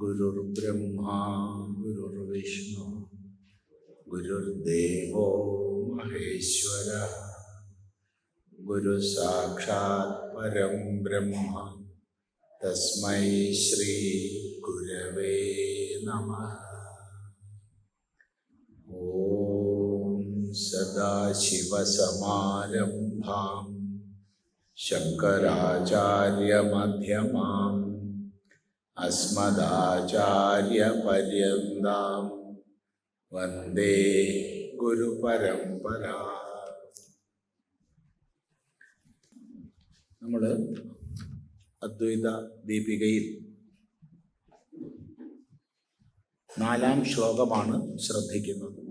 ഗുരുർബ്രഹ്മാ ഗുരുർവിഷ്ണു ഗുരുർദേവോ മഹേശ്വരഃ ഗുരു സാക്ഷാത് പരം ബ്രഹ്മ തസ്മൈ ശ്രീ ഗുരവേ നമഃ. ഓം സദാശിവസമാരംഭാം ശങ്കരാചാര്യമധ്യമാം അസ്മദാചാര്യപര്യന്താം വന്ദേ ഗുരുപരമ്പരാ. നമ്മൾ അദ്വൈത ദീപികയിൽ 4-ാം ശ്ലോകമാണ് ശ്രദ്ധിക്കുന്നത്.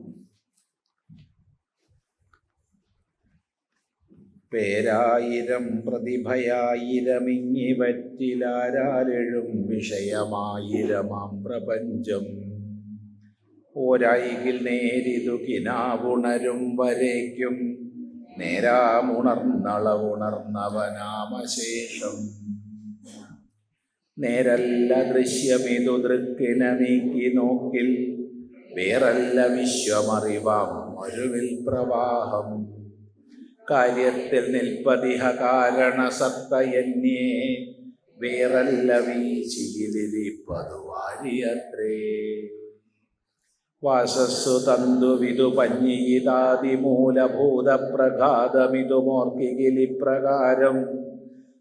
പേരായിരം പ്രതിഭയായിരമിങ്ങിവറ്റിലാരാലെഴും വിഷയമായിരമാം പ്രപഞ്ചം ഓരായികിൽ നേരിതു കിനാവുണരും വരേക്കും നേരാമുണർന്നളവുണർന്നവനാമശേഷം നേരല്ല ദൃശ്യമിതു ദൃക്കിന നീക്കി നോക്കിൽ വേറല്ല വിശ്വമറിവാം മരുവിൽ പ്രവാഹം കാര്യത്തിൽ നിൽപ്പതിഹ കാരണസത്തയന്യേ വേറല്ല വീശിയിലിരിപ്പതു വാരിയത്രേ വാസസ്സു തന്തുവിതു പഞ്ഞിയിതാദിമൂലഭൂതപ്രഘാതമിതു മോർക്കികിലിപ്രകാരം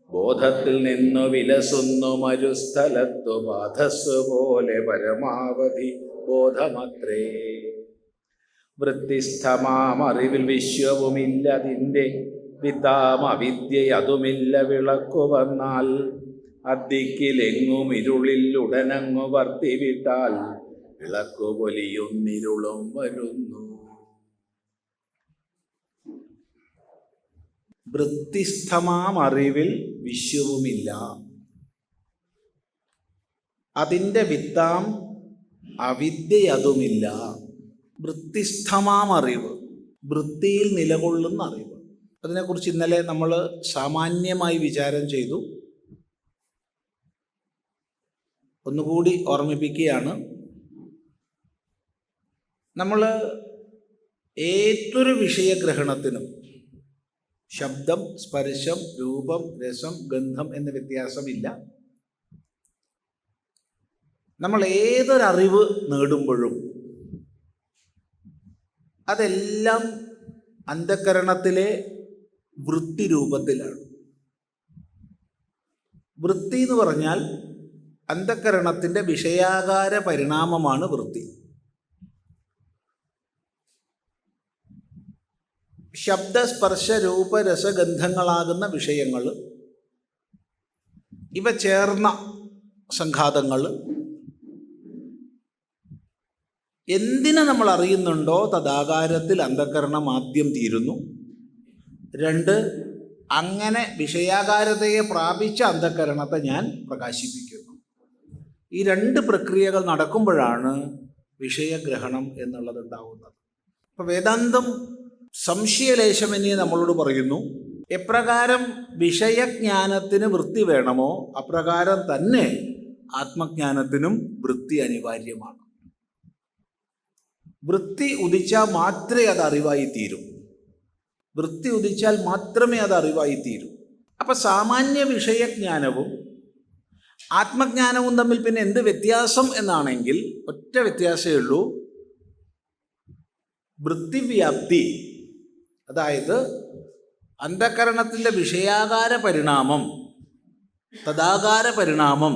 ബോധത്തിൽ നിന്നു വിലസുന്നു മരുസ്ഥലത്തു ബാധസ്സു പോലെ പരമാവധി ബോധമത്രേ. വൃത്തിസ്ഥമാമറിവിൽ വിശ്വവുമില്ലതിൻ്റെ വിത്താം അവിദ്യയതുമില്ല വിളക്കു വന്നാൽ അദ്ദിക്കിലെങ്ങും ഇരുളിൽ ഉടനങ്ങു വർത്തിവിട്ടാൽ വിളക്കു പൊലിയുന്നിരുളും വരുന്നു. വൃത്തിസ്ഥമാമറിവിൽ വിശ്വവുമില്ല, അതിൻ്റെ വിത്താം അവിദ്യയതുമില്ല. വൃത്തിസ്ഥമാമറിവ്, വൃത്തിയിൽ നിലകൊള്ളുന്ന അറിവ്. അതിനെക്കുറിച്ച് ഇന്നലെ നമ്മൾ സാമാന്യമായി വിചാരം ചെയ്തു. ഒന്നുകൂടി ഓർമ്മിപ്പിക്കുകയാണ്. നമ്മൾ ഏതൊരു വിഷയഗ്രഹണത്തിനും ശബ്ദം, സ്പർശം, രൂപം, രസം, ഗന്ധം എന്ന വ്യത്യാസമില്ല. നമ്മൾ ഏതൊരറിവ് നേടുമ്പോഴും അതെല്ലാം അന്ധഃകരണത്തിലെ വൃത്തി രൂപത്തിലാണ്. വൃത്തി എന്ന് പറഞ്ഞാൽ അന്ധഃകരണത്തിൻ്റെ വിഷയാകാര പരിണാമമാണ് വൃത്തി. ശബ്ദ, സ്പർശ, രൂപ, രസഗന്ധങ്ങളാകുന്ന വിഷയങ്ങൾ, ഇവ ചേർന്ന സംഘാതങ്ങൾ എന്തിനെ നമ്മൾ അറിയുന്നുണ്ടോ തദാകാരത്തിൽ അന്ധഃകരണം ആദ്യം തീരുന്നു. 2, അങ്ങനെ വിഷയാകാരതയെ പ്രാപിച്ച അന്ധഃകരണത്തെ ഞാൻ പ്രകാശിപ്പിക്കുന്നു. ഈ 2 പ്രക്രിയകൾ നടക്കുമ്പോഴാണ് വിഷയഗ്രഹണം എന്നുള്ളത് ഉണ്ടാവുന്നത്. അപ്പോൾ വേദാന്തം സംശയലേശമെന്നേ നമ്മളോട് പറയുന്നു, എപ്രകാരം വിഷയജ്ഞാനത്തിന് വൃത്തി വേണമോ അപ്രകാരം തന്നെ ആത്മജ്ഞാനത്തിനും വൃത്തി അനിവാര്യമാണ്. വൃത്തി ഉദിച്ചാൽ മാത്രമേ അത് അറിവായി തീരും. വൃത്തി ഉദിച്ചാൽ മാത്രമേ അത് അറിവായി തീരൂ. അപ്പം സാമാന്യ വിഷയജ്ഞാനവും ആത്മജ്ഞാനവും തമ്മിൽ പിന്നെ എന്ത് വ്യത്യാസം എന്നാണെങ്കിൽ ഒറ്റ വ്യത്യാസമേ ഉള്ളൂ. വൃത്തിവ്യാപ്തി, അതായത് അന്ധഃകരണത്തിൻ്റെ വിഷയാകാര പരിണാമം, തദാകാര പരിണാമം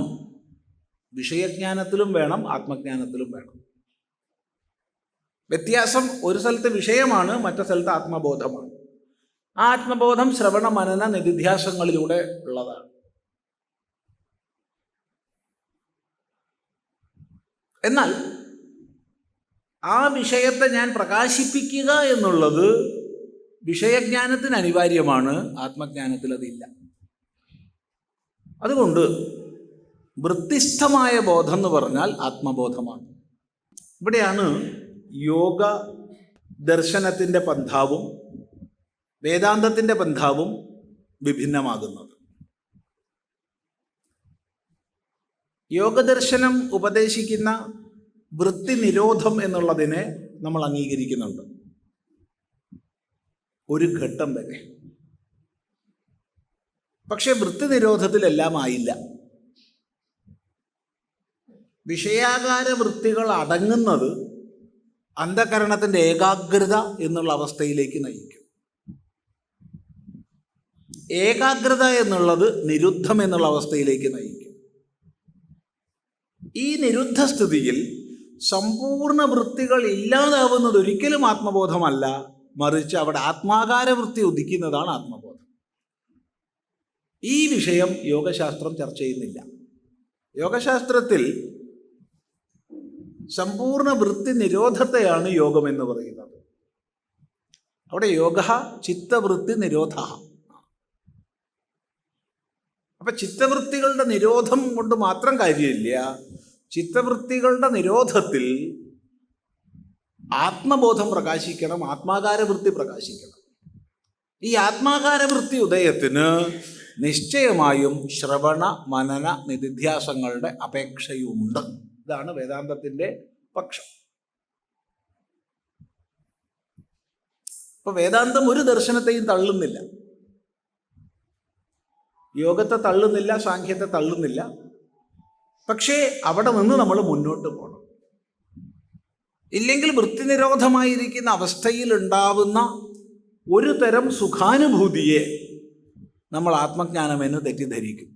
വിഷയജ്ഞാനത്തിലും വേണം, ആത്മജ്ഞാനത്തിലും വേണം. വ്യത്യാസം, ഒരു സ്ഥലത്ത് വിഷയമാണ്, മറ്റു സ്ഥലത്ത് ആത്മബോധമാണ്. ആ ആത്മബോധം ശ്രവണ മനന നിധിധ്യാസങ്ങളിലൂടെ ഉള്ളതാണ്. എന്നാൽ ആ വിഷയത്തെ ഞാൻ പ്രകാശിപ്പിക്കുക എന്നുള്ളത് വിഷയജ്ഞാനത്തിന് അനിവാര്യമാണ്, ആത്മജ്ഞാനത്തിൽ അതില്ല. അതുകൊണ്ട് വൃത്തിസ്ഥമായ ബോധം എന്ന് പറഞ്ഞാൽ ആത്മബോധമാണ്. ഇവിടെയാണ് യോഗ ദർശനത്തിൻ്റെ പന്ഥാവും വേദാന്തത്തിൻ്റെ ബന്ധാവും വിഭിന്നമാകുന്നത്. യോഗദർശനം ഉപദേശിക്കുന്ന വൃത്തി നിരോധം എന്നുള്ളതിനെ നമ്മൾ അംഗീകരിക്കുന്നുണ്ട് ഒരു ഘട്ടം വരെ. പക്ഷെ വൃത്തി നിരോധത്തിലെല്ലാം ആയില്ല. വിഷയാകാര വൃത്തികൾ അടങ്ങുന്നത് അന്ധകരണത്തിൻ്റെ ഏകാഗ്രത എന്നുള്ള അവസ്ഥയിലേക്ക് നയിക്കും. ഏകാഗ്രത എന്നുള്ളത് നിരുദ്ധം എന്നുള്ള അവസ്ഥയിലേക്ക് നയിക്കും. ഈ നിരുദ്ധ സ്ഥിതിയിൽ സമ്പൂർണ്ണ വൃത്തികൾ ഇല്ലാതാവുന്നത് ഒരിക്കലും ആത്മബോധമല്ല, മറിച്ച് അവിടെ ആത്മാകാര വൃത്തി ഉദിക്കുന്നതാണ് ആത്മബോധം. ഈ വിഷയം യോഗശാസ്ത്രം ചർച്ച ചെയ്യുന്നില്ല. യോഗശാസ്ത്രത്തിൽ സമ്പൂർണ്ണ വൃത്തി നിരോധത്തെയാണ് യോഗം എന്ന് പറയുന്നത്. അവിടെ യോഗ ചിത്തവൃത്തി നിരോധ. അപ്പൊ ചിത്തവൃത്തികളുടെ നിരോധം കൊണ്ട് മാത്രം കാര്യമില്ല. ചിത്തവൃത്തികളുടെ നിരോധത്തിൽ ആത്മബോധം പ്രകാശിക്കണം, ആത്മാകാര വൃത്തി പ്രകാശിക്കണം. ഈ ആത്മാകാര വൃത്തി ഉദയത്തിന് നിശ്ചയമായും ശ്രവണ മനന നിധിധ്യാസങ്ങളുടെ അപേക്ഷയുണ്ട്. ഇതാണ് വേദാന്തത്തിൻ്റെ പക്ഷം. ഇപ്പൊ വേദാന്തം ഒരു ദർശനത്തെയും തള്ളുന്നില്ല. യോഗത്തെ തള്ളുന്നില്ല, സാഖ്യത്തെ തള്ളുന്നില്ല. പക്ഷേ അവിടെ നിന്ന് നമ്മൾ മുന്നോട്ട് പോകണം. ഇല്ലെങ്കിൽ വൃത്തിനിരോധമായിരിക്കുന്ന അവസ്ഥയിൽ ഉണ്ടാവുന്ന ഒരു തരം സുഖാനുഭൂതിയെ നമ്മൾ ആത്മജ്ഞാനമെന്ന് തെറ്റിദ്ധരിക്കും.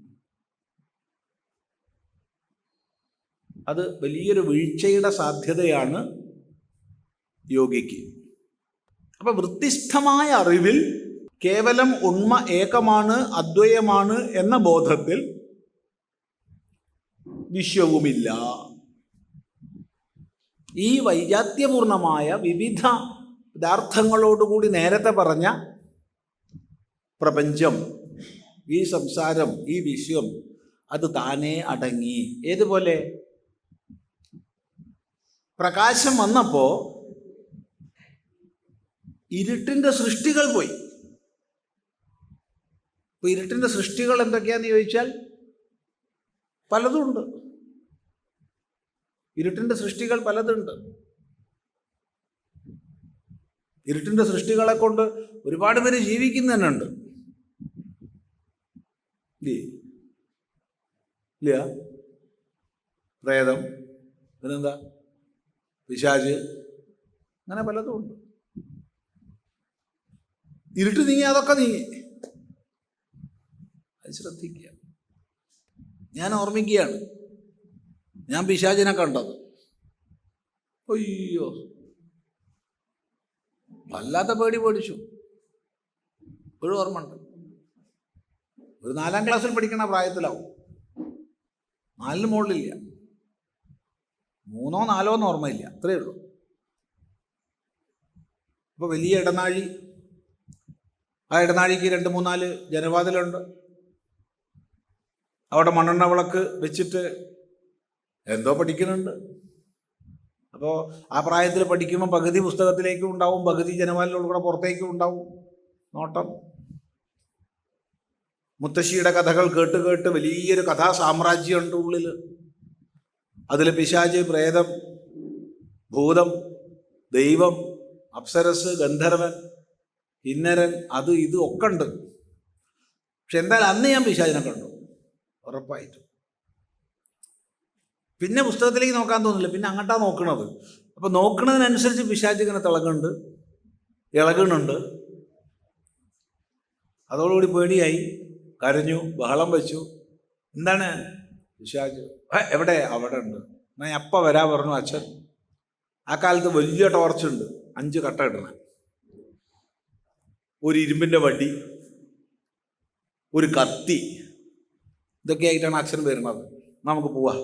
അത് വലിയൊരു വീഴ്ചയുടെ സാധ്യതയാണ് യോഗിക്ക്. അപ്പം വൃത്തിസ്ഥമായ അറിവിൽ കേവലം ഉണ്മ ഏകമാണ്, അദ്വയമാണ് എന്ന ബോധത്തിൽ വിശ്വവുമില്ല. ഈ വൈജാത്യപൂർണമായ വിവിധ പദാർത്ഥങ്ങളോടുകൂടി നേരത്തെ പറഞ്ഞ പ്രപഞ്ചം, ഈ സംസാരം, ഈ വിശ്വം, അത് താനേ അടങ്ങി. ഏതുപോലെ പ്രകാശം വന്നപ്പോൾ ഇരുട്ടിൻ്റെ സൃഷ്ടികൾ പോയി. ഇപ്പോൾ ഇരുട്ടിൻ്റെ സൃഷ്ടികൾ എന്തൊക്കെയാണെന്ന് ചോദിച്ചാൽ പലതുണ്ട്. ഇരുട്ടിൻ്റെ സൃഷ്ടികൾ പലതുണ്ട്. ഇരുട്ടിൻ്റെ സൃഷ്ടികളെ കൊണ്ട് ഒരുപാട് പേര് ജീവിക്കുന്നതന്നുണ്ട്. ഇല്ല, പ്രേതം, പിന്നെന്താ പിശാച്, അങ്ങനെ പലതും ഉണ്ട്. ഇരുട്ട് നീങ്ങി അതൊക്കെ നീങ്ങി. അത് ശ്രദ്ധിക്കുക. ഞാൻ ഓർമ്മിക്കുകയാണ്, ഞാൻ പിശാചിനെ കണ്ടത്. അയ്യോ, വല്ലാത്ത പേടി പേടിച്ചു. ഇപ്പോഴും ഓർമ്മയുണ്ട്. ഒരു 4ാം ക്ലാസ്സിൽ പഠിക്കണ പ്രായത്തിലാവും. 4ന് മുകളിലില്ല, 3ഓ 4ഓ എന്ന് ഓർമ്മയില്ല, അത്രയേ ഉള്ളൂ. അപ്പോൾ വലിയ ഇടനാഴി, ആ ഇടനാഴിക്ക് 2-3-4 ജനവാതിലുണ്ട്. അവിടെ മണ്ണെണ്ണ വിളക്ക് വെച്ചിട്ട് എന്തോ പഠിക്കുന്നുണ്ട്. അപ്പോൾ ആ പ്രായത്തിൽ പഠിക്കുമ്പോൾ പകുതി പുസ്തകത്തിലേക്കും ഉണ്ടാവും, പകുതി ജനവാതിലൂടെ പുറത്തേക്കും ഉണ്ടാവും നോട്ടം. മുത്തശ്ശിയുടെ കഥകൾ കേട്ട് കേട്ട് വലിയൊരു കഥാ സാമ്രാജ്യമുണ്ട് ഉള്ളിൽ. അതിൽ പിശാച്, പ്രേതം, ഭൂതം, ദൈവം, അപ്സരസ്, ഗന്ധർവൻ, കിന്നരൻ, അത് ഇത് ഒക്കെ ഉണ്ട്. പക്ഷെ എന്തായാലും അന്ന് ഞാൻ പിശാചിനെ കണ്ടു, ഉറപ്പായിട്ടും. പിന്നെ പുസ്തകത്തിലേക്ക് നോക്കാൻ തോന്നില്ല, പിന്നെ അങ്ങോട്ടാണ് നോക്കണത്. അപ്പോൾ നോക്കുന്നതിനനുസരിച്ച് പിശാച് ഇങ്ങനെ തിളങ്ങുന്നുണ്ട്, ഇളകുന്നുണ്ട്. അതോടുകൂടി പേടിയായി, കരഞ്ഞു, ബഹളം വെച്ചു. എന്താണ്? പിശാച്. എവിടെ? അവിടെ ഉണ്ട്. ഞാൻ അപ്പം വരാ പറഞ്ഞു അച്ഛൻ. ആ കാലത്ത് വലിയ ടോർച്ചുണ്ട്, 5 കട്ട ഇടണ, ഒരു ഇരുമ്പിൻ്റെ വടി, ഒരു കത്തി, ഇതൊക്കെ ആയിട്ടാണ് അച്ഛൻ വരുന്നത്. നമുക്ക് പോവാം.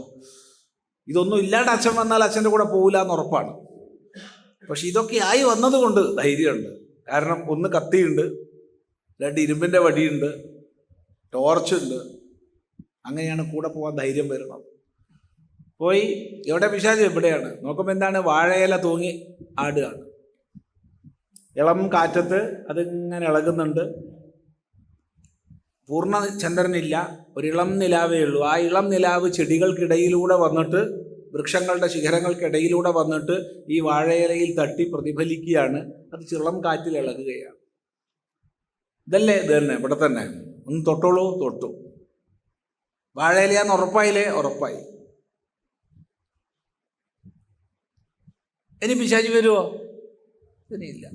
ഇതൊന്നും ഇല്ലാണ്ട് അച്ഛൻ വന്നാൽ അച്ഛൻ്റെ കൂടെ പോകില്ല എന്ന് ഉറപ്പാണ്. പക്ഷെ ഇതൊക്കെ ആയി വന്നതുകൊണ്ട് ധൈര്യമുണ്ട്. കാരണം 1 കത്തിയുണ്ട്, 2 ഇരുമ്പിൻ്റെ വടിയുണ്ട്, ടോർച്ചുണ്ട്. അങ്ങനെയാണ് കൂടെ പോകാൻ ധൈര്യം വരുന്നത്. പോയി, എവിടെ പിശാച്? എവിടെയാണ്? നോക്കുമ്പോൾ എന്താണ്? വാഴയില തൂങ്ങി ആടുകയാണ്. ഇളം കാറ്റത്ത് അതിങ്ങനെ ഇളകുന്നുണ്ട്. പൂർണ്ണ ചന്ദ്രനില്ല, ഒരിളം നിലാവേ ഉള്ളൂ. ആ ഇളം നിലാവ് ചെടികൾക്കിടയിലൂടെ വന്നിട്ട്, വൃക്ഷങ്ങളുടെ ശിഖരങ്ങൾക്കിടയിലൂടെ വന്നിട്ട് ഈ വാഴയിലയിൽ തട്ടി പ്രതിഫലിക്കുകയാണ്. അത് ഇളം കാറ്റിൽ ഇളകുകയാണ്. ഇതല്ലേ ഇത് തന്നെ, ഇവിടെ തന്നെ. ഒന്ന് തൊട്ടോളൂ, തൊട്ടു. വാഴയിലയാന്ന് ഉറപ്പായില്ലേ? ഉറപ്പായി. ഇനി പിശാചി വരുമോ? ഇനിയില്ല.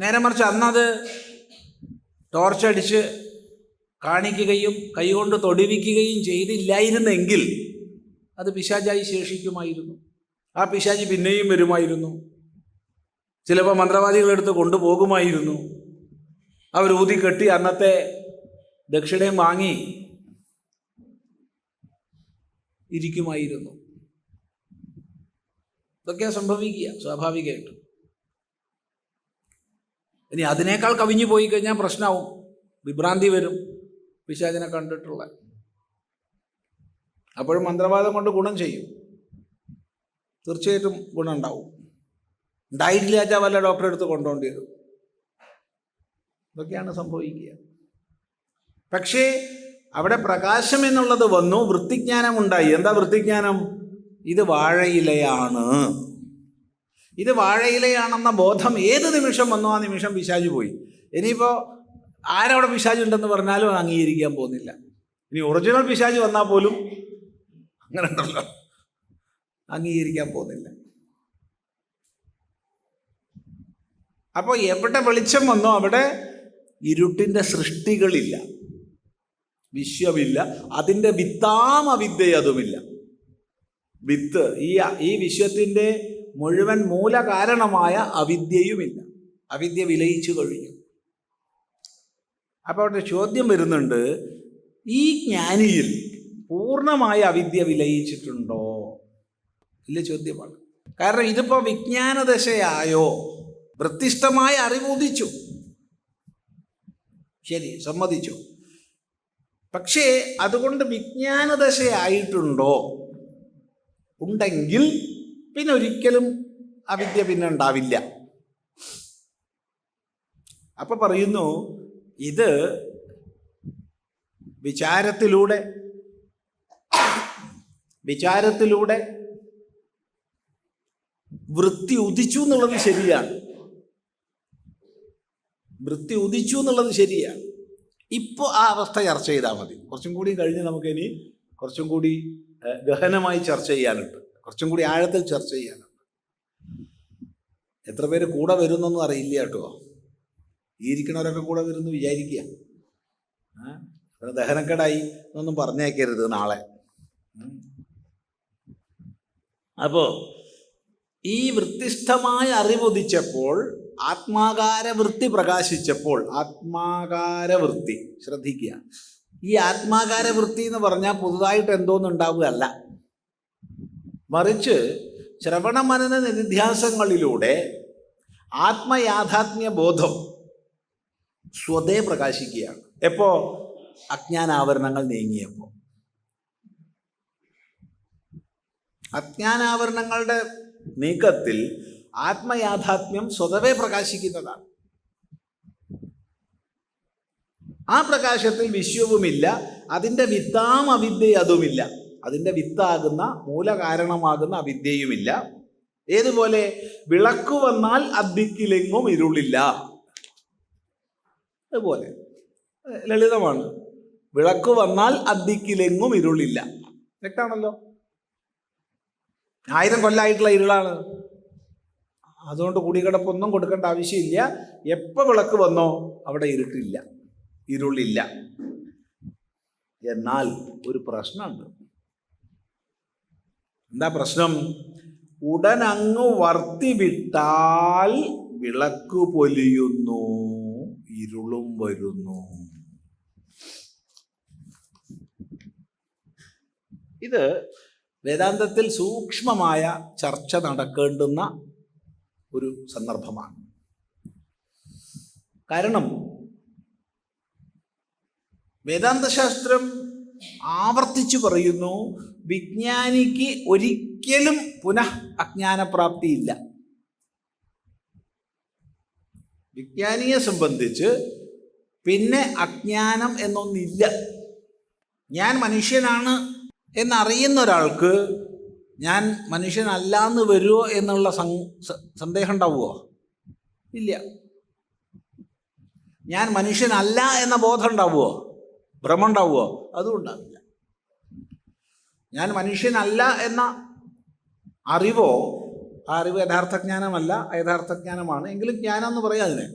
നേരെ മറിച്ച് അന്നത് ടോർച്ചടിച്ച് കാണിക്കുകയും കൈകൊണ്ട് തൊടുവിക്കുകയും ചെയ്തില്ലായിരുന്നെങ്കിൽ അത് പിശാചായി ശേഷിക്കുമായിരുന്നു. ആ പിശാചി പിന്നെയും വരുമായിരുന്നു. ചിലപ്പോൾ മന്ത്രവാദികളെടുത്ത് കൊണ്ടുപോകുമായിരുന്നു. അവർ ഊതിക്കെട്ടി അന്നത്തെ ദക്ഷിണയും വാങ്ങി ഇരിക്കുമായിരുന്നു. ഇതൊക്കെ സംഭവിക്കുക സ്വാഭാവികമായിട്ട്. ഇനി അതിനേക്കാൾ കവിഞ്ഞു പോയി കഴിഞ്ഞാൽ പ്രശ്നമാവും, വിഭ്രാന്തി വരും പിശാചിനെ കണ്ടിട്ടുള്ള. അപ്പോഴും മന്ത്രവാദം കൊണ്ട് ഗുണം ചെയ്യും, തീർച്ചയായിട്ടും ഗുണം ഉണ്ടാവും. ഉണ്ടായിട്ടില്ല വെച്ചാൽ വല്ല ഡോക്ടറെ അടുത്ത് കൊണ്ടുപോകേണ്ടി വരും. ഇതൊക്കെയാണ് സംഭവിക്കുക. പക്ഷേ അവിടെ പ്രകാശം എന്നുള്ളത് വന്നു, വൃത്തിജ്ഞാനം ഉണ്ടായി. എന്താ വൃത്തിജ്ഞാനം? ഇത് വാഴയിലയാണ്, ഇത് വാഴയിലയാണെന്ന ബോധം ഏത് നിമിഷം വന്നോ ആ നിമിഷം പിശാച് പോയി. ഇനിയിപ്പോൾ ആരവിടെ പിശാച് ഉണ്ടെന്ന് പറഞ്ഞാലും അത് അംഗീകരിക്കാൻ പോകുന്നില്ല. ഇനി ഒറിജിനൽ പിശാച് വന്നാൽ പോലും അങ്ങനെ ഉണ്ടല്ലോ, അംഗീകരിക്കാൻ പോകുന്നില്ല. അപ്പോൾ എവിടെ വെളിച്ചം വന്നോ അവിടെ ഇരുട്ടിൻ്റെ സൃഷ്ടികളില്ല, വിശ്വമില്ല. അതിൻ്റെ വിത്താം അവിദ്യ അതുമില്ല. വിത്ത് ഈ വിശ്വത്തിൻ്റെ മുഴുവൻ മൂലകാരണമായ അവിദ്യയുമില്ല. അവിദ്യ വിലയിച്ചു കഴിഞ്ഞു. അപ്പോൾ അവിടെ ചോദ്യം വരുന്നുണ്ട്, ഈ ജ്ഞാനിയിൽ പൂർണ്ണമായ അവിദ്യ വിലയിച്ചിട്ടുണ്ടോ? ഇല്ല ചോദ്യമാണ്. കാരണം ഇതിപ്പോൾ വിജ്ഞാനദശയായോ? വൃത്തിഷ്ഠമായ അറിവുദിച്ചു, ശരി, സമ്മതിച്ചു. പക്ഷേ അതുകൊണ്ട് വിജ്ഞാനദശയായിട്ടുണ്ടോ? ഉണ്ടെങ്കിൽ പിന്നെ ഒരിക്കലും അവിദ്യ പിന്നെ ഉണ്ടാവില്ല. അപ്പൊ പറയുന്നു, ഇത് വിചാരത്തിലൂടെ വൃത്തി ഉദിച്ചു എന്നുള്ളത് ശരിയാണ്. വൃത്തി ഉദിച്ചു എന്നുള്ളത് ശരിയാണ്. ഇപ്പോൾ ആ അവസ്ഥ ചർച്ച ചെയ്താൽ മതി. കുറച്ചും കൂടി കഴിഞ്ഞ് നമുക്കിനി കുറച്ചും കൂടി ഗഹനമായി ചർച്ച ചെയ്യാനുണ്ട്, കുറച്ചും കൂടി ആഴത്തിൽ ചർച്ച ചെയ്യാനുണ്ട്. എത്ര പേര് കൂടെ വരുന്നൊന്നും അറിയില്ല കേട്ടോ. ഈ ഇരിക്കണവരൊക്കെ കൂടെ വരുന്നു വിചാരിക്കുക. ദഹനക്കേടായി എന്നൊന്നും പറഞ്ഞേക്കരുത് നാളെ. അപ്പോൾ ഈ വൃത്തിഷ്ഠമായ അറിവുദിച്ചപ്പോൾ, ആത്മാകാരവൃത്തി പ്രകാശിച്ചപ്പോൾ, ആത്മാകാരവൃത്തി ശ്രദ്ധിക്കുക. ഈ ആത്മാകാരവൃത്തി എന്ന് പറഞ്ഞാൽ പുതുതായിട്ട് എന്തോന്നുണ്ടാവുകയല്ല, മറിച്ച് ശ്രവണ മനന നിധ്യാസങ്ങളിലൂടെ ആത്മയാഥാത്മ്യ ബോധം സ്വതേ പ്രകാശിക്കുകയാണ്. എപ്പോ? അജ്ഞാനാവരണങ്ങൾ നീങ്ങിയപ്പോൾ. അജ്ഞാനാവരണങ്ങളുടെ നീക്കത്തിൽ ആത്മയാഥാത്മ്യം സ്വതവേ പ്രകാശിക്കുന്നതാണ്. ആ പ്രകാശത്തിൽ വിശ്വവുമില്ല, അതിൻ്റെ വിത്താം അവിദ്യ അതുമില്ല. അതിൻ്റെ വിത്താകുന്ന മൂലകാരണമാകുന്ന അവിദ്യയുമില്ല. ഏതുപോലെ? വിളക്ക് വന്നാൽ അദ്ദിക്കിലെങ്ങും ഇരുളില്ല. അതുപോലെ ലളിതമാണ്. വിളക്ക് വന്നാൽ അദ്ദിക്കിലെങ്ങും ഇരുളില്ല. വ്യക്തമാണല്ലോ. 1000 കൊല്ലമായിട്ടുള്ള ഇരുളാണ്. അതുകൊണ്ട് കുടികിടപ്പൊന്നും കൊടുക്കേണ്ട ആവശ്യമില്ല. എപ്പോൾ വിളക്ക് വന്നോ അവിടെ ഇരുട്ടില്ല, ഇരുളില്ല. എന്നാൽ ഒരു പ്രശ്നമുണ്ട്. എന്താ പ്രശ്നം? ഉടനങ്ങ് വർത്തി വിട്ടാൽ വിളക്ക് പൊലിയുന്നു, ഇരുളും വരുന്നു. ഇത് വേദാന്തത്തിൽ സൂക്ഷ്മമായ ചർച്ച നടക്കേണ്ടുന്ന ഒരു സന്ദർഭമാണ്. കാരണം വേദാന്തശാസ്ത്രം ആവർത്തിച്ചു പറയുന്നു, വിജ്ഞാനിക്ക് ഒരിക്കലും പുനഃ അജ്ഞാനപ്രാപ്തിയില്ല. വിജ്ഞാനിയെ സംബന്ധിച്ച് പിന്നെ അജ്ഞാനം എന്നൊന്നില്ല. ഞാൻ മനുഷ്യനാണ് എന്നറിയുന്ന ഒരാൾക്ക് ഞാൻ മനുഷ്യനല്ല എന്ന് വരുമോ എന്നുള്ള സന്ദേഹം ഉണ്ടാവുമോ? ഇല്ല. ഞാൻ മനുഷ്യനല്ല എന്ന ബോധം ഉണ്ടാവുമോ? ഭ്രമം ഉണ്ടാവുമോ? അതും ഉണ്ടാവില്ല. ഞാൻ മനുഷ്യനല്ല എന്ന അറിവോ, ആ അറിവ് യഥാർത്ഥ ജ്ഞാനമല്ല, യഥാർത്ഥ ജ്ഞാനമാണ്, എങ്കിലും ജ്ഞാനം എന്ന് പറയാം അതിനെ.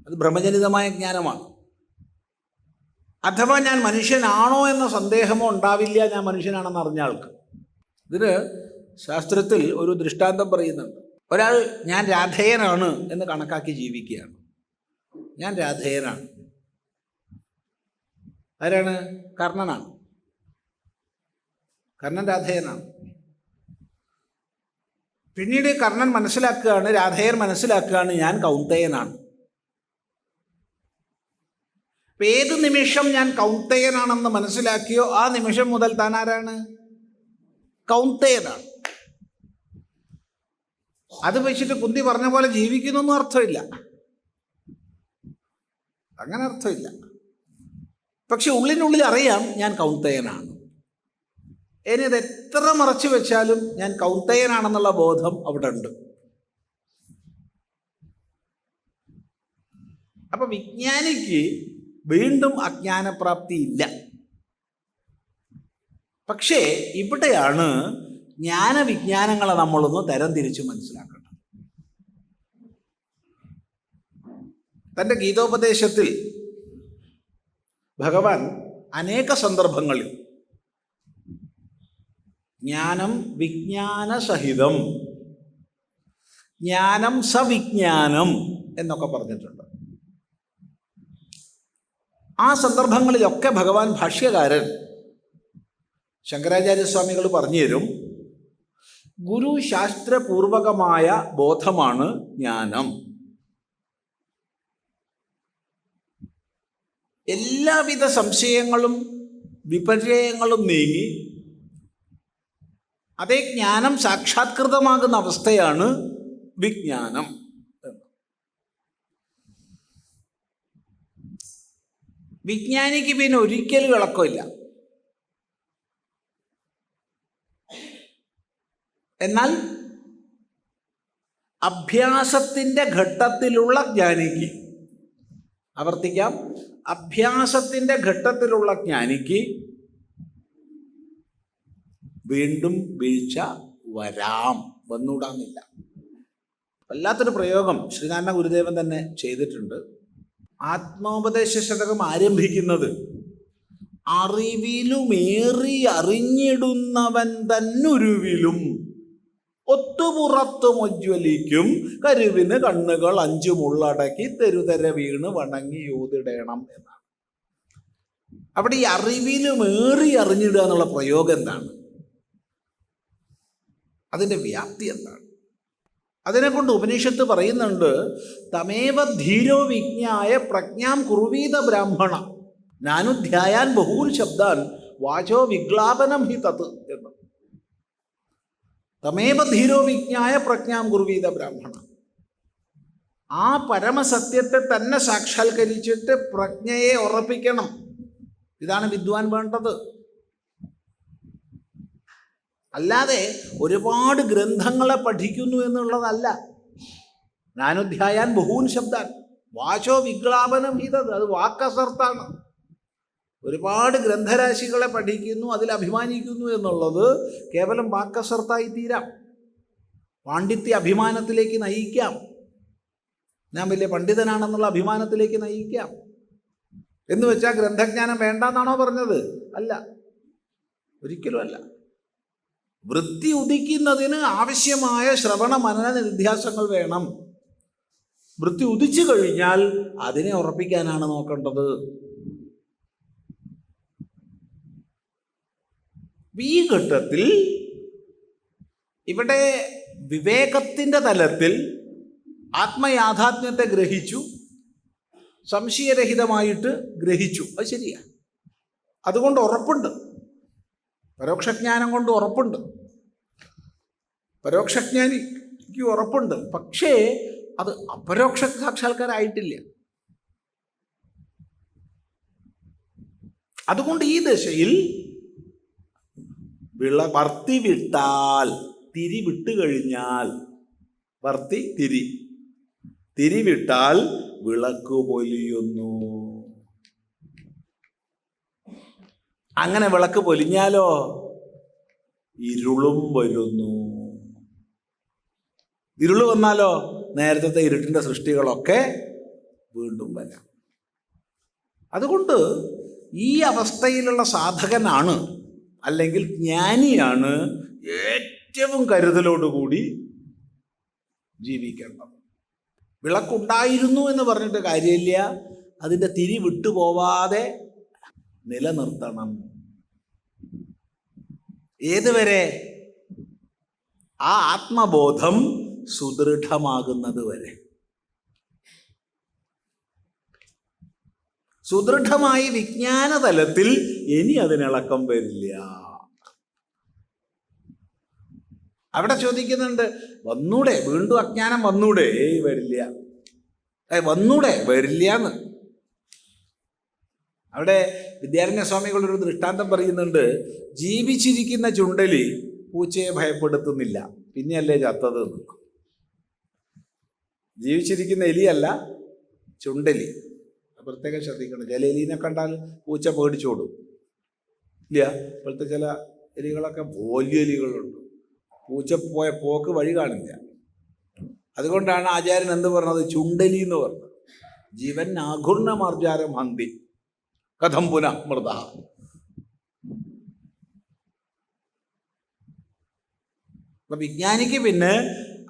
അത് ഭ്രമജനിതമായ ജ്ഞാനമാണ്. അഥവാ ഞാൻ മനുഷ്യനാണോ എന്ന സന്ദേഹമോ ഉണ്ടാവില്ല ഞാൻ മനുഷ്യനാണെന്ന് അറിഞ്ഞ ആൾക്ക്. ഇതിന് ശാസ്ത്രത്തിൽ ഒരു ദൃഷ്ടാന്തം പറയുന്നുണ്ട്. ഒരാൾ ഞാൻ രാധേയനാണ് എന്ന് കണക്കാക്കി ജീവിക്കുകയാണ്. ഞാൻ രാധേയനാണ്. ആരാണ്? കർണനാണ്. കർണൻ രാധേയനാണ്. പിന്നീട് കർണൻ മനസ്സിലാക്കുകയാണ്, രാധേയൻ മനസ്സിലാക്കുകയാണ്, ഞാൻ കൗന്ദയനാണ്. ഏത് നിമിഷം ഞാൻ കൗന്ദയനാണെന്ന് മനസ്സിലാക്കിയോ ആ നിമിഷം മുതൽ താൻ ആരാണ്? കൗന്ദയനാണ്. അത് വെച്ചിട്ട് കുന്തി പറഞ്ഞ പോലെ ജീവിക്കുന്നൊന്നും അർത്ഥമില്ല, അങ്ങനെ അർത്ഥമില്ല. പക്ഷെ ഉള്ളിനുള്ളിൽ അറിയാം ഞാൻ കൗന്ദയനാണ്. ഇനി ഇത് എത്ര മറച്ചു വെച്ചാലും ഞാൻ കൗന്ദയനാണെന്നുള്ള ബോധം അവിടെ ഉണ്ട്. അപ്പൊ വിജ്ഞാനിക്ക് വീണ്ടും അജ്ഞാനപ്രാപ്തി ഇല്ല. പക്ഷേ ഇവിടെയാണ് ജ്ഞാനവിജ്ഞാനങ്ങളെ നമ്മളൊന്ന് തരംതിരിച്ച് മനസ്സിലാക്കേണ്ടത്. തൻ്റെ ഗീതോപദേശത്തിൽ ഭഗവാൻ അനേക സന്ദർഭങ്ങളിൽ ജ്ഞാനം വിജ്ഞാനസഹിതം, ജ്ഞാനം സവിജ്ഞാനം എന്നൊക്കെ പറഞ്ഞിട്ടുണ്ട്. ആ സന്ദർഭങ്ങളിലൊക്കെ ഭഗവാൻ ഭാഷ്യകാരൻ ശങ്കരാചാര്യസ്വാമികൾ പറഞ്ഞു തരും, ഗുരുശാസ്ത്രപൂർവകമായ ബോധമാണ് ജ്ഞാനം. എല്ലാവിധ സംശയങ്ങളും വിപര്യങ്ങളും നീങ്ങി അതേ ജ്ഞാനം സാക്ഷാത്കൃതമാകുന്ന അവസ്ഥയാണ് വിജ്ഞാനം. വിജ്ഞാനിക്ക് പിന്നെ ഒരിക്കലും ഇളക്കമില്ല. എന്നാൽ അഭ്യാസത്തിൻ്റെ ഘട്ടത്തിലുള്ള ജ്ഞാനിക്ക്, ആവർത്തിക്കാം, അഭ്യാസത്തിൻ്റെ ഘട്ടത്തിലുള്ള ജ്ഞാനിക്ക് വീണ്ടും വീഴ്ച വരാം, വന്നൂടാന്നില്ല. വല്ലാത്തൊരു പ്രയോഗം ശ്രീനാരായണ ഗുരുദേവൻ തന്നെ ചെയ്തിട്ടുണ്ട്. ആത്മോപദേശ ശതകം ആരംഭിക്കുന്നത് അറിവിലുമേറി അറിഞ്ഞിടുന്നവൻ തന്നുരുവിലും ഒത്തുപുറത്തു മൊജ്വലിക്കും കരുവിന് കണ്ണുകൾ അഞ്ചുമുള്ളടക്കി തെരുതര വീണ് വണങ്ങി യോതിടേണം എന്നാണ്. അവിടെ ഈ അറിവിലുമേറി അറിഞ്ഞിടുക എന്നുള്ള പ്രയോഗം എന്താണ്? അതിൻ്റെ വ്യാപ്തി എന്താണ്? അതിനെക്കൊണ്ട് ഉപനിഷത്ത് പറയുന്നുണ്ട്, തമേവ ധീരോ വിജ്ഞായ പ്രജ്ഞാം കുർവീത ബ്രാഹ്മണ നാനുധ്യായാൻ ബഹൂൻ ശബ്ദാൻ വാചോ വിഗ്ലാപനം ഹി തത് എന്ന്. തമേവ ധീരോ വിജ്ഞായ പ്രജ്ഞാം കുർവീത ബ്രാഹ്മണ. ആ പരമസത്യത്തെ തന്നെ സാക്ഷാത്കരിച്ചിട്ട് പ്രജ്ഞയെ ഉറപ്പിക്കണം. ഇതാണ് വിദ്വാൻ വേണ്ടത്. അല്ലാതെ ഒരുപാട് ഗ്രന്ഥങ്ങളെ പഠിക്കുന്നു എന്നുള്ളതല്ല. നാനുധ്യായാൻ ബഹൂൻ ശബ്ദാൻ വാചോ വിഗ്ലാപനം ചെയ്തത്, അത് വാക്കസർത്താണ്. ഒരുപാട് ഗ്രന്ഥരാശികളെ പഠിക്കുന്നു, അതിൽ അഭിമാനിക്കുന്നു എന്നുള്ളത് കേവലം വാക്കസർത്തായി തീരാം. പാണ്ഡിത്യ അഭിമാനത്തിലേക്ക് നയിക്കാം. ഞാൻ വലിയ പണ്ഡിതനാണെന്നുള്ള അഭിമാനത്തിലേക്ക് നയിക്കാം. എന്ന് വെച്ചാൽ ഗ്രന്ഥജ്ഞാനം വേണ്ടെന്നാണോ പറഞ്ഞത്? അല്ല, ഒരിക്കലും അല്ല. വൃത്തി ഉദിക്കുന്നതിന് ആവശ്യമായ ശ്രവണ മനന നിധ്യാസങ്ങൾ വേണം. വൃത്തി ഉദിച്ചു കഴിഞ്ഞാൽ അതിനെ ഉറപ്പിക്കാനാണ് നോക്കേണ്ടത്. ഈ ഘട്ടത്തിൽ ഇവിടെ വിവേകത്തിൻ്റെ തലത്തിൽ ആത്മയാഥാത്മ്യത്തെ ഗ്രഹിച്ചു, സംശയരഹിതമായിട്ട് ഗ്രഹിച്ചു. അത് ശരിയാണ്. അതുകൊണ്ട് ഉറപ്പുണ്ട്, പരോക്ഷജ്ഞാനം കൊണ്ട് ഉറപ്പുണ്ട്, പരോക്ഷജ്ഞാനിക്ക് ഉറപ്പുണ്ട്. പക്ഷേ അത് അപരോക്ഷ സാക്ഷാത്കാരമായിട്ടില്ല. അതുകൊണ്ട് ഈ ദശയിൽ വർത്തി വിട്ടാൽ, തിരി വിട്ട് കഴിഞ്ഞാൽ, വർത്തി തിരി വിട്ടാൽ വിളക്ക് പൊലിയുന്നു. അങ്ങനെ വിളക്ക് പൊലിഞ്ഞാലോ ഇരുളും വരുന്നു. ഇരുള് വന്നാലോ നേരത്തെ ഇരുട്ടിൻ്റെ സൃഷ്ടികളൊക്കെ വീണ്ടും വരാം. അതുകൊണ്ട് ഈ അവസ്ഥയിലുള്ള സാധകനാണ്, അല്ലെങ്കിൽ ജ്ഞാനിയാണ് ഏറ്റവും കരുതലോടുകൂടി ജീവിക്കേണ്ടത്. വിളക്കുണ്ടായിരുന്നു എന്ന് പറഞ്ഞിട്ട് കാര്യമില്ല, അതിൻ്റെ തിരി വിട്ടുപോവാതെ നിലനിർത്തണം. ഏതുവരെ? ആ ആത്മബോധം സുദൃഢമാകുന്നത് വരെ. സുദൃഢമായി വിജ്ഞാന തലത്തിൽ ഇനി അതിനിളക്കം വരില്ല. അവിടെ ചോദിക്കുന്നുണ്ട്, വന്നൂടെ, വീണ്ടും അജ്ഞാനം വന്നൂടെ? വരില്ല. വന്നൂടെ? വരില്ല എന്ന്. അവിടെ വിദ്യാരണ്യസ്വാമികളൊരു ദൃഷ്ടാന്തം പറയുന്നുണ്ട്. ജീവിച്ചിരിക്കുന്ന ചുണ്ടലി പൂച്ചയെ ഭയപ്പെടുത്തുന്നില്ല, പിന്നെയല്ലേ ചത്തത് എന്ന്. ജീവിച്ചിരിക്കുന്ന എലിയല്ല, ചുണ്ടലി. പ്രത്യേകം ശ്രദ്ധിക്കണം. ചില എലീനെ കണ്ടാൽ പൂച്ച പേടിച്ചോടും ഇല്ല. ഇപ്പോഴത്തെ ചില എലികളൊക്കെ വലിയ എലികളുണ്ട്, പൂച്ച പോയ പോക്ക് വഴി കാണില്ല. അതുകൊണ്ടാണ് ആചാര്യൻ എന്ത് പറഞ്ഞത്? ചുണ്ടലി എന്ന് പറഞ്ഞത്. ജീവൻ ആഘൂർണമാർജാരം ഹന്തി കഥം പുനഃ മൃത. അപ്പൊ വിജ്ഞാനിക്ക് പിന്നെ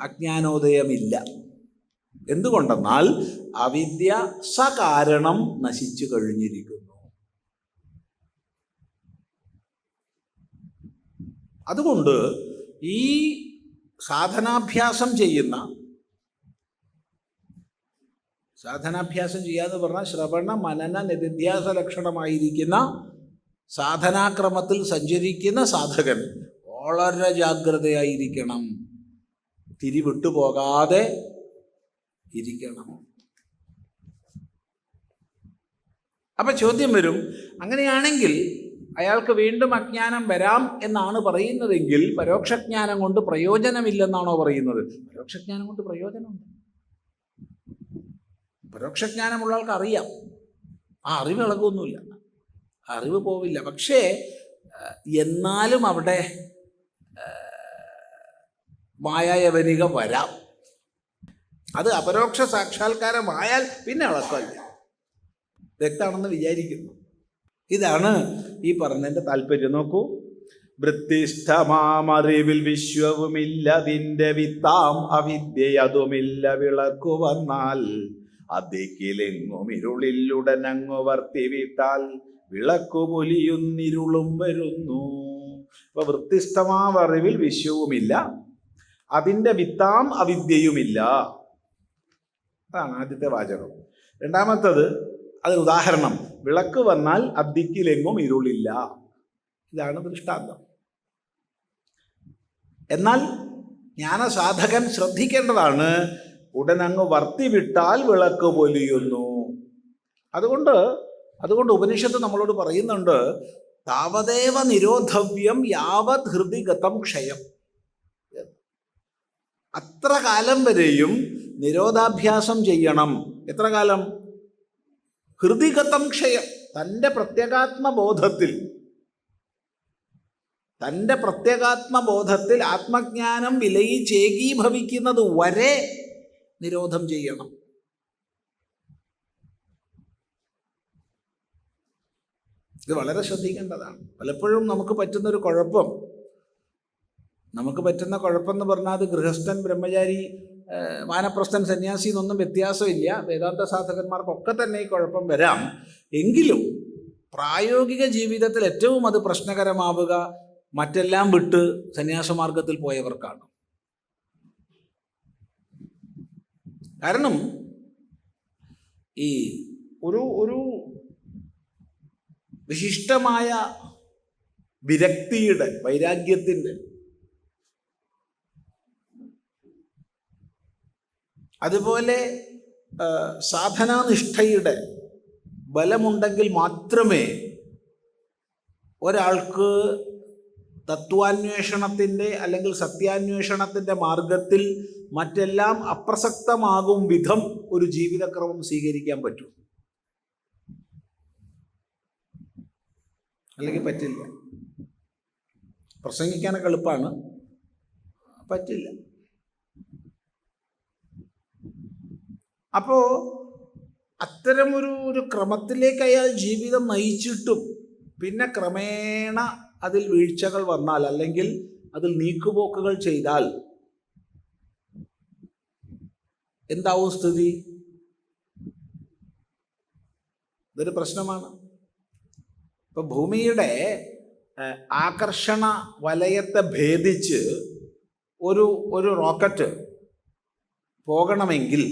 അജ്ഞാനോദയമില്ല. എന്തുകൊണ്ടെന്നാൽ അവിദ്യ സകാരണം നശിച്ചു കഴിഞ്ഞിരിക്കുന്നു. അതുകൊണ്ട് ഈ സാധനാഭ്യാസം ചെയ്യാന്ന് പറഞ്ഞാൽ ശ്രവണ മനന നിധിധ്യാസ ലക്ഷണമായിരിക്കുന്ന സാധനാക്രമത്തിൽ സഞ്ചരിക്കുന്ന സാധകൻ വളരെ ജാഗ്രതയായിരിക്കണം, തിരിവിട്ടുപോകാതെ ഇരിക്കണം. അപ്പൊ ചോദ്യം വരും, അങ്ങനെയാണെങ്കിൽ അയാൾക്ക് വീണ്ടും അജ്ഞാനം വരാം എന്നാണ് പറയുന്നതെങ്കിൽ പരോക്ഷജ്ഞാനം കൊണ്ട് പ്രയോജനമില്ലെന്നാണോ പറയുന്നത്? പരോക്ഷജ്ഞാനം കൊണ്ട് പ്രയോജനമുണ്ട്. പരോക്ഷജ്ഞാനമുള്ള ആൾക്ക് അറിയാം, ആ അറിവ് ഇളകൊന്നുമില്ല, അറിവ് പോവില്ല. പക്ഷേ എന്നാലും അവിടെ മായായവനിക വരാം. അത് അപരോക്ഷ സാക്ഷാത്കാരമായാൽ പിന്നെ ഇളക്കമില്ല, വ്യക്തമാണെന്ന് വിചാരിക്കുന്നു. ഇതാണ് ഈ പറഞ്ഞതിൻ്റെ താല്പര്യം. നോക്കൂ, വൃത്തിഷ്ഠമാമറിവിൽ വിശ്വവുമില്ലതിൻ്റെ വിത്താം അവിദ്യ അതുമില്ല വിളക്കു വന്നാൽ അതിക്കിലെങ്ങും ഇരുളില്ലുടനങ്ങു വർത്തി വിട്ടാൽ വിളക്കു പൊലിയുന്നിരുളും വരുന്നു. അപ്പൊ വൃത്തിഷ്ഠമാമറിവിൽ വിശ്വവുമില്ല, അതിൻ്റെ വിത്താം അവിദ്യയുമില്ല. അതാണ് ആദ്യത്തെ വാചകം. രണ്ടാമത്തത് അതിന് ഉദാഹരണം, വിളക്ക് വന്നാൽ അദ്ദിക്കിലെങ്ങും ഇരുളില്ല. ഇതാണ് ദൃഷ്ടാന്തം. എന്നാൽ ജ്ഞാനസാധകൻ ശ്രദ്ധിക്കേണ്ടതാണ്, ഉടനങ്ങ് വർത്തിവിട്ടാൽ വിളക്ക് പൊലിയുന്നു. അതുകൊണ്ട് ഉപനിഷത്ത് നമ്മളോട് പറയുന്നുണ്ട്, താവദേവ നിരോധവ്യം യാവത് ഹൃദി ഗതം ക്ഷയം. അത്ര കാലം വരെയും നിരോധാഭ്യാസം ചെയ്യണം. എത്ര കാലം? ഹൃദിഗതം ക്ഷയം. തൻ്റെ പ്രത്യേകാത്മബോധത്തിൽ ആത്മജ്ഞാനം വിലയിച്ചേകീഭവിക്കുന്നത് വരെ നിരോധം ചെയ്യണം. ഇത് വളരെ ശ്രദ്ധിക്കേണ്ടതാണ്. പലപ്പോഴും നമുക്ക് പറ്റുന്ന കുഴപ്പം എന്ന് പറഞ്ഞാൽ, അത് ഗൃഹസ്ഥൻ, ബ്രഹ്മചാരി, വാനപ്രസ്ഥൻ, സന്യാസി എന്നൊന്നും വ്യത്യാസമില്ല. വേദാന്ത സാധകന്മാർക്കൊക്കെ തന്നെ ഈ കുഴപ്പം വരാം. എങ്കിലും പ്രായോഗിക ജീവിതത്തിൽ ഏറ്റവും അത് പ്രശ്നകരമാവുക മറ്റെല്ലാം വിട്ട് സന്യാസമാർഗത്തിൽ പോയവർക്കാണ്. കാരണം ഈ ഒരു വിശിഷ്ടമായ വിരക്തിയുടെ, വൈരാഗ്യത്തിൻ്റെ അതുപോലെ സാധനാനിഷ്ഠയുടെ ബലമുണ്ടെങ്കിൽ മാത്രമേ ഒരാൾക്ക് തത്വാന്വേഷണത്തിൻ്റെ അല്ലെങ്കിൽ സത്യാന്വേഷണത്തിൻ്റെ മാർഗത്തിൽ മറ്റെല്ലാം അപ്രസക്തമാകും വിധം ഒരു ജീവിതക്രമം സ്വീകരിക്കാൻ പറ്റും. അല്ലെങ്കിൽ പറ്റില്ല. പ്രസംഗിക്കാനൊക്കെ എളുപ്പമാണ്, പറ്റില്ല. അപ്പോൾ അത്തരമൊരു ക്രമത്തിലേക്ക് അയാൾ ജീവിതം നയിച്ചിട്ടും പിന്നെ ക്രമേണ അതിൽ വീഴ്ചകൾ വന്നാൽ അല്ലെങ്കിൽ അതിൽ നീക്കുപോക്കുകൾ ചെയ്താൽ എന്താവും സ്ഥിതി? ഇതൊരു പ്രശ്നമാണ്. ഇപ്പൊ ഭൂമിയുടെ ആകർഷണ വലയത്തെ ഭേദിച്ച് ഒരു റോക്കറ്റ് പോകണമെങ്കിൽ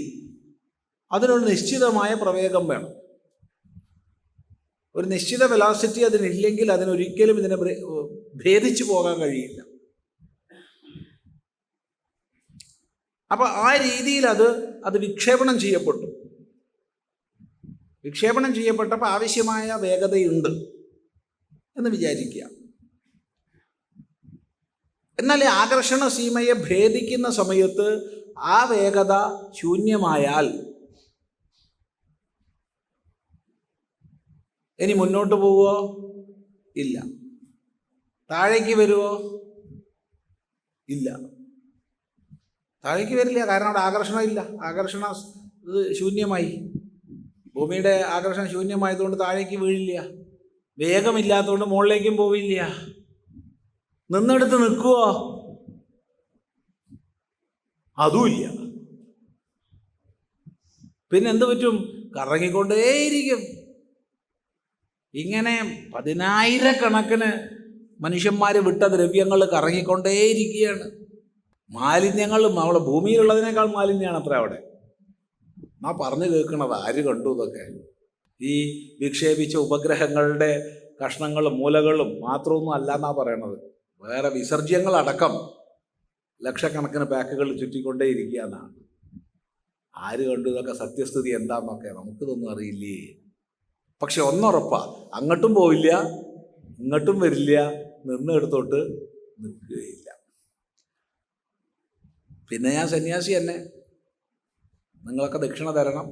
അതിനൊരു നിശ്ചിതമായ പ്രവേഗം വേണം. ഒരു നിശ്ചിത വെലോസിറ്റി അതിനില്ലെങ്കിൽ അതിനൊരിക്കലും ഇതിനെ ഭേദിച്ചു പോകാൻ കഴിയില്ല. അപ്പോൾ ആ രീതിയിൽ അത് വിക്ഷേപണം ചെയ്യപ്പെട്ടു. വിക്ഷേപണം ചെയ്യപ്പെട്ടപ്പോൾ ആവശ്യമായ വേഗതയുണ്ട് എന്ന് വിചാരിക്കുക. എന്നാൽ ആകർഷണ സീമയെ ഭേദിക്കുന്ന സമയത്ത് ആ വേഗത ശൂന്യമായാൽ ഇനി മുന്നോട്ട് പോവുമോ? ഇല്ല. താഴേക്ക് വരുമോ? ഇല്ല, താഴേക്ക് വരില്ല. കാരണം അവിടെ ആകർഷണം ഇല്ല. ആകർഷണം ഇത് ശൂന്യമായി. ഭൂമിയുടെ ആകർഷണം ശൂന്യമായതുകൊണ്ട് താഴേക്ക് വീഴില്ല. വേഗമില്ലാത്തതുകൊണ്ട് മുകളിലേക്കും പോവില്ല. നിന്നെടുത്ത് നിൽക്കുവോ? അതുമില്ല. പിന്നെ എന്ത് പറ്റും? കറങ്ങിക്കൊണ്ടേയിരിക്കും. ഇങ്ങനെ 10,000 മനുഷ്യന്മാർ വിട്ട ദ്രവ്യങ്ങൾ കറങ്ങിക്കൊണ്ടേയിരിക്കുകയാണ്. മാലിന്യങ്ങളും അവിടെ ഭൂമിയിലുള്ളതിനേക്കാൾ മാലിന്യമാണ് അത്ര അവിടെ. ആ പറഞ്ഞു കേൾക്കണത് ആര് കണ്ടു? ഇതൊക്കെ ഈ വിക്ഷേപിച്ച ഉപഗ്രഹങ്ങളുടെ കഷ്ണങ്ങളും മൂലകളും മാത്രമൊന്നും അല്ല എന്നാ പറയണത്. വേറെ വിസർജ്യങ്ങളടക്കം ലക്ഷക്കണക്കിന് പാക്കുകൾ ചുറ്റിക്കൊണ്ടേയിരിക്കുക എന്നാണ്. ആര് കണ്ടു? ഇതൊക്കെ സത്യസ്ഥിതി എന്താണെന്നൊക്കെ നമുക്കിതൊന്നും അറിയില്ലേ. പക്ഷെ ഒന്നുറപ്പാ, അങ്ങോട്ടും പോവില്ല ഇങ്ങോട്ടും വരില്ല, നിന്നെടുത്തോട്ട് നിൽക്കുകയില്ല. പിന്നെ ഞാൻ സന്യാസി തന്നെ, നിങ്ങളൊക്കെ ദക്ഷിണ തരണം,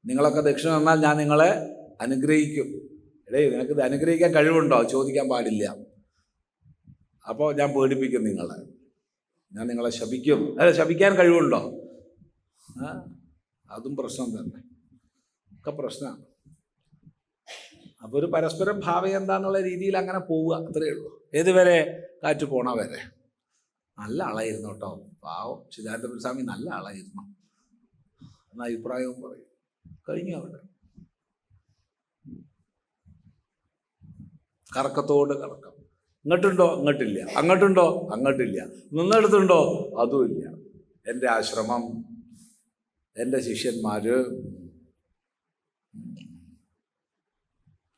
നിങ്ങളൊക്കെ ദക്ഷിണ തന്നാൽ ഞാൻ നിങ്ങളെ അനുഗ്രഹിക്കും. നിനക്ക് ഇത് അനുഗ്രഹിക്കാൻ കഴിവുണ്ടോ? ചോദിക്കാൻ പാടില്ല. അപ്പോൾ ഞാൻ പേടിപ്പിക്കും നിങ്ങളെ, ഞാൻ നിങ്ങളെ ശപിക്കും. ശപിക്കാൻ കഴിവുണ്ടോ? അതും പ്രശ്നം തന്നെ, ഒക്കെ പ്രശ്നമാണ്. അപ്പോൾ ഒരു പരസ്പരം ഭാവം എന്താന്നുള്ള രീതിയിൽ അങ്ങനെ പോവുക, അത്രയേ ഉള്ളൂ. ഏതുവരെ? കാറ്റ് പോണ വരെ. നല്ല ആളായിരുന്നു കേട്ടോ, പാവം ചിദാനന്ദപുരി സ്വാമി നല്ല ആളായിരുന്നു എന്ന അഭിപ്രായവും പറയും. കഴിഞ്ഞു അവിടെ. കറക്കത്തോട് കറക്കം. ഇങ്ങോട്ടുണ്ടോ? ഇങ്ങോട്ടില്ല. അങ്ങോട്ടുണ്ടോ? അങ്ങോട്ടില്ല. നിന്നെടുത്തുണ്ടോ? അതുമില്ല. എൻ്റെ ആശ്രമം, എൻ്റെ ശിഷ്യന്മാര്,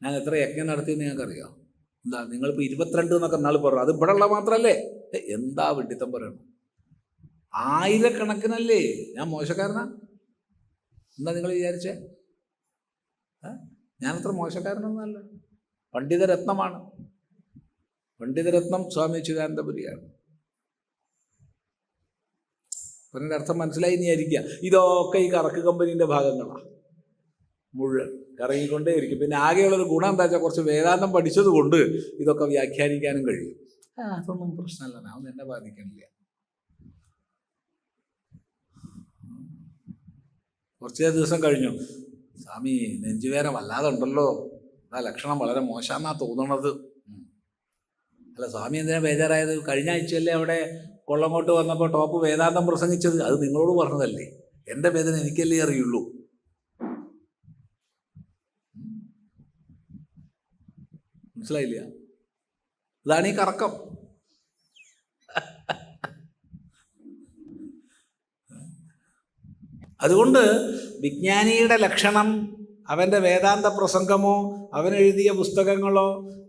ഞാൻ എത്ര യജ്ഞം നടത്തിയെന്ന് ഞങ്ങൾക്കറിയാം. എന്താ നിങ്ങളിപ്പോൾ 22 എന്നൊക്കെ നാൾ പറഞ്ഞു. അത് ഇവിടെ ഉള്ള മാത്രമല്ലേ? എന്താ വിഡിത്തം പറയണം? 1000 ഞാൻ മോശക്കാരനാ? എന്താ നിങ്ങൾ വിചാരിച്ചേ? ഞാനത്ര മോശക്കാരനൊന്നുമല്ല. പണ്ഡിതരത്നമാണ്. പണ്ഡിതരത്നം സ്വാമി ചിദാനന്ദപുരിയാണ്. അതിൻ്റെ അർത്ഥം മനസ്സിലായി എന്ന് വിചാരിക്കുക. ഇതൊക്കെ ഈ കറക്ക് കമ്പനീൻ്റെ ഭാഗങ്ങളാണ്. മുഴുവൻ കറങ്ങിക്കൊണ്ടേയിരിക്കും. പിന്നെ ആകെയുള്ളൊരു ഗുണം എന്താ വെച്ചാൽ കുറച്ച് വേദാന്തം പഠിച്ചത് കൊണ്ട് ഇതൊക്കെ വ്യാഖ്യാനിക്കാനും കഴിയും. അതൊന്നും പ്രശ്നമല്ല, അതൊന്നും എന്നെ ബാധിക്കണില്ല. കുറച്ചേ ദിവസം കഴിഞ്ഞു, സ്വാമി നെഞ്ചുവേദന വല്ലാതെ ഉണ്ടല്ലോ, ആ ലക്ഷണം വളരെ മോശമെന്നാ തോന്നണത്. അല്ല സ്വാമി എന്തിനാ ബേജാറായത്? കഴിഞ്ഞ ആഴ്ചയല്ലേ അവിടെ കൊള്ളങ്ങോട്ട് വന്നപ്പോൾ ടോപ്പ് വേദാന്തം പ്രസംഗിച്ചത്? അത് നിങ്ങളോട് പറഞ്ഞതല്ലേ. എൻ്റെ വേദന എനിക്കല്ലേ അറിയുള്ളൂ. മനസ്സിലായില്ല? ഇതാണ് ഈ കറക്കം. അതുകൊണ്ട് വിജ്ഞാനിയുടെ ലക്ഷണം അവൻ്റെ വേദാന്ത പ്രസംഗമോ അവനെഴുതിയ പുസ്തകങ്ങളോ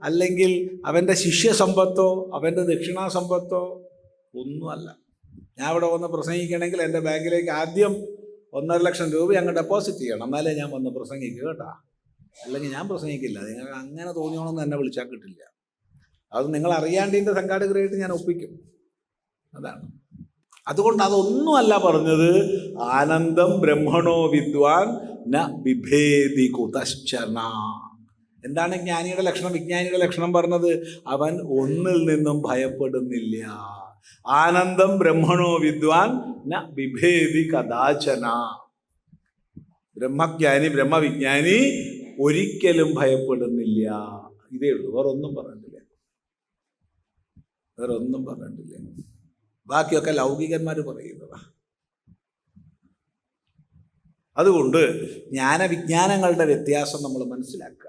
അല്ലെങ്കിൽ അവൻ്റെ ശിഷ്യസമ്പത്തോ അവൻ്റെ ദക്ഷിണാസമ്പത്തോ ഒന്നുമല്ല. ഞാൻ ഇവിടെ വന്ന് പ്രസംഗിക്കണമെങ്കിൽ എൻ്റെ ബാങ്കിലേക്ക് ആദ്യം 1.5 ലക്ഷം രൂപ അങ്ങ് ഡെപ്പോസിറ്റ് ചെയ്യണം, എന്നാലേ ഞാൻ വന്ന് പ്രസംഗിക്കുക കേട്ടോ. അല്ലെങ്കിൽ ഞാൻ പ്രസംഗിക്കില്ല. നിങ്ങൾക്ക് അങ്ങനെ തോന്നിയോണമെന്ന് എന്നെ വിളിച്ചാൽ കിട്ടില്ല. അത് നിങ്ങൾ അറിയാണ്ടിൻ്റെ സംഘാടകരായിട്ട് ഞാൻ ഒപ്പിക്കും. അതാണ്. അതുകൊണ്ട് അതൊന്നുമല്ല പറഞ്ഞത്. ആനന്ദം ബ്രഹ്മണോ വിദ്വാൻ ന ബിഭേദി കുതശ്ചന. എന്താണ് ജ്ഞാനിയുടെ ലക്ഷണം? വിജ്ഞാനിയുടെ ലക്ഷണം പറഞ്ഞത് അവൻ ഒന്നിൽ നിന്നും ഭയപ്പെടുന്നില്ല. ആനന്ദം ബ്രഹ്മണോ വിദ്വാൻ ന ബിഭേദി കദാചന. ബ്രഹ്മജ്ഞാനി ബ്രഹ്മവിജ്ഞാനി ഒരിക്കലും ഭയപ്പെടുന്നില്ല. ഇതേ ഉള്ളൂ, വേറൊന്നും പറഞ്ഞിട്ടില്ല. ബാക്കിയൊക്കെ ലൗകികന്മാർ പറയുന്നതാ. അതുകൊണ്ട് ജ്ഞാനവിജ്ഞാനങ്ങളുടെ വ്യത്യാസം നമ്മൾ മനസ്സിലാക്കുക.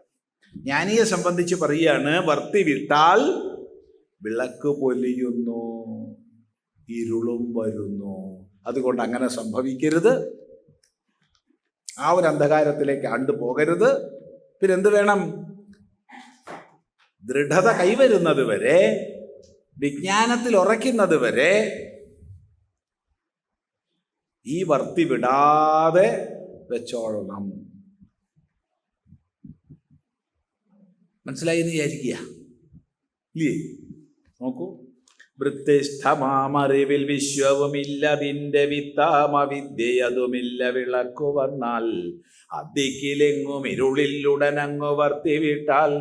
ജ്ഞാനിയെ സംബന്ധിച്ച് പറയുകയാണ്, വർത്തി വിട്ടാൽ വിളക്ക് പൊലിയുന്നു, ഇരുളും വരുന്നു. അതുകൊണ്ട് അങ്ങനെ സംഭവിക്കരുത്. ആ ഒരു അന്ധകാരത്തിലേക്ക് ആണ്ടുപോകരുത്. പിന്നെന്ത് വേണം? ദൃഢത കൈവരുന്നത് വരെ, വിജ്ഞാനത്തിൽ ഉറയ്ക്കുന്നത് വരെ ഈ വർത്തി വിടാതെ വെച്ചോളണം. മനസ്സിലായി എന്ന് വിചാരിക്കുക ഇല്ലേ? നോക്കൂ, വൃത്തിഷ്ഠമാമറിവിൽ വിശ്വവുമില്ലതിൻ്റെ വിത്താമവിദ്യയതുമില്ല. വിളക്കു വന്നാൽ അദ്ദിക്കിലെങ്ങും ഇരുളിലുടനങ്ങു വർത്തി വിട്ടാൽ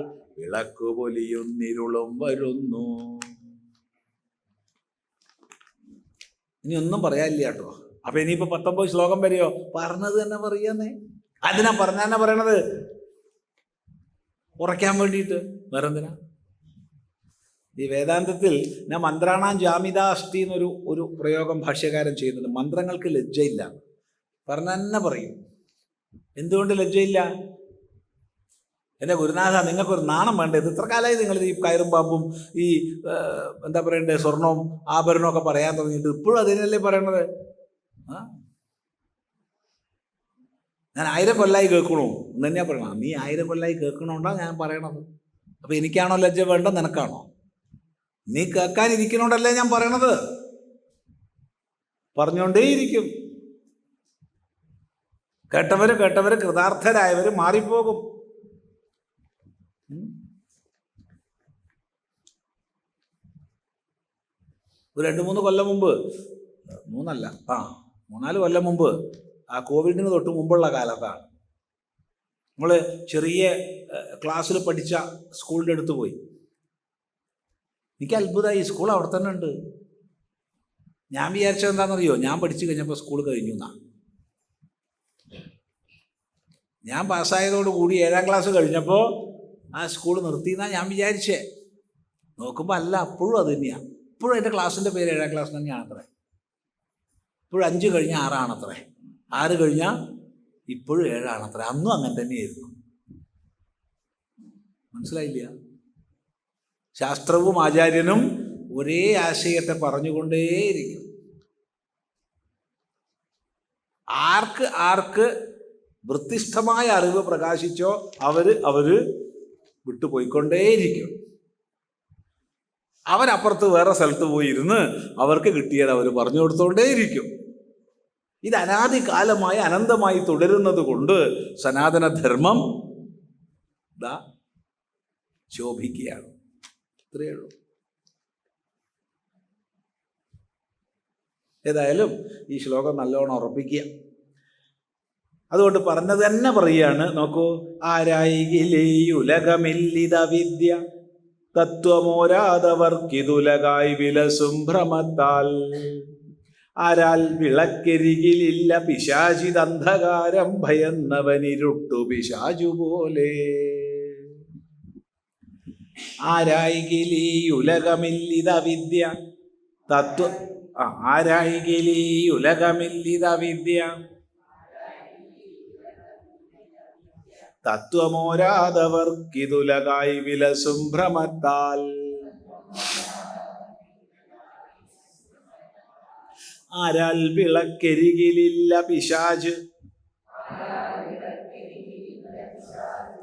വിളക്കു പൊലിയുന്നിരുളും വരുന്നു. ഇനി ഒന്നും പറയാനില്ല കേട്ടോ. അപ്പൊ ഇനിയിപ്പോ 19 ശ്ലോകം വരെയോ? പറഞ്ഞത് തന്നെ പറയാന്നേ. അതിനാ പറഞ്ഞാ പറയണത് ഉറയ്ക്കാൻ വേണ്ടിയിട്ട്, വേറെ എന്തിനാ? ഈ വേദാന്തത്തിൽ ഞാൻ മന്ത്രാണാം ജാമിത അസ്തി എന്നൊരു പ്രയോഗം ഭാഷ്യകാരൻ ചെയ്യുന്നുണ്ട്. മന്ത്രങ്ങൾക്ക് ലജ്ജയില്ല, പറഞ്ഞ തന്നെ പറയും. എന്തുകൊണ്ട് ലജ്ജയില്ല? എൻ്റെ ഗുരുനാഥ, നിങ്ങൾക്കൊരു നാണം വേണ്ടേ? ഇത് ഇത്ര കാലമായി നിങ്ങൾ ഈ കയറും പാമ്പും ഈ എന്താ പറയണ്ടേ സ്വർണവും ആഭരണവും ഒക്കെ പറയാൻ തുടങ്ങിയിട്ട് ഇപ്പോഴും അതിനല്ലേ പറയണത്? ഞാൻ 1000 കൊല്ലായി കേൾക്കണു എന്ന് തന്നെയാ പറയണം. നീ 1000 കൊല്ലായി കേൾക്കണോണ്ടാണ് ഞാൻ പറയണത്. അപ്പം എനിക്കാണോ ലജ്ജ വേണ്ടത്, നിനക്കാണോ? നീ കേൾക്കാനിരിക്കണോണ്ടല്ലേ ഞാൻ പറയണത്. പറഞ്ഞുകൊണ്ടേയിരിക്കും. കേട്ടവര് കൃതാർത്ഥരായവർ മാറിപ്പോകും. ഒരു 2-3 കൊല്ലം മുമ്പ്, 3-4 കൊല്ലം മുമ്പ്, ആ കോവിഡിന് തൊട്ട് മുമ്പുള്ള കാലത്താണ്, നമ്മൾ ചെറിയ ക്ലാസ്സിൽ പഠിച്ച സ്കൂളിൻ്റെ അടുത്ത് പോയി. എനിക്ക് അത്ഭുതമായി. സ്കൂൾ അവിടെ തന്നെ ഉണ്ട്. ഞാൻ വിചാരിച്ചത് എന്താണെന്നറിയോ? ഞാൻ പഠിച്ചു കഴിഞ്ഞപ്പോൾ സ്കൂൾ കഴിഞ്ഞു എന്നാണ്. ഞാൻ പാസ്സായതോടുകൂടി 7ാം ക്ലാസ് കഴിഞ്ഞപ്പോൾ ആ സ്കൂൾ നിർത്തിയെന്നാണ് ഞാൻ വിചാരിച്ചേ. നോക്കുമ്പോൾ അല്ല, അപ്പോഴും അത് തന്നെയാണ്. ഇപ്പോഴും എൻ്റെ ക്ലാസ്സിൻ്റെ പേര് 7ാം ക്ലാസ് തന്നെയാണത്രേ. ഇപ്പോഴും 5 കഴിഞ്ഞാൽ 6 ആണത്രേ, 6 കഴിഞ്ഞാൽ ഇപ്പോഴും 7 ആണത്രേ. അന്നും അങ്ങനെ തന്നെയായിരുന്നു. മനസ്സിലായില്ല? ശാസ്ത്രവും ആചാര്യനും ഒരേ ആശയത്തെ പറഞ്ഞുകൊണ്ടേയിരിക്കും. ആർക്ക് വൃത്തിഷ്ഠമായ അറിവ് പ്രകാശിച്ചോ അവര് വിട്ടുപോയിക്കൊണ്ടേയിരിക്കും. അവരപ്പുറത്ത് വേറെ സ്ഥലത്ത് പോയിരുന്ന് അവർക്ക് കിട്ടിയത് അവർ പറഞ്ഞു കൊടുത്തുകൊണ്ടേയിരിക്കും. ഇത് അനാദികാലമായി അനന്തമായി തുടരുന്നത് കൊണ്ട് സനാതനധർമ്മം ശോഭിക്കുകയാണ്. ഇത്രയേ ഉള്ളൂ. ഏതായാലും ഈ ശ്ലോകം നല്ലോണം ഉറപ്പിക്കുക. അതുകൊണ്ട് പറഞ്ഞത് തന്നെ പറയുകയാണ്. നോക്കൂ, ആരായികിലേ ഉലകമില്ലിത വിദ്യ തത്വമോരാതവർക്കിതുലകായി വിലസും ഭ്രമത്താൽ. ആരാൽ വിളക്കരികിലില്ല പിശാചിതന്ധകാരം ഭയന്നവനിരുട്ടു പിശാചു പോലെ. ആരായികിലീ ഉലകമില്ലിത വിദ്യ ആരായികിലീ ഉലകമില്ലിത വിദ്യ തത്വമോരാതവർക്കിതുലകായി വിലസും ഭ്രമത്താൽ. ആരാൽ വിളക്കരികിലില്ല പിശാച്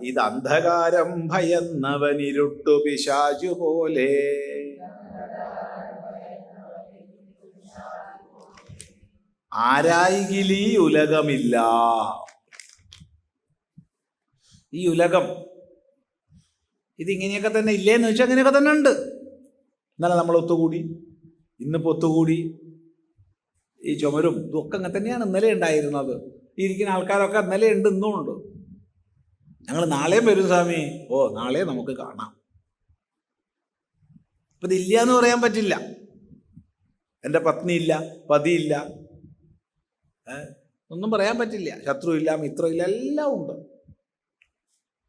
ഇതന്ധകാരം ഭയന്നവനിരുട്ടു പിശാചു പോലെ. ആരായികിലീ ഉലകമില്ല. ഈ ഉലകം ഇതിങ്ങനെയൊക്കെ തന്നെ ഇല്ലേന്ന് വെച്ചാൽ അങ്ങനെയൊക്കെ തന്നെ ഉണ്ട്. ഇന്നലെ നമ്മൾ ഒത്തുകൂടി, ഇന്നിപ്പോൾ ഒത്തുകൂടി. ഈ ചുമരും ഇതൊക്കെ അങ്ങനെ തന്നെയാണ് ഇന്നലെ ഉണ്ടായിരുന്നത്. ഈ ഇരിക്കുന്ന ആൾക്കാരൊക്കെ ഇന്നലെ ഉണ്ട്, ഇന്നും ഉണ്ട്. ഞങ്ങൾ നാളെയും വരും സ്വാമി. ഓ, നാളെ നമുക്ക് കാണാം. അപ്പം ഇതില്ല എന്ന് പറയാൻ പറ്റില്ല. എൻ്റെ പത്നിയില്ല, പതിയില്ല, ഒന്നും പറയാൻ പറ്റില്ല. ശത്രുവില്ല, മിത്രമില്ല, എല്ലാം ഉണ്ട്.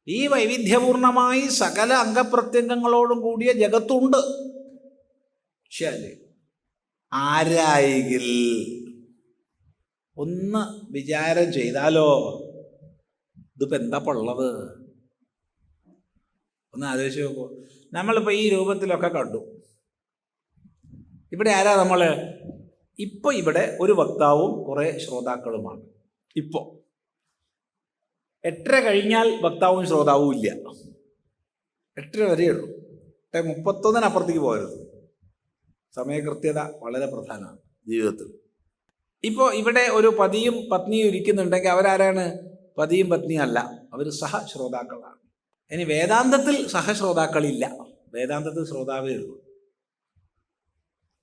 ഈ വൈവിധ്യപൂർണമായി സകല അംഗപ്രത്യംഗങ്ങളോടും കൂടിയ ജഗത്തുണ്ട്. ശരി, ആരായെങ്കിൽ ഒന്ന് വിചാരം ചെയ്താലോ, ഇതിപ്പോൾ എന്താ ഉള്ളത്? ഒന്ന് ആലോചിച്ച് നോക്കൂ. നമ്മളിപ്പോൾ ഈ രൂപത്തിലൊക്കെ കണ്ടു. ഇവിടെ ആരാ നമ്മൾ? ഇപ്പോൾ ഇവിടെ ഒരു വക്താവും കുറേ ശ്രോതാക്കളുമാണ്. ഇപ്പോൾ 8:30 കഴിഞ്ഞാൽ വക്താവും ശ്രോതാവും ഇല്ല. 8:30 വരെയുള്ളൂ. 8:31 പോകരുത്. സമയകൃത്യത വളരെ പ്രധാനമാണ് ജീവിതത്തിൽ. ഇപ്പോൾ ഇവിടെ ഒരു പതിയും പത്നിയും ഇരിക്കുന്നുണ്ടെങ്കിൽ അവരാരാണ്? പതിയും പത്നിയും അല്ല, അവർ സഹശ്രോതാക്കളാണ്. ഇനി വേദാന്തത്തിൽ സഹശ്രോതാക്കളില്ല, വേദാന്തത്തിൽ ശ്രോതാവേ ഉള്ളൂ.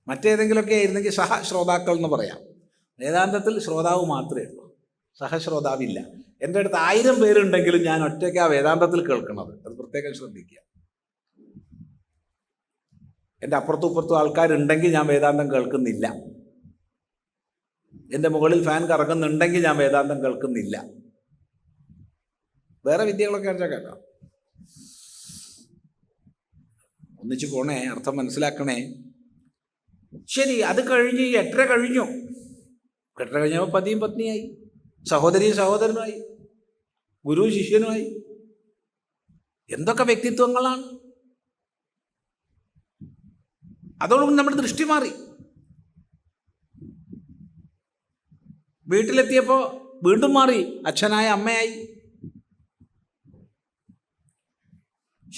മറ്റേതെങ്കിലുമൊക്കെ ആയിരുന്നെങ്കിൽ സഹശ്രോതാക്കൾ എന്ന് പറയാം. വേദാന്തത്തിൽ ശ്രോതാവ് മാത്രമേ ഉള്ളൂ, സഹശ്രോതാവില്ല. എൻ്റെ അടുത്ത് 1000 പേരുണ്ടെങ്കിലും ഞാൻ ഒറ്റയ്ക്ക് ആ വേദാന്തത്തിൽ കേൾക്കണത്, അത് പ്രത്യേകം ശ്രദ്ധിക്കുക. എൻ്റെ അപ്പുറത്തും ഇപ്പുറത്തും ആൾക്കാരുണ്ടെങ്കിൽ ഞാൻ വേദാന്തം കേൾക്കുന്നില്ല. എൻ്റെ മുകളിൽ ഫാൻ കറങ്ങുന്നുണ്ടെങ്കിൽ ഞാൻ വേദാന്തം കേൾക്കുന്നില്ല. വേറെ വിദ്യകളൊക്കെ ആണെന്ന് കേൾക്കാം. ഒന്നിച്ചു പോണേ, അർത്ഥം മനസ്സിലാക്കണേ. ശരി, അത് കഴിഞ്ഞ് 8:30 കഴിഞ്ഞു. 8:30 കഴിഞ്ഞപ്പോൾ പതിയും പത്നിയായി, സഹോദരിയും സഹോദരനുമായി, ഗുരു ശിഷ്യനുമായി. എന്തൊക്കെ വ്യക്തിത്വങ്ങളാണ്! അതോടൊപ്പം നമ്മുടെ ദൃഷ്ടി മാറി. വീട്ടിലെത്തിയപ്പോൾ വീണ്ടും മാറി, അച്ഛനായ അമ്മയായി.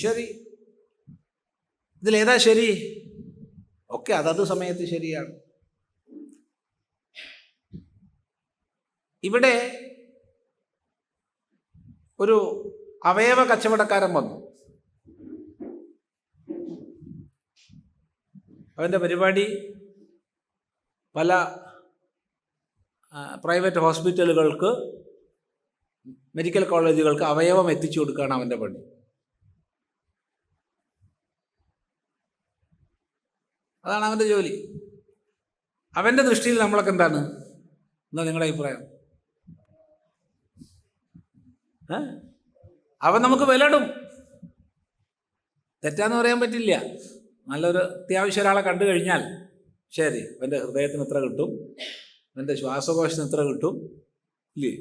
ശരി, ഇതിലേതാ ശരി? ഒക്കെ അതത് സമയത്ത് ശരിയാണ്. ഇവിടെ ഒരു അവയവ കച്ചവടക്കാരൻ വന്നു. അവൻ്റെ പരിപാടി പല പ്രൈവറ്റ് ഹോസ്പിറ്റലുകൾക്ക്, മെഡിക്കൽ കോളേജുകൾക്ക് അവയവം എത്തിച്ചു കൊടുക്കുകയാണ് അവൻ്റെ പണി. അതാണ് അവൻ്റെ ജോലി. അവൻ്റെ ദൃഷ്ടിയിൽ നമ്മളൊക്കെ എന്താണ്? എന്താ നിങ്ങളുടെ അഭിപ്രായം? അവൻ നമുക്ക് വിലയിടും, തെറ്റാന്ന് പറയാൻ പറ്റില്ല. നല്ലൊരു അത്യാവശ്യം ഒരാളെ കണ്ടു കഴിഞ്ഞാൽ ശരി, അവൻ്റെ ഹൃദയത്തിന് ഇത്ര കിട്ടും, അവൻ്റെ ശ്വാസകോശത്തിന് ഇത്ര കിട്ടും, ഇല്ലേ?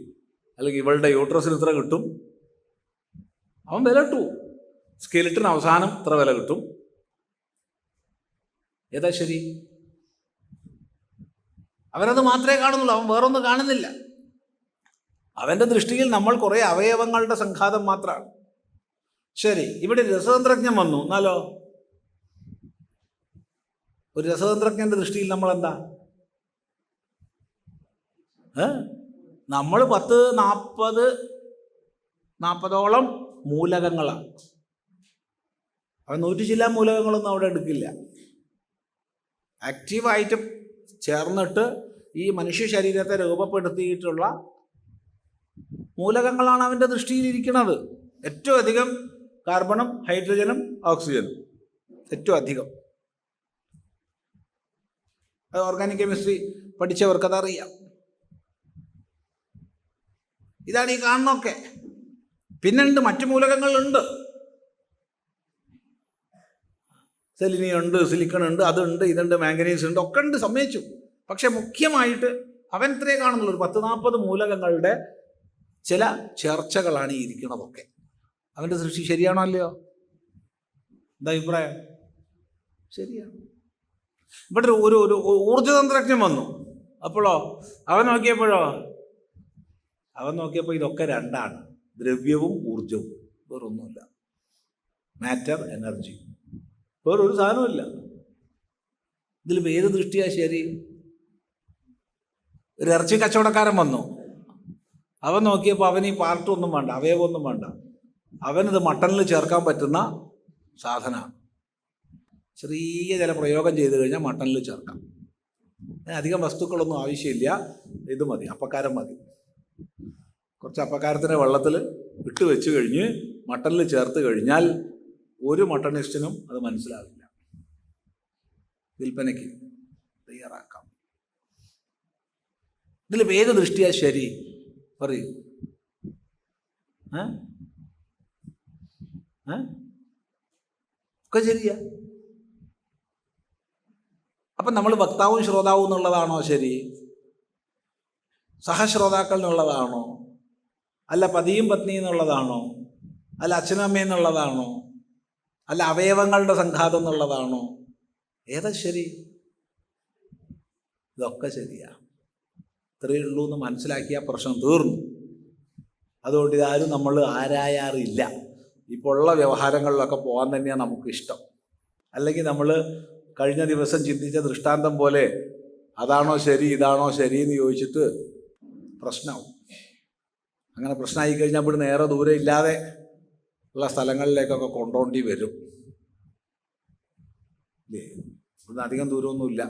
അല്ലെങ്കിൽ ഇവളുടെ യൂട്രസിന് ഇത്ര കിട്ടും, അവൻ വില ഇട്ടു. സ്കെലിറ്റിന് അവസാനം ഇത്ര വില കിട്ടും. ഏതാ ശരി? അവനത് മാത്രമേ കാണുന്നുള്ളൂ, അവൻ വേറൊന്നും കാണുന്നില്ല. അവൻ്റെ ദൃഷ്ടിയിൽ നമ്മൾ കുറേ അവയവങ്ങളുടെ സംഘാതം മാത്രമാണ്. ശരി, ഇവിടെ രസതന്ത്രജ്ഞൻ വന്നു. എന്നാലോ ഒരു രസതന്ത്രജ്ഞൻ്റെ ദൃഷ്ടിയിൽ നമ്മൾ എന്താ? നമ്മൾ 40-40ഓളം മൂലകങ്ങളാണ്. അവൻ 100 ചില മൂലകങ്ങളൊന്നും അവിടെ എടുക്കില്ല. ആക്റ്റീവായിട്ട് ചേർന്നിട്ട് ഈ മനുഷ്യ ശരീരത്തെ രൂപപ്പെടുത്തിയിട്ടുള്ള മൂലകങ്ങളാണ് അവൻ്റെ ദൃഷ്ടിയിലിരിക്കുന്നത്. ഏറ്റവും അധികം കാർബണും ഹൈഡ്രജനും ഓക്സിജനും ഏറ്റവും അധികം. അത് ഓർഗാനിക് കെമിസ്ട്രി പഠിച്ചവർക്കതറിയാം. ഇതാണ് ഈ കാണുന്നൊക്കെ. പിന്നുണ്ട്, മറ്റു മൂലകങ്ങളുണ്ട്. സെലിനിയുണ്ട്, സിലിക്കൺ ഉണ്ട്, അതുണ്ട്, ഇതുണ്ട്, മാംഗനീസ് ഉണ്ട്, ഒക്കെ ഉണ്ട്, സമ്മതിച്ചു. പക്ഷെ മുഖ്യമായിട്ട് അവൻ ഇത്രേ കാണുന്നുള്ളൂ. ഒരു 10-40 മൂലകങ്ങളുടെ ചില ചർച്ചകളാണ് ഈ ഇരിക്കുന്നതൊക്കെ. അവൻ്റെ സൃഷ്ടി ശരിയാണോ അല്ലയോ? എന്താ അഭിപ്രായം? ശരിയാണ്. ഇവിടെ ഒരു ഊർജതന്ത്രജ്ഞൻ വന്നു. അപ്പോഴോ അവൻ നോക്കിയപ്പോൾ ഇതൊക്കെ രണ്ടാണ്, ദ്രവ്യവും ഊർജവും, വേറൊന്നുമില്ല. മാറ്റർ, എനർജി, വേറൊരു സാധനമില്ല. ഇതിലിപ്പോൾ ഏത് ദൃഷ്ടിയാ ശരി? ഒരു ഇറച്ചി കച്ചവടക്കാരൻ വന്നു. അവൻ നോക്കിയപ്പോൾ അവന് ഈ പാർട്ടൊന്നും വേണ്ട, അവയവൊന്നും വേണ്ട. അവനിത് മട്ടണിൽ ചേർക്കാൻ പറ്റുന്ന സാധനമാണ്. ചെറിയ ചില പ്രയോഗം ചെയ്ത് കഴിഞ്ഞാൽ മട്ടണിൽ ചേർക്കാം. അധികം വസ്തുക്കളൊന്നും ആവശ്യമില്ല, ഇത് മതി, അപ്പക്കാരം മതി. കുറച്ച് അപ്പക്കാരത്തിനെ വെള്ളത്തിൽ ഇട്ട് വെച്ച് കഴിഞ്ഞ് മട്ടണിൽ ചേർത്ത് കഴിഞ്ഞാൽ ഒരു മട്ടണിസ്റ്റിനും അത് മനസ്സിലാവില്ല. വിൽപ്പനയ്ക്ക് തയ്യാറാക്കാം. ഇതിൽ ഏത് ദൃഷ്ടിയാ ശരി പറയൂ? ഒക്കെ ശരിയാ. അപ്പം നമ്മൾ വക്താവും ശ്രോതാവും എന്നുള്ളതാണോ ശരി? സഹശ്രോതാക്കൾ എന്നുള്ളതാണോ? അല്ല പതിയും പത്നി എന്നുള്ളതാണോ? അല്ല അച്ഛനും അമ്മയും എന്നുള്ളതാണോ? അല്ല അവയവങ്ങളുടെ സംഘാതം എന്നുള്ളതാണോ? ഏതാ ശരി? ഇതൊക്കെ ശരിയാ. ഇത്രയേ ഉള്ളൂ എന്ന് മനസ്സിലാക്കിയ പ്രശ്നം തീർന്നു. അതുകൊണ്ട് ഇതാരും നമ്മൾ ആരായാറില്ല. ഇപ്പോൾ ഉള്ള വ്യവഹാരങ്ങളിലൊക്കെ പോകാൻ തന്നെയാണ് നമുക്കിഷ്ടം. അല്ലെങ്കിൽ നമ്മൾ കഴിഞ്ഞ ദിവസം ചിന്തിച്ച ദൃഷ്ടാന്തം പോലെ അതാണോ ശരി ഇതാണോ ശരി എന്ന് ചോദിച്ചിട്ട് പ്രശ്നമാവും. അങ്ങനെ പ്രശ്നമായി കഴിഞ്ഞാൽ ഇവിടെ നേരെ ദൂരം ഇല്ലാതെ ഉള്ള സ്ഥലങ്ങളിലേക്കൊക്കെ കൊണ്ടുപോകേണ്ടി വരും. ഇവിടുന്ന് അധികം ദൂരമൊന്നുമില്ല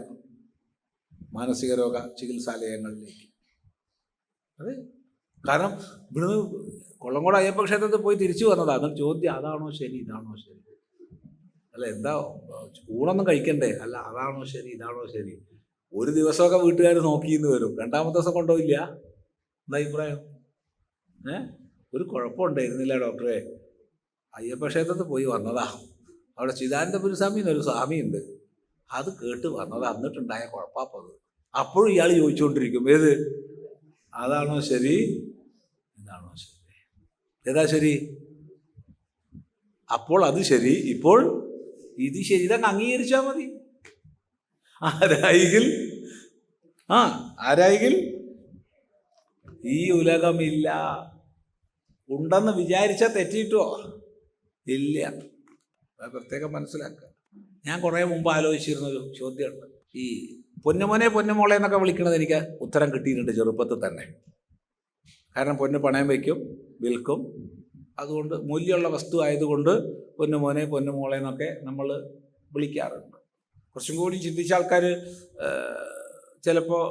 മാനസിക രോഗ ചികിത്സാലയങ്ങളിലേക്ക്. അത് കാരണം ഇവിടുന്ന് കൊള്ളങ്കോട് അയ്യപ്പ ക്ഷേത്രത്തിൽ പോയി തിരിച്ചു വന്നതാണ്. ചോദ്യം അതാണോ ശരി ഇതാണോ ശരി? അല്ല എന്താ ഊണൊന്നും കഴിക്കണ്ടേ? അല്ല അതാണോ ശരി ഇതാണോ ശരി? ഒരു ദിവസമൊക്കെ വീട്ടുകാർ നോക്കിന്ന് വരും, രണ്ടാമത്തെ ദിവസം കൊണ്ടുപോയില്ല. എന്താ അഭിപ്രായം? ഒരു കുഴപ്പമുണ്ടായിരുന്നില്ല ഡോക്ടറെ, അയ്യപ്പ ക്ഷേത്രത്തിൽ പോയി വന്നതാ, അവിടെ ചിദാനന്ദപുരസ്വാമി എന്നൊരു സ്വാമിയുണ്ട്, അത് കേട്ട് വന്നതാ, എന്നിട്ടുണ്ടായ കുഴപ്പപ്പത്. അപ്പോഴും ഇയാൾ ചോദിച്ചുകൊണ്ടിരിക്കും ഏത് അതാണോ ശരി ഇതാണോ ശരി? ഏതാ ശരി? അപ്പോൾ അത് ശരി, ഇപ്പോൾ ഇത് ശരി. ഇതങ്ങ് അംഗീകരിച്ചാൽ മതി. ആരായെങ്കിൽ ഈ ഉലകമില്ല. ഉണ്ടെന്ന് വിചാരിച്ചാൽ തെറ്റിയിട്ടോ ഇല്ല. പ്രത്യേകം മനസ്സിലാക്കുക. ഞാൻ കുറേ മുമ്പ് ആലോചിച്ചിരുന്നൊരു ചോദ്യമുണ്ട്. ഈ പൊന്നുമോനെ പൊന്നുമോളെ എന്നൊക്കെ വിളിക്കണത് എനിക്ക് ഉത്തരം കിട്ടിയിട്ടുണ്ട് ചെറുപ്പത്തിൽ തന്നെ. കാരണം പൊന്ന് പണയം വയ്ക്കും, വിൽക്കും. അതുകൊണ്ട് മൂല്യമുള്ള വസ്തു ആയതുകൊണ്ട് പൊന്നുമോനെ പൊന്നുമോളെ എന്നൊക്കെ നമ്മൾ വിളിക്കാറുണ്ട്. കുറച്ചും കൂടി ചിന്തിച്ച ആൾക്കാർ ചിലപ്പോൾ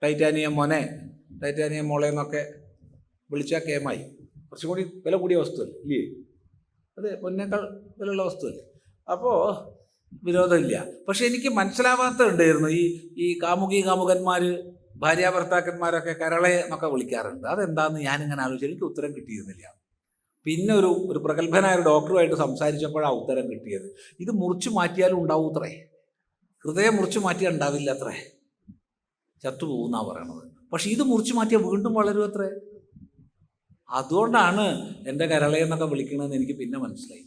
ടൈറ്റാനിയം മോനെ ടൈറ്റാനിയം മോളെ എന്നൊക്കെ വിളിച്ചാൽ കേമായി. കുറച്ചും കൂടി വില കൂടിയ വസ്തുവല്ലേ ഇല്ലേ? അതെ, പൊന്നേക്കാൾ വിലയുള്ള വസ്തുവല്ലേ. അപ്പോൾ വിരോധമില്ല. പക്ഷെ എനിക്ക് മനസ്സിലാവാത്തതുണ്ടായിരുന്നു ഈ കാമുകന്മാർ ഭാര്യ ഭർത്താക്കന്മാരൊക്കെ കരളെ എന്നൊക്കെ വിളിക്കാറുണ്ട്. അതെന്താണെന്ന് ഞാനിങ്ങനെ ആലോചിച്ചു, എനിക്ക് ഉത്തരം കിട്ടിയിരുന്നില്ല. പിന്നെ ഒരു പ്രഗത്ഭനായ ഒരു ഡോക്ടറുമായിട്ട് സംസാരിച്ചപ്പോഴാണ് ഉത്തരം കിട്ടിയത്. ഇത് മുറിച്ചു മാറ്റിയാലും ഉണ്ടാവും അത്രേ, ഹൃദയം മുറിച്ചു മാറ്റിയാൽ ഉണ്ടാവില്ല അത്രേ, ചത്തുപോകുന്നാണ് പറയണത്. പക്ഷെ ഇത് മുറിച്ചു മാറ്റിയാൽ വീണ്ടും വളരും അത്രേ. അതുകൊണ്ടാണ് എൻ്റെ കരളെ എന്നൊക്കെ വിളിക്കണമെന്ന് എനിക്ക് പിന്നെ മനസ്സിലായി.